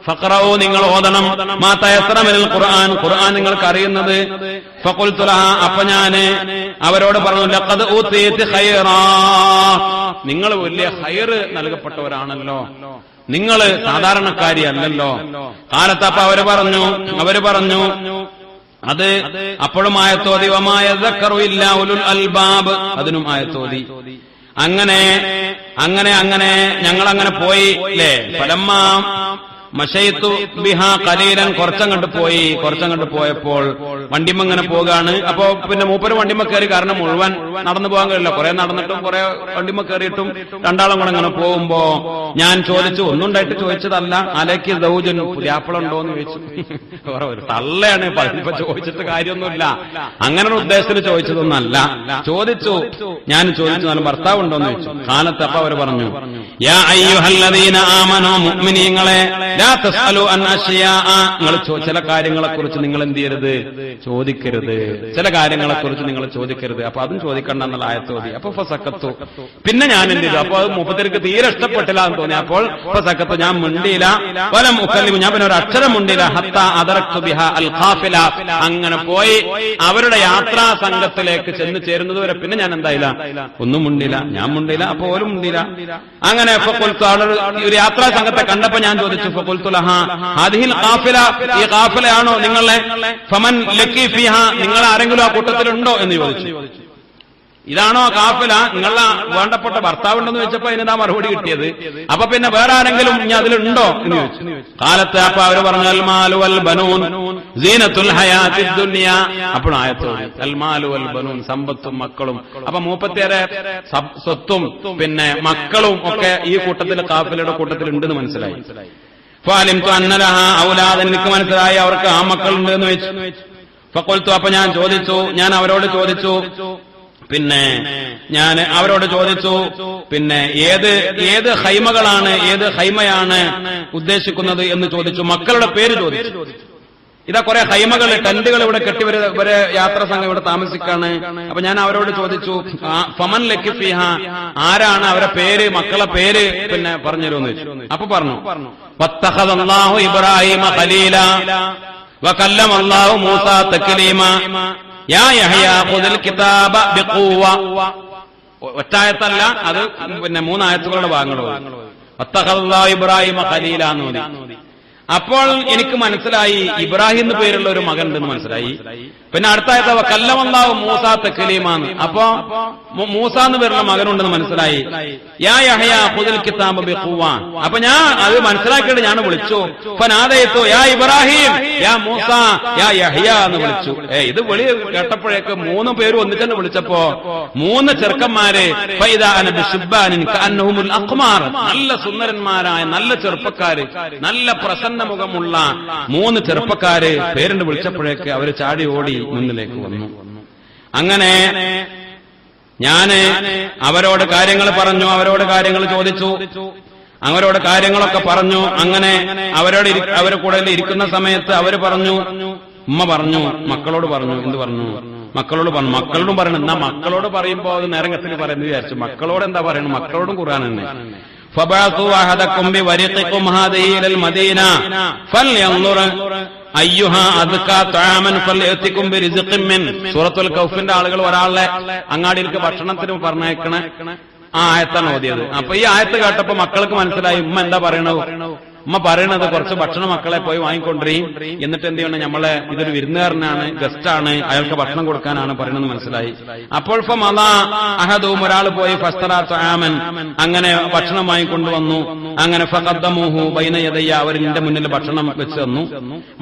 ഫഖറഊ നിങ്ങൾ ഓതണം, മാ തയസ്സറ മിനൽ ഖുർആൻ, ഖുർആൻ നിങ്ങൾക്ക് അറിയുന്നത്. ഫഖുൽതു ലഹാ, അപ്പൊ ഞാന് അവരോട് പറഞ്ഞു, ലഖദ് ഊതീതി ഖൈറാ, നിങ്ങൾ വലിയ ഖൈറ് നൽകപ്പെട്ടവരാണല്ലോ, നിങ്ങൾ സാധാരണക്കാരി അല്ലല്ലോ. കാലത്തപ്പ അവര് പറഞ്ഞു അത് അപ്പോഴും ആയത്തോതി, വമായ ദക്കറു ഇല്ലാ ഉലുൽ അൽബാബ്, അതിനും ആയത്തോതി. അങ്ങനെ ഞങ്ങളങ്ങനെ പോയി അല്ലേ. ഫലമ്മാ മശൈത്തു ബിഹാ ഖലീലൻ, കുറച്ചങ്ങോട്ട് പോയപ്പോൾ വണ്ടിമങ്ങനെ പോകാണ്. അപ്പോ പിന്നെ മൂപ്പര് വണ്ടിമ കയറി, കാരണം മുഴുവൻ നടന്നു പോകാൻ കഴിയില്ല, കുറെ നടന്നിട്ടും കുറെ വണ്ടിമ കയറിയിട്ടും രണ്ടാളും കൂടെ അങ്ങനെ പോകുമ്പോ ഞാൻ ചോദിച്ചു, ഒന്നും ഉണ്ടായിട്ട് ചോദിച്ചതല്ല, അലയ്ക്ക് ദൗജൻ പുതിയാപ്പിളുണ്ടോന്ന് ചോദിച്ചു. ഒരു തള്ളയാണ്, ഇപ്പൊ ചോദിച്ചിട്ട് കാര്യമൊന്നുമില്ല, അങ്ങനെ ഒരു ഉദ്ദേശത്തിന് ചോദിച്ചതൊന്നല്ല, ഞാൻ ചോദിച്ചു നല്ല ഭർത്താവ് ഉണ്ടോന്ന് ചോദിച്ചു. കാലത്ത് അപ്പൊ അവർ പറഞ്ഞു, യാ അയ്യുഹല്ലദീന ആമനൂ, മുഅ്മിനീങ്ങളെ, നിങ്ങൾ ചില കാര്യങ്ങളെ കുറിച്ച് നിങ്ങൾ എന്ത് ചെയ്യരുത്, ചോദിക്കരുത്, ചില കാര്യങ്ങളെ കുറിച്ച് നിങ്ങൾ ചോദിക്കരുത്. അപ്പൊ അതും ചോദിക്കണ്ട എന്നുള്ള ആയത്തോതി. അപ്പൊ ഫസക്കത്തു, പിന്നെ ഞാൻ എന്ത് ചെയ്തു, അപ്പൊ അത് മുപ്പത്തിക്ക് തീരെ ഇഷ്ടപ്പെട്ടില്ല എന്ന് തോന്നി. അപ്പോൾ ഫസക്കത്തു, ഞാൻ മുണ്ടിയില്ല, വലം ഉക്കല്ലിമു, ഞാൻ പിന്നെ ഒരു അക്ഷരം മുണ്ടില്ല, ഹത്താ അദറക്തു ബിഹാ അൽ ഖാഫില, അങ്ങനെ പോയി അവരുടെ യാത്രാ സംഘത്തിലേക്ക് ചെന്ന് ചേരുന്നത് വരെ പിന്നെ ഞാൻ എന്തായില്ല, ഒന്നും മുണ്ടില്ല, ഞാൻ മുണ്ടില്ല, അപ്പൊ ഓരും മുണ്ടില്ല. അങ്ങനെ ഒരു യാത്രാ സംഘത്തെ കണ്ടപ്പോ ഞാൻ ചോദിച്ചു, ഈ ഖാഫിലയാണോ നിങ്ങളെ, ഫമൻ ലക്കി ഫിഹ, നിങ്ങൾ ആരെങ്കിലും ആ കൂട്ടത്തിലുണ്ടോ എന്ന് ചോദിച്ചു. ഇതാണോ ഖാഫില, നിങ്ങളെ വേണ്ടപ്പെട്ട ഭർത്താവുണ്ടെന്ന് വെച്ചപ്പോ അതിനെന്താ മറുപടി കിട്ടിയത്, അപ്പൊ പിന്നെ വേറെ ആരെങ്കിലും ഇനി അതിലുണ്ടോ എന്ന് ചോദിച്ചു. കാലത്ത് അപ്പൊ അവര് പറഞ്ഞു, അൽ മാലു വൽ ബനൂൻ സീനത്തുൽ ഹയാത്തിദ് ദുനിയ, അപ്പോൾ ആയത്ത് അൽ മാലു വൽ ബനൂൻ, സമ്പത്തും മക്കളും. അപ്പൊ മൂപ്പത്തിയേറെ സ്വത്തും പിന്നെ മക്കളും ഒക്കെ ഈ കൂട്ടത്തിൽ, ഖാഫിലയുടെ കൂട്ടത്തിൽ ഉണ്ടെന്ന് മനസ്സിലായി. ഫഅലിംതു അന്ന ലഹാ ഔലാദൻ, എനിക്ക് മനസ്സിലായി അവർക്ക് ആ മക്കളുണ്ട് എന്ന് വെച്ചു. ഫഖുൽതു, അപ്പൊ ഞാൻ അവരോട് ചോദിച്ചു, പിന്നെ ഏത് ഹൈമകളാണ്, ഏത് ഹൈമയാണ് ഉദ്ദേശിക്കുന്നത് എന്ന് ചോദിച്ചു. മക്കളുടെ പേര് ചോദിച്ചു. ഇതാ കുറെ ഹൈമകൾ, ടെന്റുകൾ ഇവിടെ കെട്ടി വരെ യാത്രാ സംഘം ഇവിടെ താമസിക്കാണ്. അപ്പൊ ഞാൻ അവരോട് ചോദിച്ചു, ഫമൻ ലക്കി ഫിഹ, ആരാണ് അവരെ പേര്, മക്കളെ പേര് പിന്നെ പറഞ്ഞുതരുമെന്ന് ചോദിച്ചു. അപ്പൊ പറഞ്ഞു, വത്തഖദല്ലാഹു ഇബ്രാഹിമ ഖലീല വകല്ലമല്ലാഹു മൂസ തക്ലീമ യാ യഹ്യാ ഖുദിൽ കിതാബ ബിഖുവ. ഒറ്റായത്തല്ല, അത് പിന്നെ മൂന്നായത്തുകളുടെ ഭാഗങ്ങളോ. വത്തഖദല്ലാഹു ഇബ്രാഹിമ ഖലീല എന്ന്. അപ്പോൾ എനിക്ക് മനസ്സിലായി ഇബ്രാഹിം എന്ന് പേരുള്ള ഒരു മകൻ ഉണ്ടെന്ന് മനസ്സിലായി. പിന്നെ അടുത്ത ആയത്ത് കല്ലമല്ലാഹു മൂസ തക്ലീമാന്ന്, അപ്പോ മൂസ എന്ന് പേരുള്ള മകനുണ്ടെന്ന് മനസ്സിലായി. യാ യഹ്യ ഖുദിൽ കിതാബ ബിഖുവ, അപ്പൊ ഞാൻ അത് മനസ്സിലാക്കിയിട്ട് ഞാൻ വിളിച്ചു. ഫനാദയതു യാ ഇബ്രാഹിം യാ മൂസ യാ യഹ്യ എന്ന് വിളിച്ചു. ഇത് വിളി കേട്ടപ്പോഴേക്ക് 3 പേരും ഒന്നിച്ചെന്ന് വിളിച്ചപ്പോ 3 ചെറുക്കന്മാര് ഫൈദാ അന ബിശുബ്ബാനിൻ കഅന്നഹുൽ അഖ്മാർ, നല്ല സുന്ദരന്മാരായ നല്ല ചെറുപ്പക്കാര്, നല്ല പ്രസന്ന മുഖമുള്ള 3 ചെറുപ്പക്കാര് പേരിട്ട് വിളിച്ചപ്പോഴേക്ക് അവര് ചാടി ഓടി മുന്നിലേക്ക് വന്നു. അങ്ങനെ ഞാന് അവരോട് കാര്യങ്ങൾ പറഞ്ഞു, അവരോട് കാര്യങ്ങൾ ചോദിച്ചു, അവരോട് കാര്യങ്ങളൊക്കെ പറഞ്ഞു. അങ്ങനെ അവരെ കൂടെ ഇരിക്കുന്ന സമയത്ത് അവര് പറഞ്ഞു, ഉമ്മ പറഞ്ഞു, മക്കളോട് പറഞ്ഞു. എന്ത് പറഞ്ഞു? മക്കളോട് പറഞ്ഞു. മക്കളോടും പറയണം. എന്നാ മക്കളോട് പറയുമ്പോ അത് നേരങ്ങത്തിൽ പറയുന്നത് വിചാരിച്ചു. മക്കളോട് എന്താ പറയണം? മക്കളോടും ഖുർആൻ തന്നെ. ഫബഅസു അഹദകും ബിവരിഖികും ഹാദിഹി ഇലൽ മദീന ഫൽയൻദുർ അയ്യുഹാ അദ്കാ തഅമൻ ഫൽയതികും ബിറിസ്ഖിൻ മിൻ. സൂറത്തുൽ കൗഫിന്റെ ആളുകൾ ഒരാളെ അങ്ങാടിയിലേക്ക് ഭക്ഷണത്തിന് പറഞ്ഞയക്കണ ആ ആയത്താണ് ഓതിയത്. അപ്പൊ ഈ ആയത്ത് കേട്ടപ്പോ മക്കൾക്ക് മനസ്സിലായി ഉമ്മ എന്താ പറയണത്. ഉമ്മ പറയണത് കുറച്ച് ഭക്ഷണം മക്കളെ പോയി വാങ്ങിക്കൊണ്ടിരിക്കും, എന്നിട്ട് എന്ത് ചെയ്യണം, നമ്മളെ ഇതൊരു വിരുന്നുകാരനാണ്, ഗസ്റ്റാണ്, അയാൾക്ക് ഭക്ഷണം കൊടുക്കാനാണ് പറയണമെന്ന് മനസ്സിലായി. അപ്പോൾ അഹദും ഒരാൾ പോയി ഫസ്തറാ തആമൻ, അങ്ങനെ ഭക്ഷണം വാങ്ങിക്കൊണ്ടുവന്നു. അങ്ങനെ ഫഖദ്ദമൂഹു ബൈന യദയ്യ, അവരിന്റെ മുന്നിൽ ഭക്ഷണം വെച്ച് തന്നു.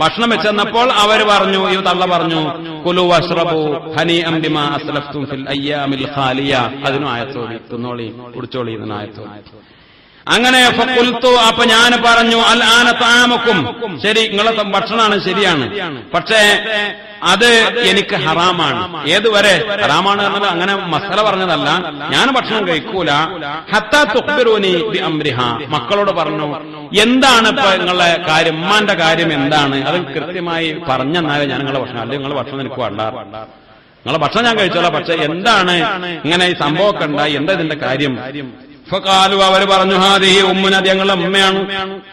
ഭക്ഷണം വെച്ച് തന്നപ്പോൾ അവർ പറഞ്ഞു, ഈ തള്ള പറഞ്ഞു, കുലു വശ്റബു ഹനീഅൻ ബിമാ അസ്ലഫ്തും ഫിൽ അയ്യാമിൽ ഖാലിയ. അതിനും ആയത്തോടി തിന്നോളി കുടിച്ചോളി എന്ന ആയത്തോടി. അങ്ങനെ ഫഖുൽതു, അപ്പൊ ഞാൻ പറഞ്ഞു, അൽ ആന തആമുക്കും, ശരി നിങ്ങളെ ഭക്ഷണമാണ്, ശരിയാണ്, പക്ഷേ അത് എനിക്ക് ഹറാമാണ്. ഏതുവരെ ഹറാമാണ് എന്നത് അങ്ങനെ മസല പറഞ്ഞതല്ല, ഞാൻ ഭക്ഷണം കഴിക്കൂല. ഹത്താ തുഖ്ബിറൂനി ബി അംരിഹാ, മക്കളോട് പറഞ്ഞു എന്താണ് ഇപ്പൊ നിങ്ങളെ കാര്യം, ഉമ്മാന്റെ കാര്യം എന്താണ്, അത് കൃത്യമായി പറഞ്ഞെന്നാലേ ഞാൻ നിങ്ങളെ ഭക്ഷണം, അല്ലെങ്കിൽ നിങ്ങളെ ഭക്ഷണം എനിക്ക് വേണ്ട, നിങ്ങളെ ഭക്ഷണം ഞാൻ കഴിച്ചോളാം, പക്ഷെ എന്താണ് ഇങ്ങനെ ഈ സംഭവമൊക്കെ ഉണ്ടായി, എന്താ ഇതിന്റെ കാര്യം? ഫഖാലു, അവർ പറഞ്ഞു, ഹാദിഹി ഉമ്മുന, ഞങ്ങളുടെ ഉമ്മയാണ്,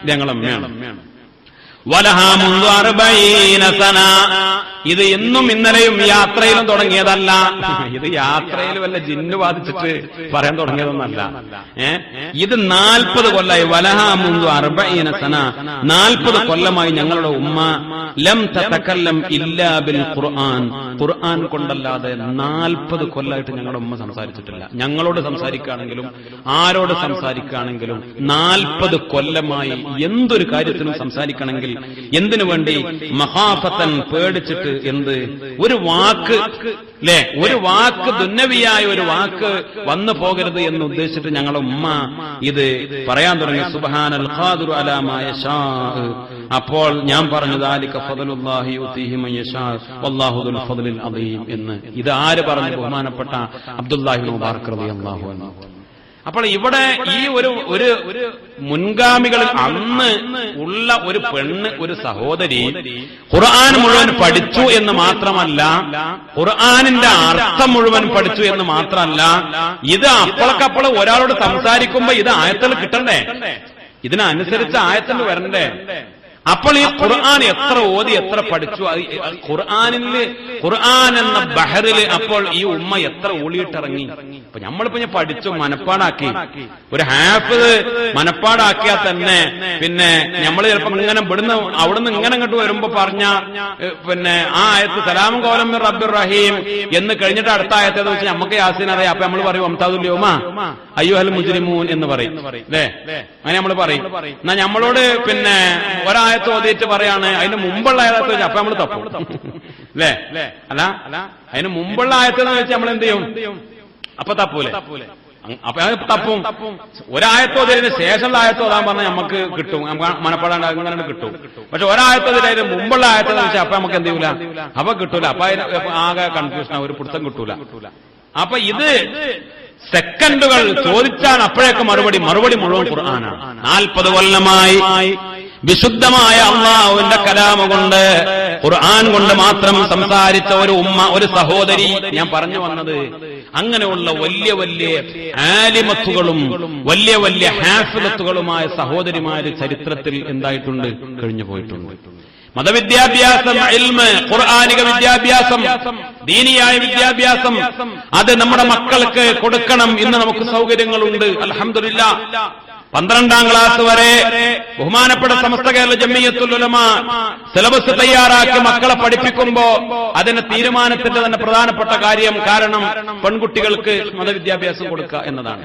ഞങ്ങളുടെ ഉമ്മയാണ്. വലഹാ മുൻദു 40 സന, ഇത് എന്നും ഇന്നലെയും യാത്രയിലും തുടങ്ങിയതല്ല. ഇത് യാത്രയിൽ വല്ല ജിന്നു ബാധിച്ചിട്ട് പറയാൻ തുടങ്ങിയതൊന്നല്ല. ഇത് 40 കൊല്ലായി. വലഹാ മുൻദു 40 സന, 40 കൊല്ലമായി ഞങ്ങളുടെ ഉമ്മ ലം തതകല്ലം ഇല്ലാ ബിൽ ഖുർആൻ, ഖുർആൻ കൊണ്ടല്ലാതെ 40 കൊല്ലായിട്ട് ഞങ്ങളുടെ ഉമ്മ സംസാരിച്ചിട്ടില്ല. ഞങ്ങളോട് സംസാരിക്കുകയാണെങ്കിലും ആരോട് സംസാരിക്കുകയാണെങ്കിലും 40 കൊല്ലമായി എന്തൊരു കാര്യത്തിനും സംസാരിക്കണമെങ്കിൽ എന്തിനു വേണ്ടി, മഹാഫത്തൻ, പേടിച്ചിട്ട്, എന്ത് ഒരു വാക്ക് അല്ലെ, ഒരു വാക്ക് ദുന്നവിയായ ഒരു വാക്ക് വന്നു പോകരുത് എന്ന് ഉദ്ദേശിച്ചിട്ട് ഞങ്ങളുടെ ഉമ്മ ഇത് പറയാൻ തുടങ്ങി. സുബ്ഹാനൽ ഖാദിറു അലാ മാ യശാ. അപ്പോൾ ഞാൻ പറഞ്ഞു, ദാലിക ഫദ്ലുല്ലാഹി യുതീഹി മൻ യശാ വല്ലാഹു ദുൽ ഫദ്ലിൽ അദീം എന്ന്. ഇത് ആര് പറഞ്ഞു? ബഹുമാനപ്പെട്ട അബ്ദുല്ലാഹി ഇബ്നു മുബാറക് റളിയല്ലാഹു അൻഹു. അപ്പോൾ ഇവിടെ ഈ ഒരു മുൻഗാമികളിൽ അന്ന് ഉള്ള ഒരു പെണ്ണ്, ഒരു സഹോദരി ഖുർആൻ മുഴുവൻ പഠിച്ചു എന്ന് മാത്രമല്ല, ഖുർആനിന്റെ അർത്ഥം മുഴുവൻ പഠിച്ചു എന്ന് മാത്രമല്ല, ഇത് അപ്പോഴക്കപ്പോൾ ഒരാളോട് സംസാരിക്കുമ്പോ ഇത് ആയത്തിൽ കിട്ടണ്ടേ, ഇതിനനുസരിച്ച് ആയത്തിൽ വരണ്ടേ. അപ്പോൾ ഈ ഖുർആൻ എത്ര ഓതി എത്ര പഠിച്ചു, ഖുർആൻ എന്ന ബഹറിൽ അപ്പോൾ ഈ ഉമ്മ എത്ര ഊളിയിട്ടിറങ്ങി. അപ്പൊ നമ്മളിപ്പോ ഞാൻ പഠിച്ചു, മനപ്പാടാക്കി, ഒരു ഹാഫിദ് മനപ്പാടാക്കിയാൽ തന്നെ പിന്നെ നമ്മൾ ചിലപ്പോ ഇങ്ങനെ ഇവിടുന്ന് അവിടുന്ന് ഇങ്ങനെ ഇങ്ങോട്ട് വരുമ്പോ പറഞ്ഞ പിന്നെ ആ ആയത്ത് സലാമും ഖൗലൻ മിർ റബ്ബിർ റഹീം എന്ന് കഴിഞ്ഞിട്ട് അടുത്ത ആയത്തേത് വെച്ച് നമുക്ക് യാസീൻ അറിയാം. അപ്പൊ നമ്മൾ പറയും അംതാദുൽ യൗമ അയ്യുഹൽ മുജ്രിമൂൻ എന്ന് പറയും അല്ലേ, അങ്ങനെ നമ്മൾ പറയും. എന്നാ നമ്മളോട് പിന്നെ ഒരായത്ത് ഓതിയിട്ട് പറയാണ് അതിന് മുമ്പുള്ള ആയത്ത് വെച്ച് അപ്പൊ നമ്മൾ തപ്പും അല്ലേ, അല്ല അതിന് മുമ്പുള്ള ആയത്തെന്ന് വെച്ച് നമ്മൾ എന്ത് ചെയ്യും? അപ്പൊ തപ്പൂലേ, അപ്പൊ തപ്പും. ഒരായത്തോതിന് ശേഷമുള്ള ആയത്തോതാൻ പറഞ്ഞാൽ നമുക്ക് കിട്ടും, മനപ്പാടാണ്ട് അങ്ങനെ കിട്ടും. പക്ഷെ ഒരായത്തോതിന് മുമ്പുള്ള ആയത്തെന്ന് വെച്ചാൽ അപ്പൊ നമുക്ക് എന്ത് ചെയ്യൂല, അപ്പൊ കിട്ടൂല. അപ്പൊ ആകെ കൺഫ്യൂഷൻ, ഒരു പിടുത്തം കിട്ടൂല. അപ്പൊ ഇത് സെക്കൻഡുകൾ ചോദിച്ചാൽ അപ്പോഴേക്ക് മറുപടി മുഴുവൻ ഖുർആനാണ്. 40 കൊല്ലമായി വിശുദ്ധമായ അല്ലാഹുവിന്റെ കലാമ കൊണ്ട്, ഖുർആൻ കൊണ്ട് മാത്രം സംസാരിച്ച ഒരു ഉമ്മ, ഒരു സഹോദരി. ഞാൻ പറഞ്ഞു വന്നത് അങ്ങനെയുള്ള വലിയ വലിയ ആലിമത്തുകളും വലിയ വലിയ ഹാഫിളത്തുകളുമായ സഹോദരിമാര് ചരിത്രത്തിൽ എന്തായിട്ടുണ്ട്, കഴിഞ്ഞു പോയിട്ടുണ്ട്. മതവിദ്യാഭ്യാസം, ഇൽമ്, ഖുർആനിക വിദ്യാഭ്യാസം, ദീനിയായ വിദ്യാഭ്യാസം, അത് നമ്മുടെ മക്കൾക്ക് കൊടുക്കണം. ഇന്ന് നമുക്ക് സൗകര്യങ്ങളുണ്ട്, അൽഹംദുലില്ലാഹ്. 12ാം ക്ലാസ് വരെ ബഹുമാനപ്പെട്ട സമസ്ത കേരള ജംഇയ്യത്തുൽ ഉലമ സിലബസ് തയ്യാറാക്കി മക്കളെ പഠിപ്പിക്കുമ്പോ അതിന് തീരുമാനത്തിന്റെ തന്നെ പ്രധാനപ്പെട്ട കാരണം പെൺകുട്ടികൾക്ക് മതവിദ്യാഭ്യാസം കൊടുക്കുക എന്നതാണ്.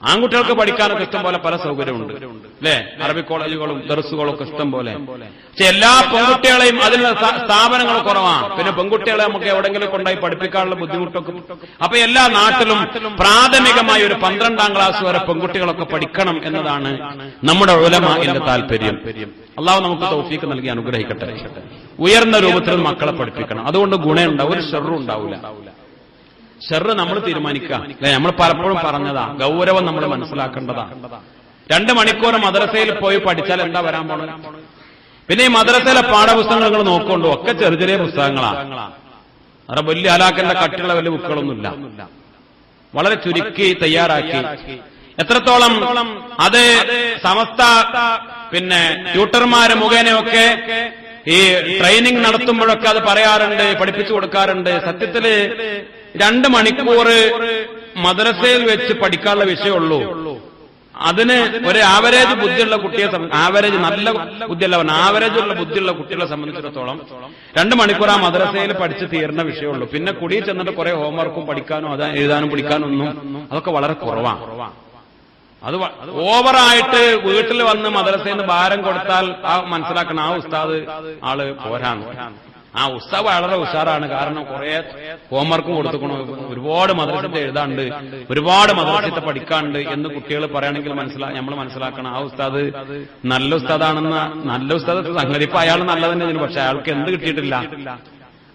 ആൺകുട്ടികൾക്ക് പഠിക്കാനൊക്കെ ഇഷ്ടം പോലെ പല സൗകര്യമുണ്ട് അല്ലെ, അറബി കോളേജുകളും ദർസുകളും ഒക്കെ ഇഷ്ടം പോലെ. പക്ഷെ എല്ലാ പെൺകുട്ടികളെയും അതിനുള്ള സ്ഥാപനങ്ങൾ കുറവാണ്. പിന്നെ പെൺകുട്ടികളെ നമുക്ക് എവിടെങ്കിലും കൊണ്ടായി പഠിപ്പിക്കാനുള്ള ബുദ്ധിമുട്ടൊക്കെ. അപ്പൊ എല്ലാ നാട്ടിലും പ്രാഥമികമായി ഒരു 12ാം ക്ലാസ് വരെ പെൺകുട്ടികളൊക്കെ പഠിക്കണം എന്നതാണ് നമ്മുടെ ഉലമാഇന്റെ താല്പര്യം. അള്ളാഹു നമുക്ക് തൗഫീഖ് നൽകി അനുഗ്രഹിക്കട്ടെ. ഉയർന്ന രൂപത്തിൽ മക്കളെ പഠിപ്പിക്കണം. അതുകൊണ്ട് ഗുണമുണ്ടാവും, ഒരു ഷർറും ഉണ്ടാവില്ല. ഷർറ് നമ്മൾ തീരുമാനിക്കുക അല്ലെ, നമ്മൾ പലപ്പോഴും പറഞ്ഞതാ. ഗൗരവം നമ്മൾ മനസ്സിലാക്കേണ്ടതാ. 2 മണിക്കൂർ മദ്രസയിൽ പോയി പഠിച്ചാൽ എന്താ വരാൻ പോണത്? പിന്നെ ഈ മദ്രസയിലെ പാഠപുസ്തകങ്ങൾ നിങ്ങൾ നോക്കൊണ്ടു, ഒക്കെ ചെറിയ ചെറിയ പുസ്തകങ്ങളാണ്. അവിടെ വലിയ ഹലാക്കന്റെ കട്ടിയുള്ള വലിയ ബുക്കുകളൊന്നുമില്ല. വളരെ ചുരുക്കി തയ്യാറാക്കി. എത്രത്തോളം അത് സമസ്ത പിന്നെ ട്യൂട്ടർമാര് മുഖേനയൊക്കെ ഈ ട്രെയിനിങ് നടത്തുമ്പോഴൊക്കെ അത് പറയാറുണ്ട്, പഠിപ്പിച്ചു കൊടുക്കാറുണ്ട്. സത്യത്തില് 2 മണിക്കൂർ മദ്രസയിൽ വെച്ച് പഠിക്കാനുള്ള വിഷയമുള്ളൂ. അതിന് ഒരു ആവറേജ് ബുദ്ധിയുള്ള കുട്ടിയെ, ആവറേജ് നല്ല ബുദ്ധിയുള്ള ആവറേജുള്ള ബുദ്ധിയുള്ള കുട്ടികളെ സംബന്ധിച്ചിടത്തോളം 2 മണിക്കൂർ ആ മദ്രസയിൽ പഠിച്ച് തീർന്ന വിഷയമുള്ളൂ. പിന്നെ കുടിയിൽ ചെന്നിട്ട് കുറെ ഹോംവർക്കും പഠിക്കാനും അത് എഴുതാനും പഠിക്കാനും അതൊക്കെ വളരെ കുറവാണ്. അത് ഓവറായിട്ട് വീട്ടിൽ വന്ന് മദ്രസയിൽ നിന്ന് ഭാരം കൊടുത്താൽ ആ മനസ്സിലാക്കണം, ആ ഉസ്താദ് ആള് പോരാന്ന്. ആ ഉസ്താദ് വളരെ ഉഷാറാണ്. കാരണം കുറെ ഹോംവർക്കും കൊടുത്തുക്കണു, ഒരുപാട് മദ്രസത്തെ എഴുതാണ്ട്, ഒരുപാട് മദ്രസത്തെ പഠിക്കാണ്ട് എന്ന് കുട്ടികൾ പറയുകയാണെങ്കിൽ നമ്മൾ മനസ്സിലാക്കണം ആ ഉസ്താദ് നല്ല ഉസ്താദാണെന്ന്. നല്ല ഉസ്താദ് സംഗതി ഇപ്പൊ അയാൾ നല്ല തന്നെ, പക്ഷെ അയാൾക്ക് എന്ത് കിട്ടിയിട്ടില്ല,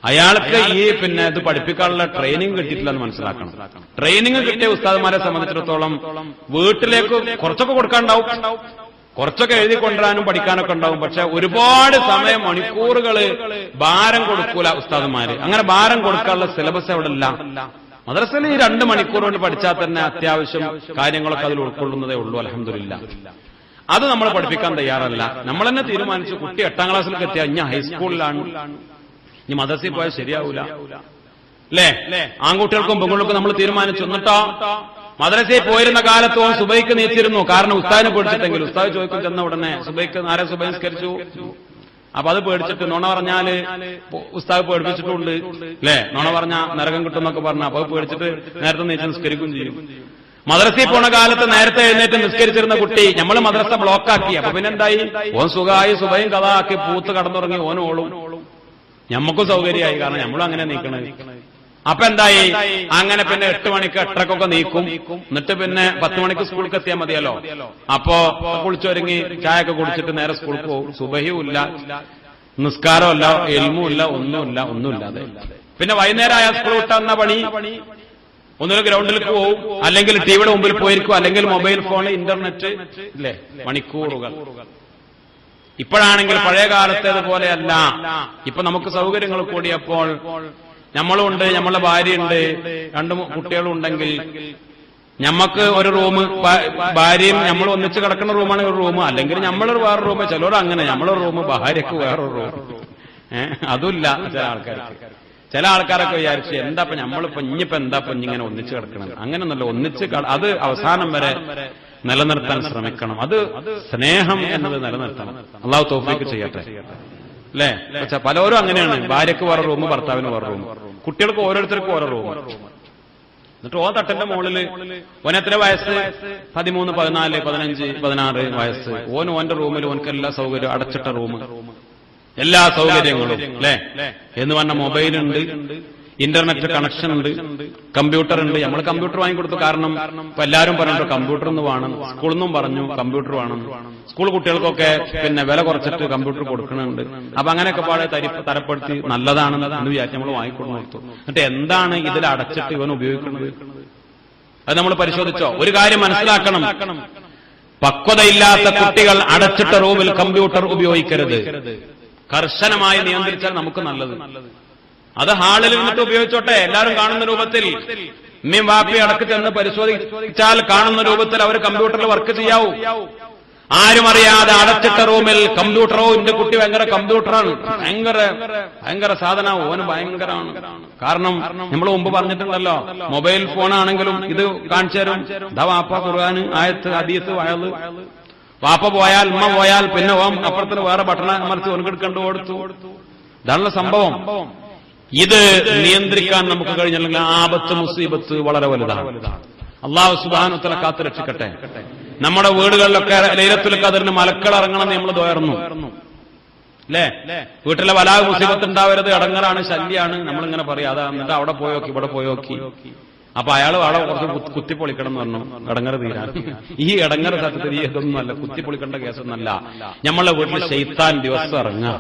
അയാൾക്ക് ഈ പിന്നെ ഇത് പഠിപ്പിക്കാനുള്ള ട്രെയിനിങ് കിട്ടിയിട്ടില്ല എന്ന് മനസ്സിലാക്കണം. ട്രെയിനിങ് കിട്ടിയ ഉസ്താദന്മാരെ സംബന്ധിച്ചിടത്തോളം വീട്ടിലേക്ക് കുറച്ചൊക്കെ കൊടുക്കാനുണ്ടാവും, കുറച്ചൊക്കെ എഴുതി കൊണ്ടുവരാനും പഠിക്കാനൊക്കെ ഉണ്ടാവും. പക്ഷെ ഒരുപാട് സമയം മണിക്കൂറുകൾ ഭാരം കൊടുക്കൂല ഉസ്താദന്മാര്. അങ്ങനെ ഭാരം കൊടുക്കാനുള്ള സിലബസ് അവിടെ ഇല്ല. മദ്രസയിൽ ഈ 2 മണിക്കൂർ കൊണ്ട് പഠിച്ചാൽ തന്നെ അത്യാവശ്യം കാര്യങ്ങളൊക്കെ അതിൽ ഉൾക്കൊള്ളുന്നതേ ഉള്ളൂ. അൽഹംദുലില്ലാ. അത് നമ്മൾ പഠിപ്പിക്കാൻ തയ്യാറല്ല. നമ്മൾ തന്നെ തീരുമാനിച്ചു കുട്ടി 8ാം ക്ലാസ്സിലേക്ക് എത്തിയാൽ ഇനി ഹൈസ്കൂളിലാണ്, ഇനി മദ്രസയിൽ പോയാൽ ശരിയാവൂല അല്ലേ. ആൺകുട്ടികൾക്കും പെൺകുട്ടികൾക്കും നമ്മൾ തീരുമാനിച്ചു. എന്നിട്ടോ മദ്രസയിൽ പോയിരുന്ന കാലത്ത് ഓൻ സുബൈക്ക് നീച്ചിരുന്നു. കാരണം ഉസ്താദിനെ പേടിച്ചിട്ടെങ്കിൽ ഉസ്താദ് ചോദിക്കും ചെന്ന ഉടനെ സുബൈക്ക് ആരെ സുബൈസ്കരിച്ചു. അപ്പൊ അത് പേടിച്ചിട്ട് നുണ പറഞ്ഞാല് ഉസ്താദ് പേടിപ്പിച്ചിട്ടുണ്ട് അല്ലെ. നുണ പറഞ്ഞ നരകം കിട്ടുന്നൊക്കെ പറഞ്ഞ അപ്പൊ പേടിച്ചിട്ട് നേരത്തെ നീച്ച് നിസ്കരിക്കും ചെയ്യും. മദ്രസയിൽ പോണ കാലത്ത് നേരത്തെ എഴുന്നേറ്റ് നിസ്കരിച്ചിരുന്ന കുട്ടി നമ്മൾ മദ്രസ ബ്ലോക്കാക്കി. അപ്പൊ പിന്നെന്തായി, ഓൻ സുഖമായി സുബൈയും കഥ ആക്കി പൂത്ത് കടന്നുറങ്ങി ഓൻ ഓളും. ഞമ്മക്കും സൗകര്യമായി, കാരണം നമ്മളും അങ്ങനെ നീക്കണേ. അപ്പൊ എന്തായി, അങ്ങനെ പിന്നെ 8 മണിക്ക് 8:30 നീക്കും. എന്നിട്ട് പിന്നെ 10 മണിക്ക് സ്കൂൾക്ക് എത്തിയാൽ മതിയല്ലോ. അപ്പോ കുളിച്ചൊരുങ്ങി ചായയൊക്കെ കുടിച്ചിട്ട് നേരെ സ്കൂൾക്ക് പോകും. സുബഹിയുമില്ല, നിസ്കാരമില്ല, ഇൽമുമില്ല, ഒന്നുമില്ലാതെ. പിന്നെ വൈകുന്നേരം ആയ സ്കൂൾ വിട്ടുന്ന പണി ഒന്നുകിൽ ഗ്രൗണ്ടിലേക്ക് പോകും, അല്ലെങ്കിൽ ടിവിയുടെ മുമ്പിൽ പോയിരിക്കും, അല്ലെങ്കിൽ മൊബൈൽ ഫോൺ, ഇന്റർനെറ്റ് ഇല്ലേ, മണിക്കൂറുകൾ. ഇപ്പോഴാണെങ്കിൽ പഴയ കാലത്തേതുപോലെയല്ല. ഇപ്പൊ നമുക്ക് സൗകര്യങ്ങൾ കൂടിയപ്പോൾ നമ്മളുണ്ട്, നമ്മളെ ഭാര്യയുണ്ട്, 2 കുട്ടികളും ഉണ്ടെങ്കിൽ ഞമ്മക്ക് ഒരു റൂം, ഭാര്യയും നമ്മൾ ഒന്നിച്ച് കിടക്കുന്ന റൂമാണെങ്കിൽ ഒരു റൂം, അല്ലെങ്കിൽ നമ്മളൊരു വേറെ റൂം. ചിലർ അങ്ങനെ നമ്മളൊരു റൂം, ഭാര്യക്ക് വേറൊരു റൂം. അതുമില്ല ചില ആൾക്കാരൊക്കെ വിചാരിച്ചു എന്താ നമ്മളിപ്പോ ഇനിയിപ്പോ എന്താ ഇങ്ങനെ ഒന്നിച്ച് കിടക്കണം. അങ്ങനെയൊന്നുമല്ല, ഒന്നിച്ച് അത് അവസാനം വരെ നിലനിർത്താൻ ശ്രമിക്കണം. അത് സ്നേഹം എന്നത് നിലനിർത്തണം. അള്ളാഹു തൗഫീഖ് ചെയ്യട്ടെ അല്ലേ. പക്ഷെ പലരും അങ്ങനെയാണ്, ഭാര്യക്ക് വേറെ റൂം, ഭർത്താവിന് വേറെ റൂം, കുട്ടികൾക്ക് ഓരോരുത്തർക്കും ഓരോ റൂം. എന്നിട്ട് തട്ടന്റെ മുകളില് ഓനെത്ര വയസ്സ്, 13, 14, 15, 16 വയസ്സ്, ഓന്റെ റൂമിൽ ഓനക്ക് എല്ലാ സൗകര്യവും, അടച്ചിട്ട റൂം, എല്ലാ സൗകര്യങ്ങളും അല്ലേ എന്ന് പറഞ്ഞ മൊബൈലുണ്ട്, ഇന്റർനെറ്റ് കണക്ഷൻ ഉണ്ട്, കമ്പ്യൂട്ടർ ഉണ്ട്. നമ്മൾ കമ്പ്യൂട്ടർ വാങ്ങിക്കൊടുത്തു. കാരണം ഇപ്പൊ എല്ലാവരും പറഞ്ഞു കമ്പ്യൂട്ടർ ഒന്ന് വേണം, സ്കൂളിൽ നിന്നും പറഞ്ഞു കമ്പ്യൂട്ടർ വേണം. സ്കൂൾ കുട്ടികൾക്കൊക്കെ പിന്നെ വില കുറച്ചിട്ട് കമ്പ്യൂട്ടർ കൊടുക്കുന്നുണ്ട്. അപ്പൊ അങ്ങനെയൊക്കെ പാടെ തരപ്പെടുത്തി നല്ലതാണെന്ന് വിചാരിച്ച് നമ്മൾ വാങ്ങിക്കൊടുത്തു. എന്നിട്ട് എന്താണ് ഇതിൽ അടച്ചിട്ട് ഇവൻ ഉപയോഗിക്കുന്നത്? അത് നമ്മൾ പരിശോധിച്ചോ? ഒരു കാര്യം മനസ്സിലാക്കണം, പക്വതയില്ലാത്ത കുട്ടികൾ അടച്ചിട്ട റൂമിൽ കമ്പ്യൂട്ടർ ഉപയോഗിക്കരുത്. കർശനമായി നിയന്ത്രിച്ചാൽ നമുക്ക് നല്ലത്. അത് ഹാളിൽ നിന്നിട്ട് ഉപയോഗിച്ചോട്ടെ, എല്ലാവരും കാണുന്ന രൂപത്തിൽ. ഉമ്മയും വാപ്പയും അടക്കി ചെന്ന് പരിശോധിച്ചാൽ കാണുന്ന രൂപത്തിൽ അവർ കമ്പ്യൂട്ടറിൽ വർക്ക് ചെയ്യാവൂ. ആരും അറിയാതെ അടച്ചിട്ട റൂമിൽ കമ്പ്യൂട്ടറോ, എന്റെ കുട്ടി ഭയങ്കര കമ്പ്യൂട്ടറാണ്, ഭയങ്കര സാധനവും, ഓന് ഭയങ്കരമാണ്. കാരണം നമ്മൾ മുമ്പ് പറഞ്ഞിട്ടുണ്ടല്ലോ, മൊബൈൽ ഫോണാണെങ്കിലും ഇത് കാണിച്ചു തരും. ദാ വാപ്പ ഖുർആന്, ആയത്ത്, ഹദീസ്, വഅള്. വാപ്പ പോയാൽ, ഉമ്മ പോയാൽ പിന്നെ ഓം അപ്പുറത്തിന് വേറെ ബട്ടണ അമർത്തി ഒൻകെടുക്കണ്ടു കൊടുത്തു. ഇതാണുള്ള സംഭവം. ഇത് നിയന്ത്രിക്കാൻ നമുക്ക് കഴിഞ്ഞില്ലെങ്കിൽ ആപത്ത്, മുസീബത്ത് വളരെ വലുതാണ്. അല്ലാഹു സുബ്ഹാനഹു വ തആല കാത്തു രക്ഷിക്കട്ടെ. നമ്മുടെ വീടുകളിലൊക്കെ ലൈലത്തുൽ ഖദറിന് മലക്കൾ ഇറങ്ങണമെന്ന് നമ്മൾ ദുആർന്നു അല്ലേ? വീട്ടിലെ വലാ മുസീബത്ത് ഉണ്ടാവരുത്, ഇടങ്ങറാണ്, ശല്യാണ്, നമ്മളിങ്ങനെ പറയാം. അതാ എന്നിട്ട് അവിടെ പോയോക്കി, ഇവിടെ പോയോക്കി. അപ്പൊ അയാൾ അവിടെ കുറച്ച് കുത്തിപ്പൊളിക്കണം എന്ന് പറഞ്ഞു, ഇടങ്ങറ് തീരാൻ. ഈ ഇടങ്ങറ് സത്യത്തിൽ ഇതൊന്നുമല്ല, കുത്തിപ്പൊളിക്കേണ്ട കേസൊന്നല്ല. നമ്മളെ വീട്ടിൽ ശൈത്താൻ ദിവസം ഇറങ്ങാൻ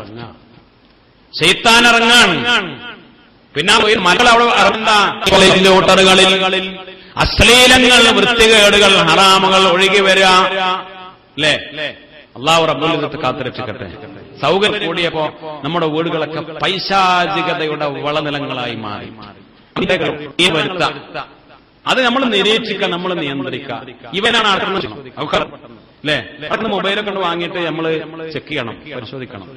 പിന്നെ മകൾ അവിടെ ഇറങ്ങണ്ട. കോളേജിലെ ഓട്ടറുകളിൽ അശ്ലീലങ്ങൾ, വൃത്തികേടുകൾ, ഹറാമുകൾ ഒഴുകി വരിക അല്ലേ? അല്ലാഹു റബ്ബുൽ ഇസ്സത്ത് കാത്തുരക്ഷിക്കട്ടെ. സൗകര്യം കൂടിയപ്പോ നമ്മുടെ വീടുകളൊക്കെ പൈശാചികതയുടെ വളനിലങ്ങളായി മാറി. അത് നമ്മൾ നിരീക്ഷിക്കുക, നമ്മൾ നിയന്ത്രിക്കുക. ഇവനാണ് അല്ലേ? പെട്ടെന്ന് മൊബൈലൊക്കെ കൊണ്ട് വാങ്ങിയിട്ട് നമ്മൾ ചെക്ക് ചെയ്യണം, പരിശോധിക്കണം.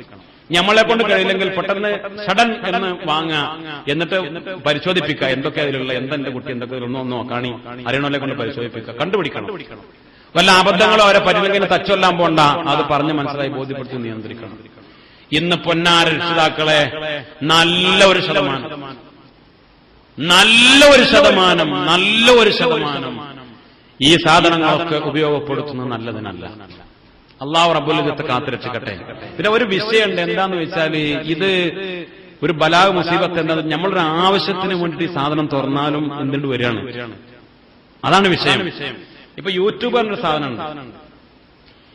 നമ്മളെ കൊണ്ട് കഴിയില്ലെങ്കിൽ പെട്ടെന്ന് ഷഡൻ എന്ന് വാങ്ങുക, എന്നിട്ട് പരിശോധിപ്പിക്കുക എന്തൊക്കെ അതിലുള്ള, എന്തെന്റെ കുട്ടി എന്തൊക്കെ ഒന്നും നോക്കാണി അറിയണോലെ കൊണ്ട് പരിശോധിപ്പിക്കുക, കണ്ടുപിടിക്കണം. വല്ല അബദ്ധങ്ങളോ അവരെ പരിഗണന തച്ചൊല്ലാൻ പോണ്ട, അത് പറഞ്ഞ് മനസ്സിലായി ബോധ്യപ്പെടുത്തി നിയന്ത്രിക്കണം. ഇന്ന് പൊന്നാര രക്ഷിതാക്കളെ നല്ല ഒരു ശതമാനം ഈ സാധനങ്ങളൊക്കെ ഉപയോഗപ്പെടുത്തുന്നത് നല്ലതിനല്ല. അല്ലാഹു റബ്ബുൽ ഇസ്സത്ത് കാത്തുരക്ഷിക്കട്ടെ. പിന്നെ ഒരു വിഷയമുണ്ട്, എന്താന്ന് വെച്ചാൽ ഇത് ഒരു ബലാ മുസീബത്ത് എന്നത് നമ്മളൊരു ആവശ്യത്തിന് വേണ്ടിയിട്ട് ഈ സാധനം തുറന്നാലും എന്തുകൊണ്ട് വരികയാണ്. അതാണ് വിഷയം. ഇപ്പൊ യൂട്യൂബ് എന്നൊരു സാധനമുണ്ട്.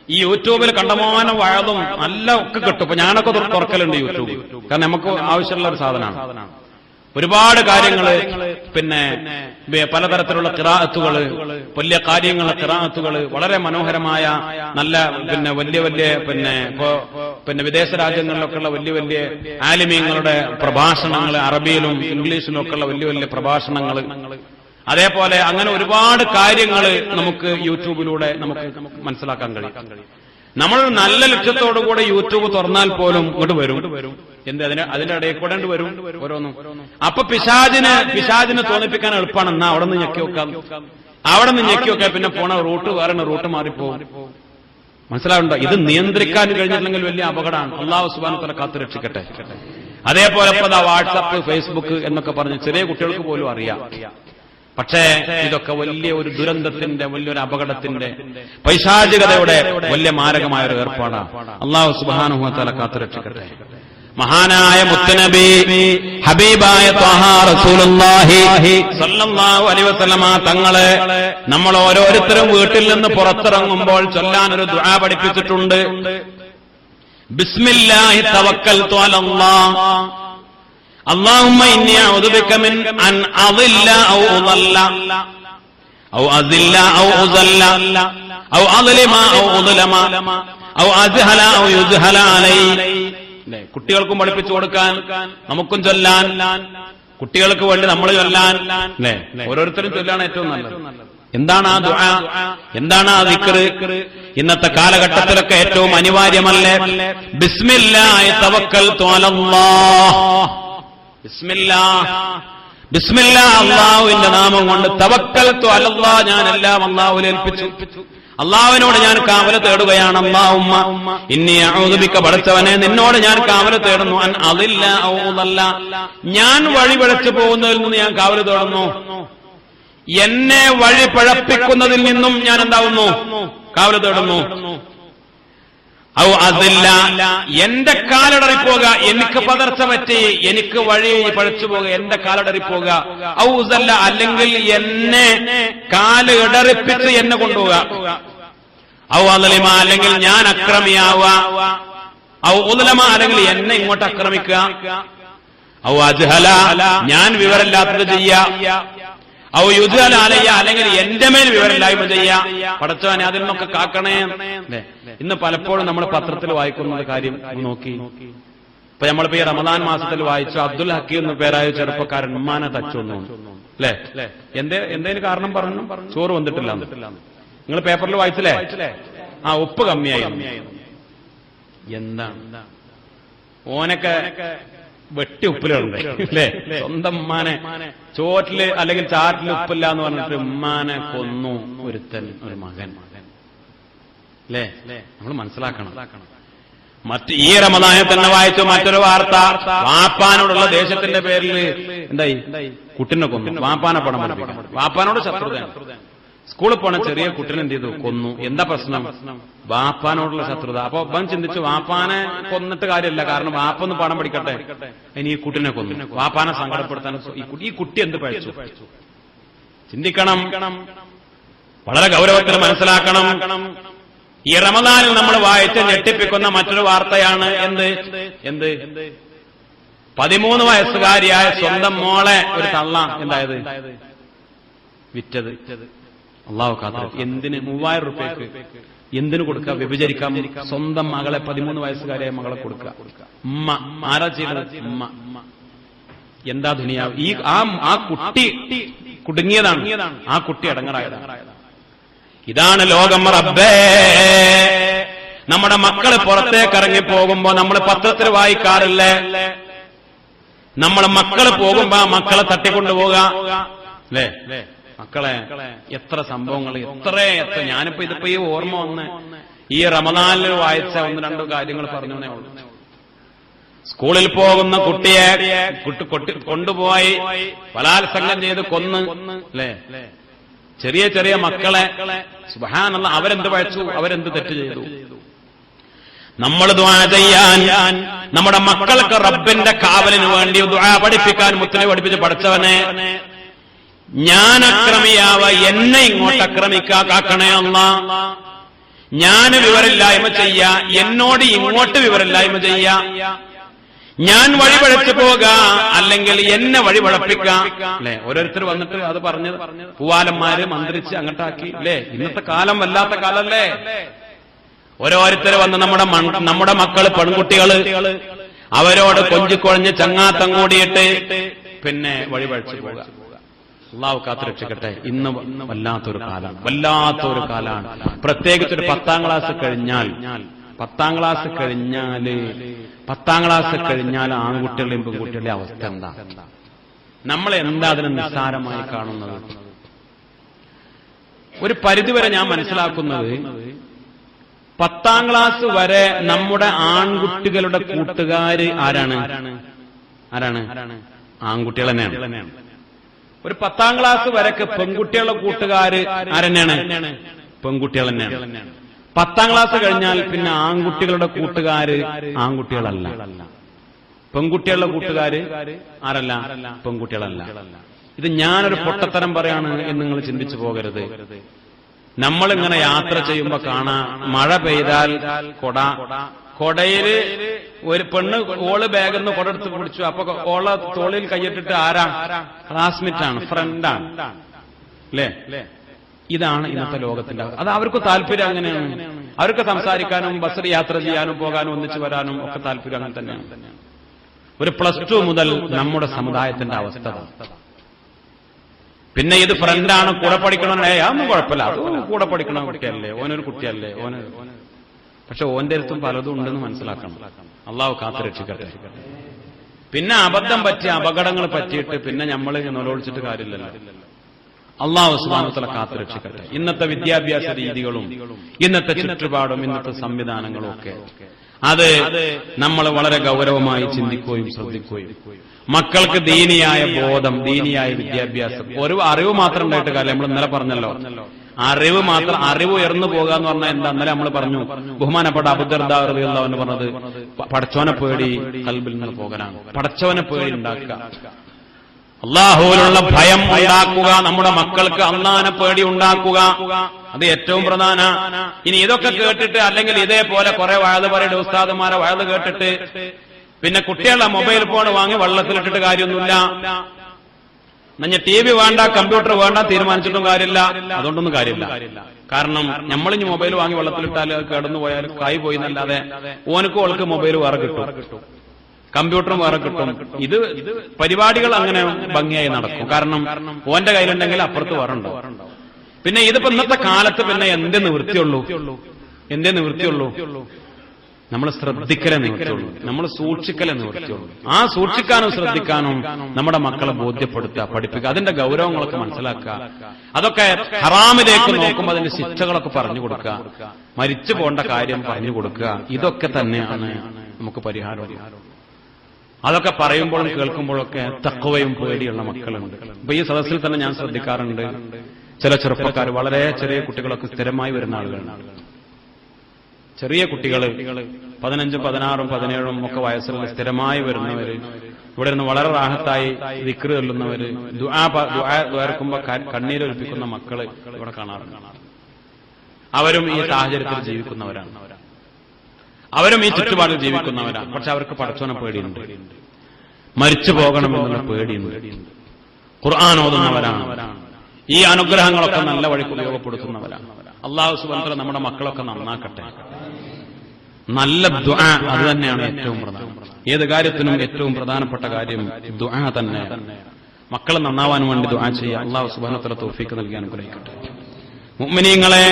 ഈ യൂട്യൂബിൽ കണ്ടമാനം വഴതും നല്ല ഒക്കെ കിട്ടും. ഇപ്പൊ ഞാനൊക്കെ തുറക്കലുണ്ട് യൂട്യൂബ്, കാരണം നമുക്ക് ആവശ്യമുള്ള ഒരു സാധനമാണ്. ഒരുപാട് കാര്യങ്ങള്, പിന്നെ പലതരത്തിലുള്ള ഖിറാഅത്തുകള്, വലിയ കാര്യങ്ങളെ ഖിറാഅത്തുകള്, വളരെ മനോഹരമായ നല്ല വലിയ പിന്നെ വിദേശ രാജ്യങ്ങളിലൊക്കെയുള്ള വലിയ ആലിമീങ്ങളുടെ പ്രഭാഷണങ്ങൾ, അറബിയിലും ഇംഗ്ലീഷിലും ഒക്കെയുള്ള വലിയ പ്രഭാഷണങ്ങൾ, അതേപോലെ അങ്ങനെ ഒരുപാട് കാര്യങ്ങൾ നമുക്ക് യൂട്യൂബിലൂടെ നമുക്ക് മനസ്സിലാക്കാൻ കഴിയും. നമ്മൾ നല്ല ലക്ഷ്യത്തോടുകൂടെ യൂട്യൂബ് തുറന്നാൽ പോലും ഇങ്ങോട്ട് വരും. അതിന്റെ ഇടയിൽ കൂടെ വരും ഓരോന്നും. അപ്പൊ പിശാചിനെ തോന്നിപ്പിക്കാൻ എളുപ്പമാണ്. എന്നാ അവിടെ നിന്ന് ഞെക്കി വെക്കാം, പിന്നെ പോണ റൂട്ട് വേറെ, റൂട്ട് മാറിപ്പോകും. മനസ്സിലാവുണ്ടോ? ഇത് നിയന്ത്രിക്കാൻ കഴിഞ്ഞില്ലെങ്കിൽ വലിയ അപകടമാണ്. അല്ലാഹു സുബ്ഹാനഹു വ തആല കാത്തു രക്ഷിക്കട്ടെ. അതേപോലെ വാട്സപ്പ്, ഫേസ്ബുക്ക് എന്നൊക്കെ പറഞ്ഞ് ചെറിയ കുട്ടികൾക്ക് പോലും അറിയാം. പക്ഷേ ഇതൊക്കെ വലിയ ഒരു ദുരന്തത്തിന്റെ, വലിയൊരു അപകടത്തിന്റെ, പൈശാചികതയുടെ വലിയ മാരകമായ ഒരു ഏർപ്പാടാണ്. അല്ലാഹു സുബ്ഹാനഹു വ തആല കാത്തുരക്ഷിക്കട്ടെ. മഹാനായ മുത്തുനബി ഹബീബായ ത്വാഹ റസൂലുള്ളാഹി സ്വല്ലല്ലാഹു അലൈഹി വസല്ലമ തങ്ങളെ നമ്മൾ ഓരോരുത്തരും വീട്ടിൽ നിന്ന് പുറത്തിറങ്ങുമ്പോൾ ചൊല്ലാൻ ഒരു ദുആ പഠിപ്പിച്ചിട്ടുണ്ട്. ബിസ്മില്ലാഹി തവക്കൽതു അലല്ലാഹ് اللهم إني أعوذ بك من أن أضل أو أضل أو أذل أو أذل أو أظلم أو أظلم أو أجهل أو يجهل علي. കുട്ടികൾക്കും പഠിപ്പിച്ചു കൊടുക്കാൻ, നമുക്കും ചൊല്ലാൻ, കുട്ടികൾക്ക് വേണ്ടി നമ്മൾ ചൊല്ലാൻ, ഓരോരുത്തരും ചൊല്ലാണ് ഏറ്റവും നല്ലത്. എന്താണ് ആ ദുആ? എന്താണ് ആ ദിക്റ്? ഇന്നത്തെ കാലഘട്ടത്തിലൊക്കെ ഏറ്റവും അനിവാര്യമല്ലേ? ബിസ്മില്ലാഹി തവക്കൽതു അലല്ലാഹ്. ബിസ്മില്ലാ, അല്ലാഹുവിന്റെ നാമം കൊണ്ട്, തവക്കൽതു അലല്ലാഹ്, ഞാൻ എല്ലാം അല്ലാഹുവിൽ ഏൽപ്പിച്ചു, അല്ലാഹുവിനോട് ഞാൻ കാവല തേടുകയാണ്. അല്ലാഹുമ്മ ഇന്നി അഊദു ബിക, പടച്ചവനെ നിന്നോട് ഞാൻ കാവല തേടുന്നു, അൻ അദില്ല ഔ ഉദല്ല, ഞാൻ വഴി പിഴച്ചു പോകുന്നതിൽ നിന്ന് ഞാൻ കാവല തേടുന്നു, എന്നെ വഴി പിഴപ്പിക്കുന്നതിൽ നിന്നും ഞാൻ എന്താവുന്നു? കാവല തേടുന്നു. ഔ അതില്ല, എന്റെ കാലടറിപ്പോക, എനിക്ക് പതർച്ച പറ്റി, എനിക്ക് വഴി പഴച്ചു പോകുക, എന്റെ കാലടറിപ്പോക. ഔ ഉസല്ല, അല്ലെങ്കിൽ എന്നെ കാല് ഇടറിപ്പിച്ച് എന്നെ കൊണ്ടുപോവുക. ഔ അദലിമ, അല്ലെങ്കിൽ ഞാൻ അക്രമിയാവുക. ഔ ഉദലമ, അല്ലെങ്കിൽ എന്നെ ഇങ്ങോട്ട് ആക്രമിക്കുക. ഔ അജ്ഹല, ഞാൻ വിവരമില്ലാത്തത് ചെയ്യുക. ഔ യുജ്ഹല അലയ്യ, അല്ലെങ്കിൽ എന്റെ മേൽ വിവരമില്ലായ്മ ചെയ്യാ. പടച്ചവനെ അതിൽ നിന്നൊക്കെ കാക്കണേ. ഇന്ന് പലപ്പോഴും നമ്മൾ പത്രത്തിൽ വായിക്കുന്ന കാര്യം നോക്കി. ഇപ്പൊ നമ്മളിപ്പോ ഈ റമദാൻ മാസത്തിൽ വായിച്ചു, അബ്ദുൽ ഹക്കീം എന്ന പേരായ ചെറുപ്പക്കാരൻ ഉമ്മാനെ തച്ചൊന്നു അല്ലേ? എന്തേലും കാരണം പറഞ്ഞു, ചോറ് വന്നിട്ടില്ല. നിങ്ങൾ പേപ്പറിൽ വായിച്ചില്ലേ? ആ ഉപ്പ് കമ്മിയായി. എന്താണ് ഓനൊക്കെ വെട്ടി ഉപ്പിലുണ്ട് അല്ലേ? സ്വന്തം ഉമ്മാനെ ചോറ്റില് അല്ലെങ്കിൽ ചാറ്റിൽ ഉപ്പില്ല എന്ന് പറഞ്ഞിട്ട് ഉമ്മാനെ കൊന്നു ഒരുത്തൻ, ഒരു മകൻ അല്ലേ? നമ്മൾ മനസ്സിലാക്കണം. ഈ റമദാനിൽ തന്നെ വായിച്ചു മറ്റൊരു വാർത്ത. വാപ്പാനോടുള്ള ദേശത്തിന്റെ പേരിൽ എന്തായി? കുട്ടിനെ കൊന്നു. വാപ്പാനെ പണം പഠിപ്പിക്കാൻ, വാപ്പാനോട് ശത്രുതയാണ്. സ്കൂളിൽ പോണ ചെറിയ കുട്ടിനെ എന്ത് ചെയ്തു? കൊന്നു. എന്താ പ്രശ്നം? വാപ്പാനോടുള്ള ശത്രുത. അപ്പൊ അവൻ ചിന്തിച്ചു വാപ്പാനെ കൊന്നിട്ട് കാര്യമില്ല, കാരണം വാപ്പൊന്ന് പണം പഠിക്കട്ടെ, ഇനി ഈ കുട്ടിനെ കൊന്നു. വാപ്പാനെ സങ്കടപ്പെടുത്താൻ ഈ കുട്ടി എന്ത് പഴിച്ചു? ചിന്തിക്കണം, വളരെ ഗൗരവത്തിൽ മനസ്സിലാക്കണം. ഈ റമദാനിൽ നമ്മൾ വായിച്ച് ഞെട്ടിപ്പിക്കുന്ന മറ്റൊരു വാർത്തയാണ് എന്ത് 13 വയസ്സുകാരിയായ സ്വന്തം മോളെ ഒരു തള്ള എന്തായത്? വിറ്റത്. അള്ളാഹു കാത്തു. എന്തിന്? 3000 രൂപയ്ക്ക് എന്തിനു കൊടുക്കുക? വ്യഭിചരിക്കാം. സ്വന്തം മകളെ, 13 വയസ്സുകാരിയായ മകളെ കൊടുക്കുക. ഉമ്മ ആരാ ചെയ്യുന്നത്? ഉമ്മ. എന്താ ദുനിയാവ്? ആ കുട്ടി കുടുങ്ങിയതാണ്, ആ കുട്ടി അടങ്ങറായതാണ്. ഇതാണ് ലോകം. റബ്ബേ, നമ്മുടെ മക്കള് പുറത്തേക്ക് ഇറങ്ങി പോകുമ്പോ നമ്മൾ പത്രത്തിൽ വായിക്കാറില്ലേ? നമ്മളെ മക്കള് പോകുമ്പോ മക്കളെ തട്ടിക്കൊണ്ടുപോകുക അല്ലേ? മക്കളെ എത്ര സംഭവങ്ങൾ, എത്ര ഞാനിപ്പോ ഇതിപ്പോ ഈ ഓർമ്മ വന്ന് ഈ റമദാനിൽ വായിച്ച 1-2 കാര്യങ്ങൾ പറഞ്ഞേ ഉള്ളൂ. സ്കൂളിൽ പോകുന്ന കുട്ടിയെ കൊണ്ടുപോയി ബലാത്സംഗം ചെയ്ത് കൊന്ന് അല്ലേ? ചെറിയ ചെറിയ മക്കളെ സുബ്ഹാനല്ലാഹ്, അവരെന്ത് പഴിച്ചു? അവരെന്ത് തെറ്റ് ചെയ്തു? നമ്മൾ ദുആ ചെയ്യാൻ, നമ്മുടെ മക്കൾക്ക് റബ്ബിന്റെ കാവലിന് വേണ്ടി ദുആ പഠിപ്പിക്കാൻ മുത്തനബി പഠിപ്പിച്ച് പഠിച്ചവനെ, ഞാൻ അക്രമിയാവ, എന്നെ ഇങ്ങോട്ട് അക്രമിക്കാക്കണേ അല്ലാഹ്. ഞാൻ വിവരമില്ലായ്മ ചെയ്യ, എന്നോട് ഇങ്ങോട്ട് വിവരമില്ലായ്മ ചെയ്യ, ഞാൻ വഴിപഴച്ചു പോക, അല്ലെങ്കിൽ എന്നെ വഴിപഴപ്പിക്ക അല്ലെ? ഓരോരുത്തർ വന്നിട്ട് അത് പറഞ്ഞ് പൂവാലന്മാര് മന്ത്രിച്ച് അങ്ങോട്ടാക്കി അല്ലേ? ഇന്നത്തെ കാലം വല്ലാത്ത കാലല്ലേ? ഓരോരുത്തർ വന്ന് നമ്മുടെ മക്കള്, പെൺകുട്ടികള് അവരോട് കൊഞ്ചിക്കൊഴഞ്ഞ് ചങ്ങാത്തം കൂടിയിട്ട് പിന്നെ വഴിപഴച്ചു പോക. അള്ളാഹു കാത്തുരക്ഷിക്കട്ടെ. ഇന്ന് വല്ലാത്തൊരു കാലാണ്. പ്രത്യേകിച്ച് ഒരു 10ാം ക്ലാസ് കഴിഞ്ഞാൽ ആൺകുട്ടികളുടെയും പെൺകുട്ടികളുടെയും അവസ്ഥ എന്താ? നമ്മൾ എന്താ അതിനെ നിസ്സാരമായി കാണുന്നത്? ഒരു പരിധിവരെ ഞാൻ മനസ്സിലാക്കുന്നത് 10ാം ക്ലാസ് വരെ നമ്മുടെ ആൺകുട്ടികളുടെ കൂട്ടുകാര് ആരാണ്? ആൺകുട്ടികൾ തന്നെയാണ്. ഒരു 10ാം ക്ലാസ് വരെക്ക് പെൺകുട്ടികളുടെ കൂട്ടുകാര് ആരെന്നെയാണ്? പെൺകുട്ടികൾ തന്നെയാണ്. 10ാം ക്ലാസ് കഴിഞ്ഞാൽ പിന്നെ ആൺകുട്ടികളുടെ കൂട്ടുകാര് ആൺകുട്ടികളല്ല, പെൺകുട്ടികളുടെ കൂട്ടുകാര് ആരല്ല? പെൺകുട്ടികളല്ല. ഇത് ഞാനൊരു പൊട്ടത്തരം പറയാണ് എന്ന് നിങ്ങൾ ചിന്തിച്ചു പോകരുത്. നമ്മളിങ്ങനെ യാത്ര ചെയ്യുമ്പോ കാണാം, മഴ പെയ്താൽ കൊടയില് ഒരു പെണ്ണ് ഓള് ബാഗിൽ നിന്ന് കൊടെടുത്ത് പിടിച്ചു. അപ്പൊ ഓളെ തോളിൽ കൈയിട്ടിട്ട് ആരാ? ക്ലാസ്മേറ്റാണ്, ഫ്രണ്ടാണ് അല്ലേ? ഇതാണ് ഇന്നത്തെ ലോകത്തിന്റെ. അത് അവർക്ക് താല്പര്യം അങ്ങനെയാണ്. അവർക്ക് സംസാരിക്കാനും ബസ്സിൽ യാത്ര ചെയ്യാനും പോകാനും ഒന്നിച്ചു വരാനും ഒക്കെ താല്പര്യം അങ്ങനെ തന്നെയാണ്. ഒരു +2 മുതൽ നമ്മുടെ സമുദായത്തിന്റെ അവസ്ഥ. പിന്നെ ഇത് ഫ്രണ്ടാണ്, കൂടെ പഠിക്കണേ, അതൊന്നും കുഴപ്പമില്ല, അത് കൂടെ പഠിക്കണ കുട്ടിയല്ലേ, ഓനൊരു കുട്ടിയല്ലേ, പക്ഷെ ഓന്റെ അടുത്തും പലതും ഉണ്ടെന്ന് മനസ്സിലാക്കണം. അള്ളാഹു കാത്തുരക്ഷിക്കട്ടെ. പിന്നെ അബദ്ധം പറ്റിയ അപകടങ്ങൾ പറ്റിയിട്ട് പിന്നെ നമ്മൾ നിലവിളിച്ചിട്ട് കാര്യമില്ലല്ലോ. അള്ളാഹു സുബ്ഹാനഹു വ തആല കാത്തുരക്ഷിക്കട്ടെ. ഇന്നത്തെ വിദ്യാഭ്യാസ രീതികളും ഇന്നത്തെ ചുറ്റുപാടും ഇന്നത്തെ സംവിധാനങ്ങളും ഒക്കെ അത് നമ്മൾ വളരെ ഗൗരവമായി ചിന്തിക്കുകയും ശ്രദ്ധിക്കുകയും മക്കൾക്ക് ദീനിയായ ബോധം, ദീനിയായ വിദ്യാഭ്യാസം, ഒരു അറിവ് മാത്രം ഉണ്ടായിട്ട് കാര്യം. നമ്മൾ ഇന്നലെ പറഞ്ഞല്ലോ, അറിവ് ഉയർന്നു പോകുക എന്ന് പറഞ്ഞാൽ എന്താ? ഇന്നലെ നമ്മൾ പറഞ്ഞു, ബഹുമാനപ്പെട്ട അബൂദർദാ റളിയല്ലാഹു അൻഹു പറഞ്ഞത് പടച്ചവനെ പേടി ഖൽബിൽ നിന്ന് പോകാനാണ്. പടച്ചവനെ പേടി ഉണ്ടാക്കുക, അള്ളാഹുവിനുള്ള ഭയം ഉണ്ടാക്കുക, നമ്മുടെ മക്കൾക്ക് അള്ളാഹിനെ പേടി ഉണ്ടാക്കുക, അത് ഏറ്റവും പ്രധാന. ഇനി ഇതൊക്കെ കേട്ടിട്ട് അല്ലെങ്കിൽ ഇതേപോലെ കുറെ വയല് പറയുടെ ഉസ്താദുമാരെ വയല് കേട്ടിട്ട് പിന്നെ കുട്ടികളുടെ മൊബൈൽ ഫോൺ വാങ്ങി വെള്ളത്തിലിട്ടിട്ട് കാര്യമൊന്നുമില്ല. TV വേണ്ട, കമ്പ്യൂട്ടർ വേണ്ട തീരുമാനിച്ചിട്ടും കാര്യമില്ല. അതുകൊണ്ടൊന്നും കാര്യമില്ല. കാരണം നമ്മളിഞ്ഞ് മൊബൈൽ വാങ്ങി വെള്ളത്തിലിട്ടാൽ കിടന്നു പോയാൽ കൈ പോയി എന്നല്ലാതെ ഓനക്കും ഓൾക്ക് മൊബൈൽ വേറെ കിട്ടും, കമ്പ്യൂട്ടറും വേറെ കിട്ടും. ഇത് പരിപാടികൾ അങ്ങനെ ഭംഗിയായി നടക്കും. കാരണം ഓന്റെ കയ്യിലുണ്ടെങ്കിൽ അപ്പുറത്ത് വേറുണ്ടോ. പിന്നെ ഇതിപ്പോ ഇന്നത്തെ കാലത്ത് പിന്നെ എന്ത് നിവൃത്തിയുള്ളൂ? എന്തേ നിവൃത്തിയുള്ളൂ? നമ്മൾ ശ്രദ്ധിക്കലേ നിവൃത്തിയുള്ളൂ, നമ്മൾ സൂക്ഷിക്കലേ നിവൃത്തിയുള്ളൂ. ആ സൂക്ഷിക്കാനും ശ്രദ്ധിക്കാനും നമ്മുടെ മക്കളെ ബോധ്യപ്പെടുത്തുക, പഠിപ്പിക്കുക, അതിന്റെ ഗൗരവങ്ങളൊക്കെ മനസ്സിലാക്കുക. അതൊക്കെ ഹറാമിലേക്ക് നോക്കുമ്പോൾ അതിന്റെ ശിക്ഷകളൊക്കെ പറഞ്ഞു കൊടുക്കുക, മരിച്ചു പോകേണ്ട കാര്യം പറഞ്ഞു കൊടുക്കുക. ഇതൊക്കെ തന്നെയാണ് നമുക്ക് പരിഹാരം. അതൊക്കെ പറയുമ്പോഴും കേൾക്കുമ്പോഴൊക്കെ തഖ്വയും പേടിയുള്ള മക്കളുണ്ട്. ഇപ്പൊ ഈ സദസ്സിൽ തന്നെ ഞാൻ ശ്രദ്ധിക്കാറുണ്ട്, ചില ചെറുപ്പക്കാർ, വളരെ ചെറിയ കുട്ടികളൊക്കെ സ്ഥിരമായി വരുന്ന ആളുകളാണ്. ചെറിയ കുട്ടികൾ 15, 16, 17 ഒക്കെ വയസ്സുള്ള സ്ഥിരമായി വരുന്നവര്, ഇവിടെ നിന്ന് വളരെ റാഹത്തായി ദിക്ർ ചൊല്ലുന്നവര്, ദുആ ദ്വാരക്കുമ്പോ കണ്ണീരൊലിപ്പിക്കുന്ന മക്കള് ഇവിടെ കാണാറുണ്ട്. അവരും ഈ സാഹചര്യത്തിൽ ജീവിക്കുന്നവരാണ്, അവരും ഈ ചുറ്റുപാടിൽ ജീവിക്കുന്നവരാണ്. പക്ഷെ അവർക്ക് പടച്ചോനെ പേടിയുണ്ട്, മരിച്ചു പോകണമെന്നുള്ള പേടിയുണ്ട്. ഖുർആൻ ഓതുന്നവരാണ്, ഈ അനുഗ്രഹങ്ങളൊക്കെ നല്ല വഴിക്ക് ഉപയോഗപ്പെടുത്തുന്നവരാണ്. അല്ലാഹു സുബ്ഹാനഹു വ തആല നമ്മുടെ മക്കളൊക്കെ നന്നാക്കട്ടെ. നല്ല ദുആ അത് തന്നെയാണ് ഏറ്റവും പ്രധാനം. ഏത് കാര്യത്തിനും ഏറ്റവും പ്രധാനപ്പെട്ട കാര്യം ദുആ തന്നെ. മക്കൾ നന്നാവാൻ വേണ്ടി ദുആ ചെയ്യുക. അല്ലാഹു സുബ്ഹാനഹു വ തആല തൗഫീഖ് നൽകി അനുഗ്രഹിക്കട്ടെ. മുഅ്മിനീങ്ങളെ,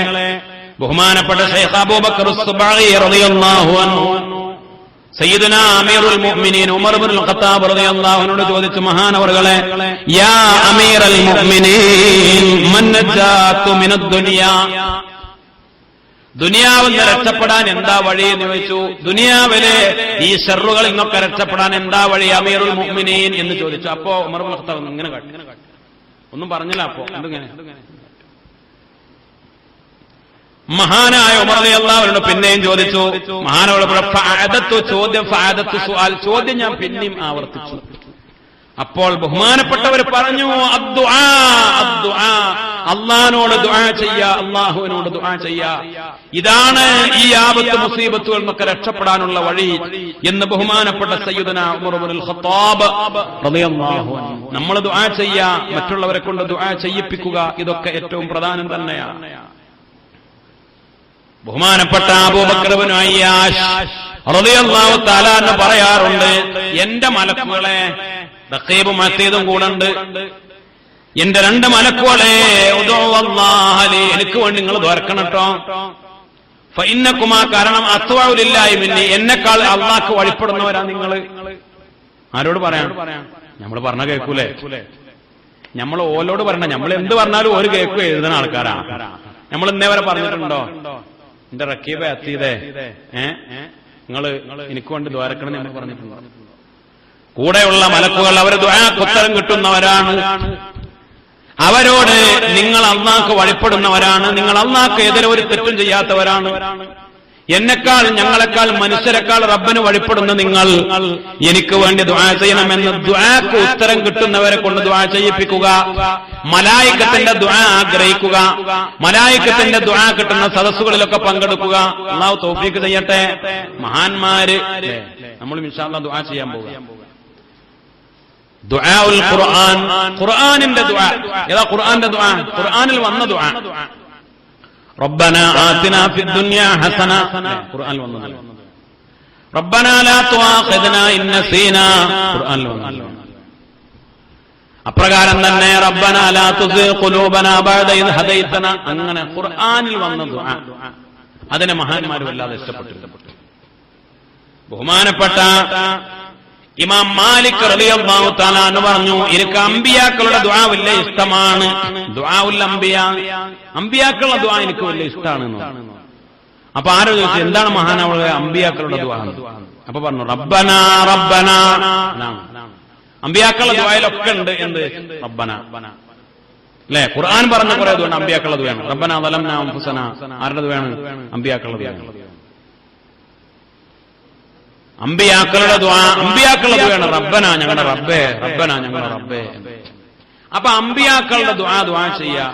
ബഹുമാനപ്പെട്ട ശൈഖ് അബൂബക്കർ അസ്സുബഈ റളിയല്ലാഹു അൻഹു സയ്യിദുനാ അമീറുൽ മുഅ്മിനീൻ ഉമർ ഇബ്നുൽ ഖത്താബ് റളിയല്ലാഹു അൻഹുവിനോട് ചോദിച്ചു, മഹാനവർകളെ, യാ അമീറൽ മുഅ്മിനീൻ മൻ നജാതു മിനദ് ദുനിയാ, ദുനിയാവിൽ നിന്ന് രക്ഷപ്പെടാൻ എന്താ വഴി എന്ന് ചോദിച്ചു. ദുനിയാവിലെ ഈ ശർറുകളിൽ നിന്നൊക്കെ രക്ഷപ്പെടാൻ എന്താ വഴി അമീറുൽ മുഅ്മിനീൻ എന്ന് ചോദിച്ചു. അപ്പോ ഉമർ ഇബ്നുൽ ഖത്താബ് ഇങ്ങനെ കാട്ടി, ഒന്നും പറഞ്ഞില്ല. അപ്പോ എന്തിങ്ങനെ മഹാനായ ഉമർ റളിയല്ലാഹു അൻഹു പിന്നെയും ചോദിച്ചു. ചോദ്യം ഞാൻ പിന്നെയും ആവർത്തിച്ചു. അപ്പോൾ ബഹുമാനപ്പെട്ടവർ പറഞ്ഞു, അള്ളാഹിനോട് ദുആ ചെയ്യാ, അള്ളാഹുവിനോട് ദുആ ചെയ്യാ, ഇതാണ് ഈ ആപത്ത് മുസീബത്തുകളിൽ നിന്നൊക്കെ രക്ഷപ്പെടാനുള്ള വഴി എന്ന് ബഹുമാനപ്പെട്ട സയ്യിദുനാ ഉമർ ഇബ്നുൽ ഖത്താബ് റളിയല്ലാഹു അൻഹു. നമ്മൾ ദുആ ചെയ്യാ, മറ്റുള്ളവരെ കൊണ്ട് ദുആ ചെയ്യിപ്പിക്കുക, ഇതൊക്കെ ഏറ്റവും പ്രധാനം തന്നെയാണ്. ബഹുമാനപ്പെട്ട അബൂബക്കർ ഇബ്നു അയ്യാശ് റളിയല്ലാഹു തആല എന്ന് പറയാറുണ്ട്, എന്റെ മലക്കുകളെ, റഖീബും അതീദും കൂടെണ്ട്, എന്റെ 2 മലക്കുകളെ, എനിക്ക് വേണ്ടി നിങ്ങൾ ദ്വാരക്കണം കേട്ടോ. ഫഇന്നകുമാ, കാരണം അത്വഉ ലില്ലാഹി മിന്നി, എന്നെക്കാൾ അള്ളാഹ്ക്ക് വഴിപ്പെടുന്നവരാ നിങ്ങൾ. ആരോട് പറയാം? നമ്മൾ പറഞ്ഞ കേൾക്കൂലേ? നമ്മൾ ഓലോട് പറയണ്ട, നമ്മൾ എന്ത് പറഞ്ഞാലും ഒരു കേൾക്കുക എഴുതുന്ന ആൾക്കാരാണ്. നമ്മൾ ഇന്നേ വരെ പറഞ്ഞിട്ടുണ്ടോ, എന്റെ റഖീബെ അതീദേ നിങ്ങള് എനിക്ക് വേണ്ടി ദ്വാരക്കണം എന്ന് പറഞ്ഞിട്ടുണ്ടോ? കൂടെയുള്ള മലക്കുകൾ അവർ ദുആക്ക് ഉത്തരം കിട്ടുന്നവരാണ്. അവരോട് നിങ്ങൾ അള്ളാഹ്ക്ക് വഴിപ്പെടുന്നവരാണ്, നിങ്ങൾ അള്ളാഹ്ക്ക് എതിരെ ഒരു തെറ്റും ചെയ്യാത്തവരാണ്. എന്നെക്കാൾ, ഞങ്ങളെക്കാൾ, മനുഷ്യരെക്കാൾ റബ്ബിന് വഴിപ്പെടുന്ന നിങ്ങൾ എനിക്ക് വേണ്ടി ദുആ ചെയ്യണമെന്ന് ദുആക്ക് ഉത്തരം കിട്ടുന്നവരെ കൊണ്ട് ദുആ ചെയ്യിപ്പിക്കുക, മലായികത്തിന്റെ ദുആ ആഗ്രഹിക്കുക, മലായികത്തിന്റെ ദുആ കിട്ടുന്ന സദസ്സുകളിലൊക്കെ പങ്കെടുക്കുക. അല്ലാഹു തൗഫീഖ് ചെയ്യട്ടെ. മഹാന്മാര്, നമ്മൾ ഇൻഷാ അല്ലാഹ് ദുആ ചെയ്യാൻ പോകുക. ദുആഉൽ ഖുർആൻ, ഖുർആനിന്റെ ദുആ. ഏതാ ഖുർആന്റെ ദുആ? ഖുർആനിൽ വന്ന ദുആ. റബ്ബനാ ആതിനാ ഫിദ് ദുനിയാ ഹസന, ഖുർആനിൽ വന്നത്. റബ്ബനാ ലാ തുആഖിദ്നാ ഇൻ നസീനാ, ഖുർആനിൽ വന്നത്. അപ്രകാരം തന്നെ റബ്ബനാ ലാ തുസിഗ് ഖുലൂബനാ ബഅദ ഇദ് ഹദൈതനാ, അങ്ങനെ ഖുർആനിൽ വന്ന ദുആ. അതിനെ മഹാന്മാർ വല്ലാതെ ഇഷ്ടപ്പെട്ടു. ബഹുമാനപ്പെട്ട ഇമാം മാലിക് റളിയല്ലാഹു തആല അൻഹു പറഞ്ഞു, എനിക്ക് അമ്പിയാക്കളുടെ ദുആ വലിയ ഇഷ്ടമാണ്. ദുആഉൽ അംബിയാ, അമ്പിയാക്കളുടെ ദുആ എനിക്ക് വലിയ ഇഷ്ടമാണ്. അപ്പൊ ആരോ ചോദിച്ചു, എന്താണ് മഹാനവളുടെ അമ്പിയാക്കളുടെ ദുആ? അപ്പൊ പറഞ്ഞു, റബ്ബനാ റബ്ബനാ. അമ്പിയാക്കളുടെ ദുആയിലൊക്കെ ഉണ്ട് എന്ത്? റബ്ബന. അല്ലെ, ഖുർആൻ പറഞ്ഞ കുറെ ദുആ അമ്പിയാക്കളുടെ ദുആയാണ്. റബ്ബനാ ദലംനാ അൻഫുസനാ, ആരുടെ ദുആയാണ്? അമ്പിയാക്കളുടെ ദുആയാണ്. അമ്പിയാക്കളുടെ ദുആ, അമ്പിയാക്കളുടെ ദുആയാണ് റബ്ബന, ഞങ്ങളുടെ റബ്ബേ, റബ്ബന, ഞങ്ങളുടെ റബ്ബേ. അപ്പൊ അമ്പിയാക്കളുടെ ദുആ ചെയ്യാ,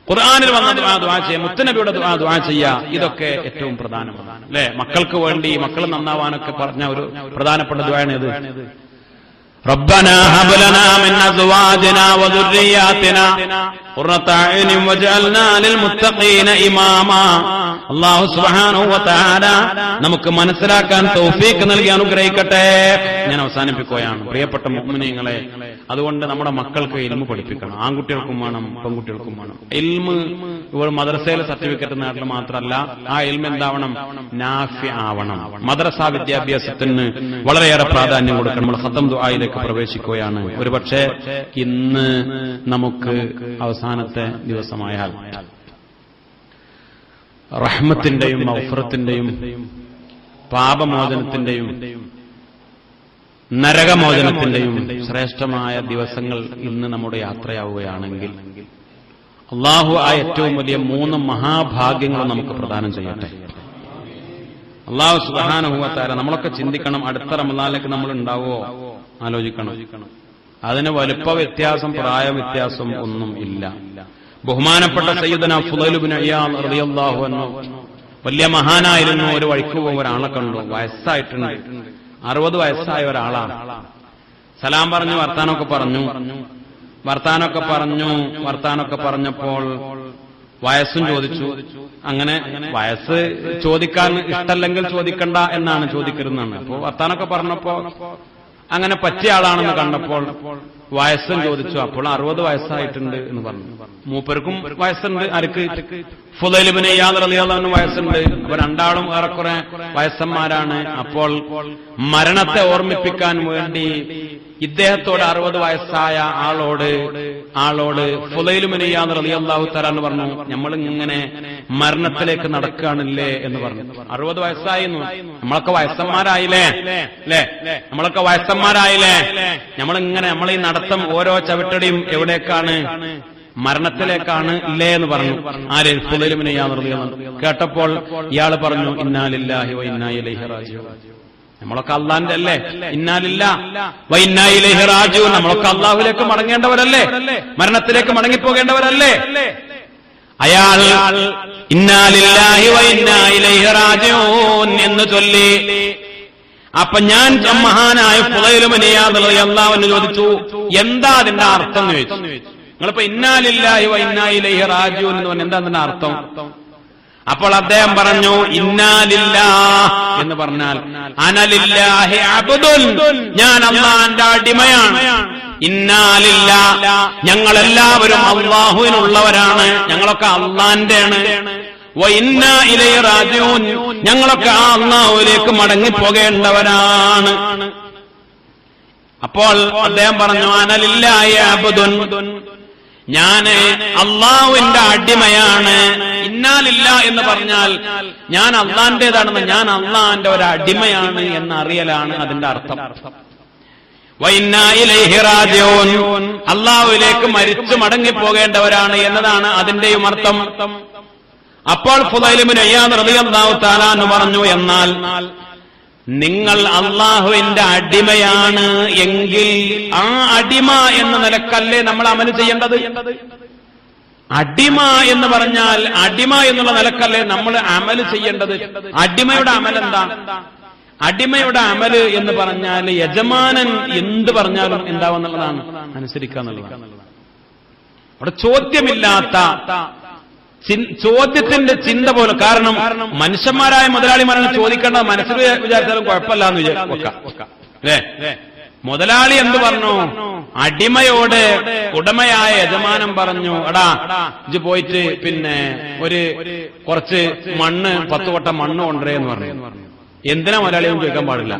ഖുർആനിൽ വന്ന ദുആ ചെയ്യാ, മുത്തനബിയുടെ ദുആ ചെയ്യാ, ഇതൊക്കെ ഏറ്റവും പ്രധാനമാണ്. അല്ലെ, മക്കൾക്ക് വേണ്ടി, മക്കൾ നന്നാവാനൊക്കെ പറഞ്ഞ ഒരു പ്രധാനപ്പെട്ട ദുആയാണ് ഇത്. റബ്ബനാ ഹബ് ലനാ മിൻ അസ്വാജിനാ വദുർരിയാതിനാ ഖുർറത അയ്യുനിൻ വജഅൽനാ ലിൽമുത്തഖീന ഇമാമാ. അല്ലാഹു സുബ്ഹാനഹു വ തആല നമുക്ക് മനസ്സിലാക്കാൻ തൗഫീഖ് നൽകി അനുഗ്രഹിക്കട്ടെ. ഞാൻ അവസാനിപ്പിക്കുകയാണ് പ്രിയപ്പെട്ട മുഅ്മിനീങ്ങളെ. അതുകൊണ്ട് നമ്മുടെ മക്കൾക്ക് ഇൽമു പഠിപ്പിക്കണം. ആൺകുട്ടികൾക്കും വേണം, പെൺകുട്ടികൾക്കും വേണം. ഇൽമ് ഇപ്പോൾ മദ്രസയിലെ സർട്ടിഫിക്കറ്റ് നേടൽ മാത്രമല്ല, ആ ഇൽമ് എന്താവണം? നാഫി ആവണം. മദ്രസ വിദ്യാഭ്യാസത്തിന് വളരെയേറെ പ്രാധാന്യം കൊടുക്കണം. നമ്മൾ ഖത്തം ദുആയിലേക്ക് പ്രവേശിക്കുകയാണ്. ഒരുപക്ഷെ ഇന്ന് നമുക്ക് അവസാനത്തെ ദിവസമായാൽ റഹ്മത്തിന്റെയും മഗ്ഫിറത്തിന്റെയും പാപമോചനത്തിന്റെയും നരകമോചനത്തിന്റെയും ശ്രേഷ്ഠമായ ദിവസങ്ങൾ ഇന്ന് നമ്മുടെ യാത്രയാവുകയാണെങ്കിൽ അള്ളാഹു ആ ഏറ്റവും വലിയ 3 മഹാഭാഗ്യങ്ങളും നമുക്ക് പ്രദാനം ചെയ്യട്ടെ. അള്ളാഹു സുബ്ഹാനഹു വ തആല നമ്മളൊക്കെ ചിന്തിക്കണം, അടുത്ത റമദാനിലേക്ക് നമ്മൾ ഉണ്ടാവോ ആലോചിക്കണം. അതിന് വലുപ്പ വ്യത്യാസം, പ്രായ വ്യത്യാസം ഒന്നും ഇല്ല. ബഹുമാനപ്പെട്ട സയ്യിദുനാ ഫുളൈൽ ഇബ്നു ഇയാദ് റളിയല്ലാഹു അൻഹു വലിയ മഹാനായിരുന്നു. ഒരു വഴിക്ക് പോകുന്ന ഒരാളെ കണ്ടു, വയസ്സായിട്ടുണ്ട്, 60 വയസ്സായ ഒരാളാണ്. സലാം പറഞ്ഞു, വർത്താനൊക്കെ പറഞ്ഞപ്പോൾ വയസ്സും ചോദിച്ചു. അങ്ങനെ വയസ്സ് ചോദിക്കാൻ ഇഷ്ടമല്ലെങ്കിൽ ചോദിക്കണ്ട എന്നാണ്, ചോദിക്കരുതെന്നാണ്. അപ്പോൾ വർത്താനൊക്കെ പറഞ്ഞപ്പോ അങ്ങനെ പറ്റിയ ആളാണെന്ന് കണ്ടപ്പോൾ വയസ്സും ചോദിച്ചു. അപ്പോൾ 60 വയസ്സായിട്ടുണ്ട് എന്ന് പറഞ്ഞു. മൂപ്പർക്കും വയസ്സുണ്ട്. ആർക്ക്? ഫുളൈൽ ഇബ്നു ഇയാദ് റളിയല്ലാഹു അൻഹു വയസ്സുണ്ട്. അപ്പൊ രണ്ടാളും ഏറെക്കുറെ വയസ്സന്മാരാണ്. അപ്പോൾ മരണത്തെ ഓർമ്മിപ്പിക്കാൻ വേണ്ടി ഇദ്ദേഹത്തോട് 60 വയസ്സായ ആളോട് ഫുളൈൽ ഇബ്നു ഇയാദ് റളിയല്ലാഹു തആല എന്ന് പറഞ്ഞു, നമ്മൾ ഇങ്ങനെ മരണത്തിലേക്ക് നടക്കുകയാണല്ലേ എന്ന് പറഞ്ഞു. 60 വയസ്സായിരുന്നു, നമ്മളൊക്കെ വയസ്സന്മാരായില്ലേ അല്ലേ? നമ്മളിങ്ങനെ നമ്മളീ നടത്തം ഓരോ ചവിട്ടടിയും എവിടേക്കാണ്? മരണത്തിലേക്കാണ് ഇല്ലേ എന്ന് പറഞ്ഞു. ആര്? ഫുളൈൽ ഇബ്നു ഇയാദ് റളിയല്ലാഹു അൻഹു. കേട്ടപ്പോൾ ഇയാൾ പറഞ്ഞു, ഇന്നാ ലില്ലാഹി വ ഇന്നാ ഇലൈഹി റാജിഊൻ. നമ്മളൊക്കെ അള്ളാന്റെ അല്ലേ? ഇന്നാ ലില്ലാഹി വ ഇന്നാ ഇലൈഹി റാജിഊൻ. നമ്മളൊക്കെ അള്ളാഹുവിലേക്ക് മടങ്ങേണ്ടവരല്ലേ? മരണത്തിലേക്ക് മടങ്ങിപ്പോകേണ്ടവരല്ലേ? അയാൾ ഇന്നാ ലില്ലാഹി വ ഇന്നാ ഇലൈഹി റാജിഊൻ എന്ന് ചൊല്ലി. അപ്പൊ ഞാൻ മഹാനായ ഫുളൈൽ ഇബ്നു ഇയാദ് റളിയല്ലാഹു അൻഹു ചോദിച്ചു, എന്താ അതിന്റെ അർത്ഥം എന്ന് ചോദിച്ചു. നിങ്ങളിപ്പോ ഇന്നാ ലില്ലാഹി വ ഇന്നാ ഇലൈഹി റാജിഊൻ എന്ന് പറഞ്ഞാൽ എന്താ അതിന്റെ അർത്ഥം? അപ്പോൾ അദ്ദേഹം പറഞ്ഞു, ഇന്നാ ലില്ലാഹ് എന്ന് പറഞ്ഞാൽ അന ലില്ലാഹി അബ്ദുൻ, ഞാൻ അല്ലാഹുവിന്റെ അടിമയാണ്. ഇന്നാ ലില്ലാഹ്, ഞങ്ങളെല്ലാവരും അല്ലാഹുവിനുള്ളവരാണ്, ഞങ്ങളൊക്കെ അല്ലാഹുവിന്റെയാണ്. വ ഇന്നാ ഇലൈഹി റാജിഊൻ, ഞങ്ങളൊക്കെ ആ അല്ലാഹുവിലേക്ക് മടങ്ങിപ്പോകേണ്ടവരാണ്. അപ്പോൾ അദ്ദേഹം പറഞ്ഞു, അന ലില്ലാഹി അബ്ദുൻ, ഞാന് അള്ളാഹുവിന്റെ അടിമയാണ്. ഇന്നാ ലില്ലാഹ് എന്ന് പറഞ്ഞാൽ ഞാൻ അള്ളാന്റേതാണെന്ന്, ഞാൻ അള്ളാന്റെ ഒരു അടിമയാണ് എന്നറിയലാണ് അതിന്റെ അർത്ഥം. വ ഇന്നാ ഇലൈഹി റാജിഊൻ, അള്ളാഹുവിലേക്ക് മരിച്ചു മടങ്ങിപ്പോകേണ്ടവരാണ് എന്നതാണ് അതിന്റെയും അർത്ഥം. അപ്പോൾ ഫുളൈൽ ഇബ്നു ഇയാദ് റളിയല്ലാഹു തആല എന്ന് പറഞ്ഞു, എന്നാൽ നിങ്ങൾ അള്ളാഹുവിന്റെ അടിമയാണ് എങ്കിൽ ആ അടിമ എന്ന നിലക്കല്ലേ നമ്മൾ അമല് ചെയ്യേണ്ടത്? അടിമ എന്ന് പറഞ്ഞാൽ അടിമ എന്നുള്ള നിലക്കല്ലേ നമ്മൾ അമല് ചെയ്യേണ്ടത്? അടിമയുടെ അമലെന്താ? അടിമയുടെ അമല് എന്ന് പറഞ്ഞാൽ യജമാനൻ എന്ത് പറഞ്ഞാലും എന്താവെന്നുള്ളതാണ്, അനുസരിക്കുക എന്നുള്ളതാണ്. അവിടെ ചോദ്യമില്ലാത്ത, ചോദ്യത്തിന്റെ ചിന്ത പോലെ. കാരണം മനുഷ്യന്മാരായ മുതലാളിമാരാണ് ചോദിക്കേണ്ടത്, മനസ്സിൽ വിചാരിച്ചാലും കുഴപ്പമില്ല എന്ന് വെക്കാം അല്ലേ? മുതലാളി എന്ത് പറഞ്ഞു? അടിമയോട് ഉടമയായ യജമാനൻ പറഞ്ഞു, എടാ ഇജ്ജ് പോയിട്ട് പിന്നെ കുറച്ച് മണ്ണ് 10 കൊട്ട മണ്ണ് കൊണ്ടുവരേ എന്ന് പറഞ്ഞു. എന്തിനാ മുതലാളിയൊന്നും ചോദിക്കാൻ പാടില്ല.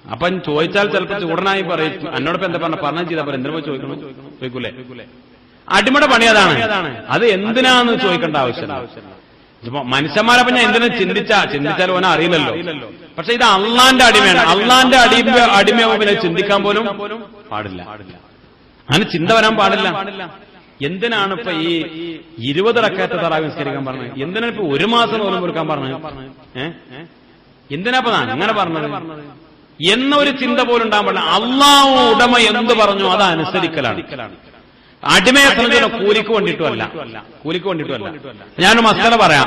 അപ്പം ചോദിച്ചാൽ ചിലപ്പോൾ ചൂടനായി പറയും, എന്നോടൊപ്പം എന്താ പറഞ്ഞ ചെയ്താൽ പറയും, എന്തിനാ പോയി ചോദിക്കണം? ചോദിക്കൂലേ? അടിമയുടെ പണി അതാണ്. അത് എന്തിനാന്ന് ചോദിക്കേണ്ട ആവശ്യമില്ല. ഇപ്പൊ മനുഷ്യന്മാരെ ഞാൻ എന്തിനാ ചിന്തിച്ചാൽ ഓനെ അറിയില്ലല്ലോ. പക്ഷെ ഇത് അള്ളാന്റെ അടിമയാണ്. അള്ളാന്റെ അടിമയാവുമ്പോൾ പിന്നെ ചിന്തിക്കാൻ പോലും പാടില്ല. അങ്ങനെ ചിന്ത വരാൻ പാടില്ല. എന്തിനാണ് ഇപ്പൊ ഈ 20 റക്അത്ത് തറാവീഹ് നിസ്കരിക്കാൻ പറഞ്ഞത്? എന്തിനാണ് ഇപ്പൊ 1 മാസം പോലും കൊടുക്കാൻ പറഞ്ഞത്? എന്തിനാ ഇപ്പൊ അങ്ങനെ പറഞ്ഞത് എന്നൊരു ചിന്ത പോലും ഉണ്ടാകാൻ പാടില്ല. അള്ളാഹു ഉടമ എന്ത് പറഞ്ഞു അത് അനുസരിക്കലാണ്. അടിമയെ സംബന്ധിച്ച് കൂലിക്ക് വേണ്ടിയിട്ടുമല്ല. ഞാനൊരു മസല പറയാം.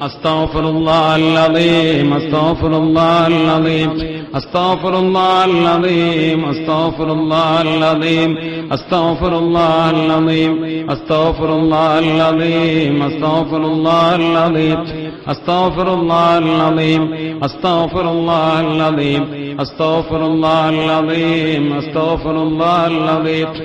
അസ്തഗ്ഫിറുല്ലാഹൽ അലീം അസ്തഗ്ഫിറുല്ലാഹൽ അലീം അസ്തഗ്ഫിറുല്ലാഹൽ അലീം അസ്തഗ്ഫിറുല്ലാഹൽ അലീം അസ്തഗ്ഫിറുല്ലാഹൽ അലീം അസ്തഗ്ഫിറുല്ലാഹൽ അലീം അസ്തഗ്ഫിറുല്ലാഹൽ അലീം അസ്തഗ്ഫിറുല്ലാഹൽ അലീം അസ്തഗ്ഫിറുല്ലാഹൽ അലീം അസ്തഗ്ഫിറുല്ലാഹൽ അലീം അസ്തഗ്ഫിറുല്ലാഹൽ അലീം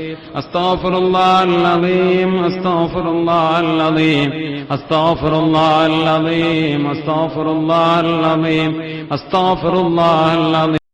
അസ്തഗ്ഫിറുല്ലാഹൽ അലീം അസ്തഗ്ഫിറുല്ലാഹൽ അലീം അസ്തഗ്ഫിറുല്ലാഹൽ അലീം അസ്തഗ്ഫിറുല്ലാഹൽ അലീം അസ്തഗ്ഫിറുല്ലാഹൽ അലീം.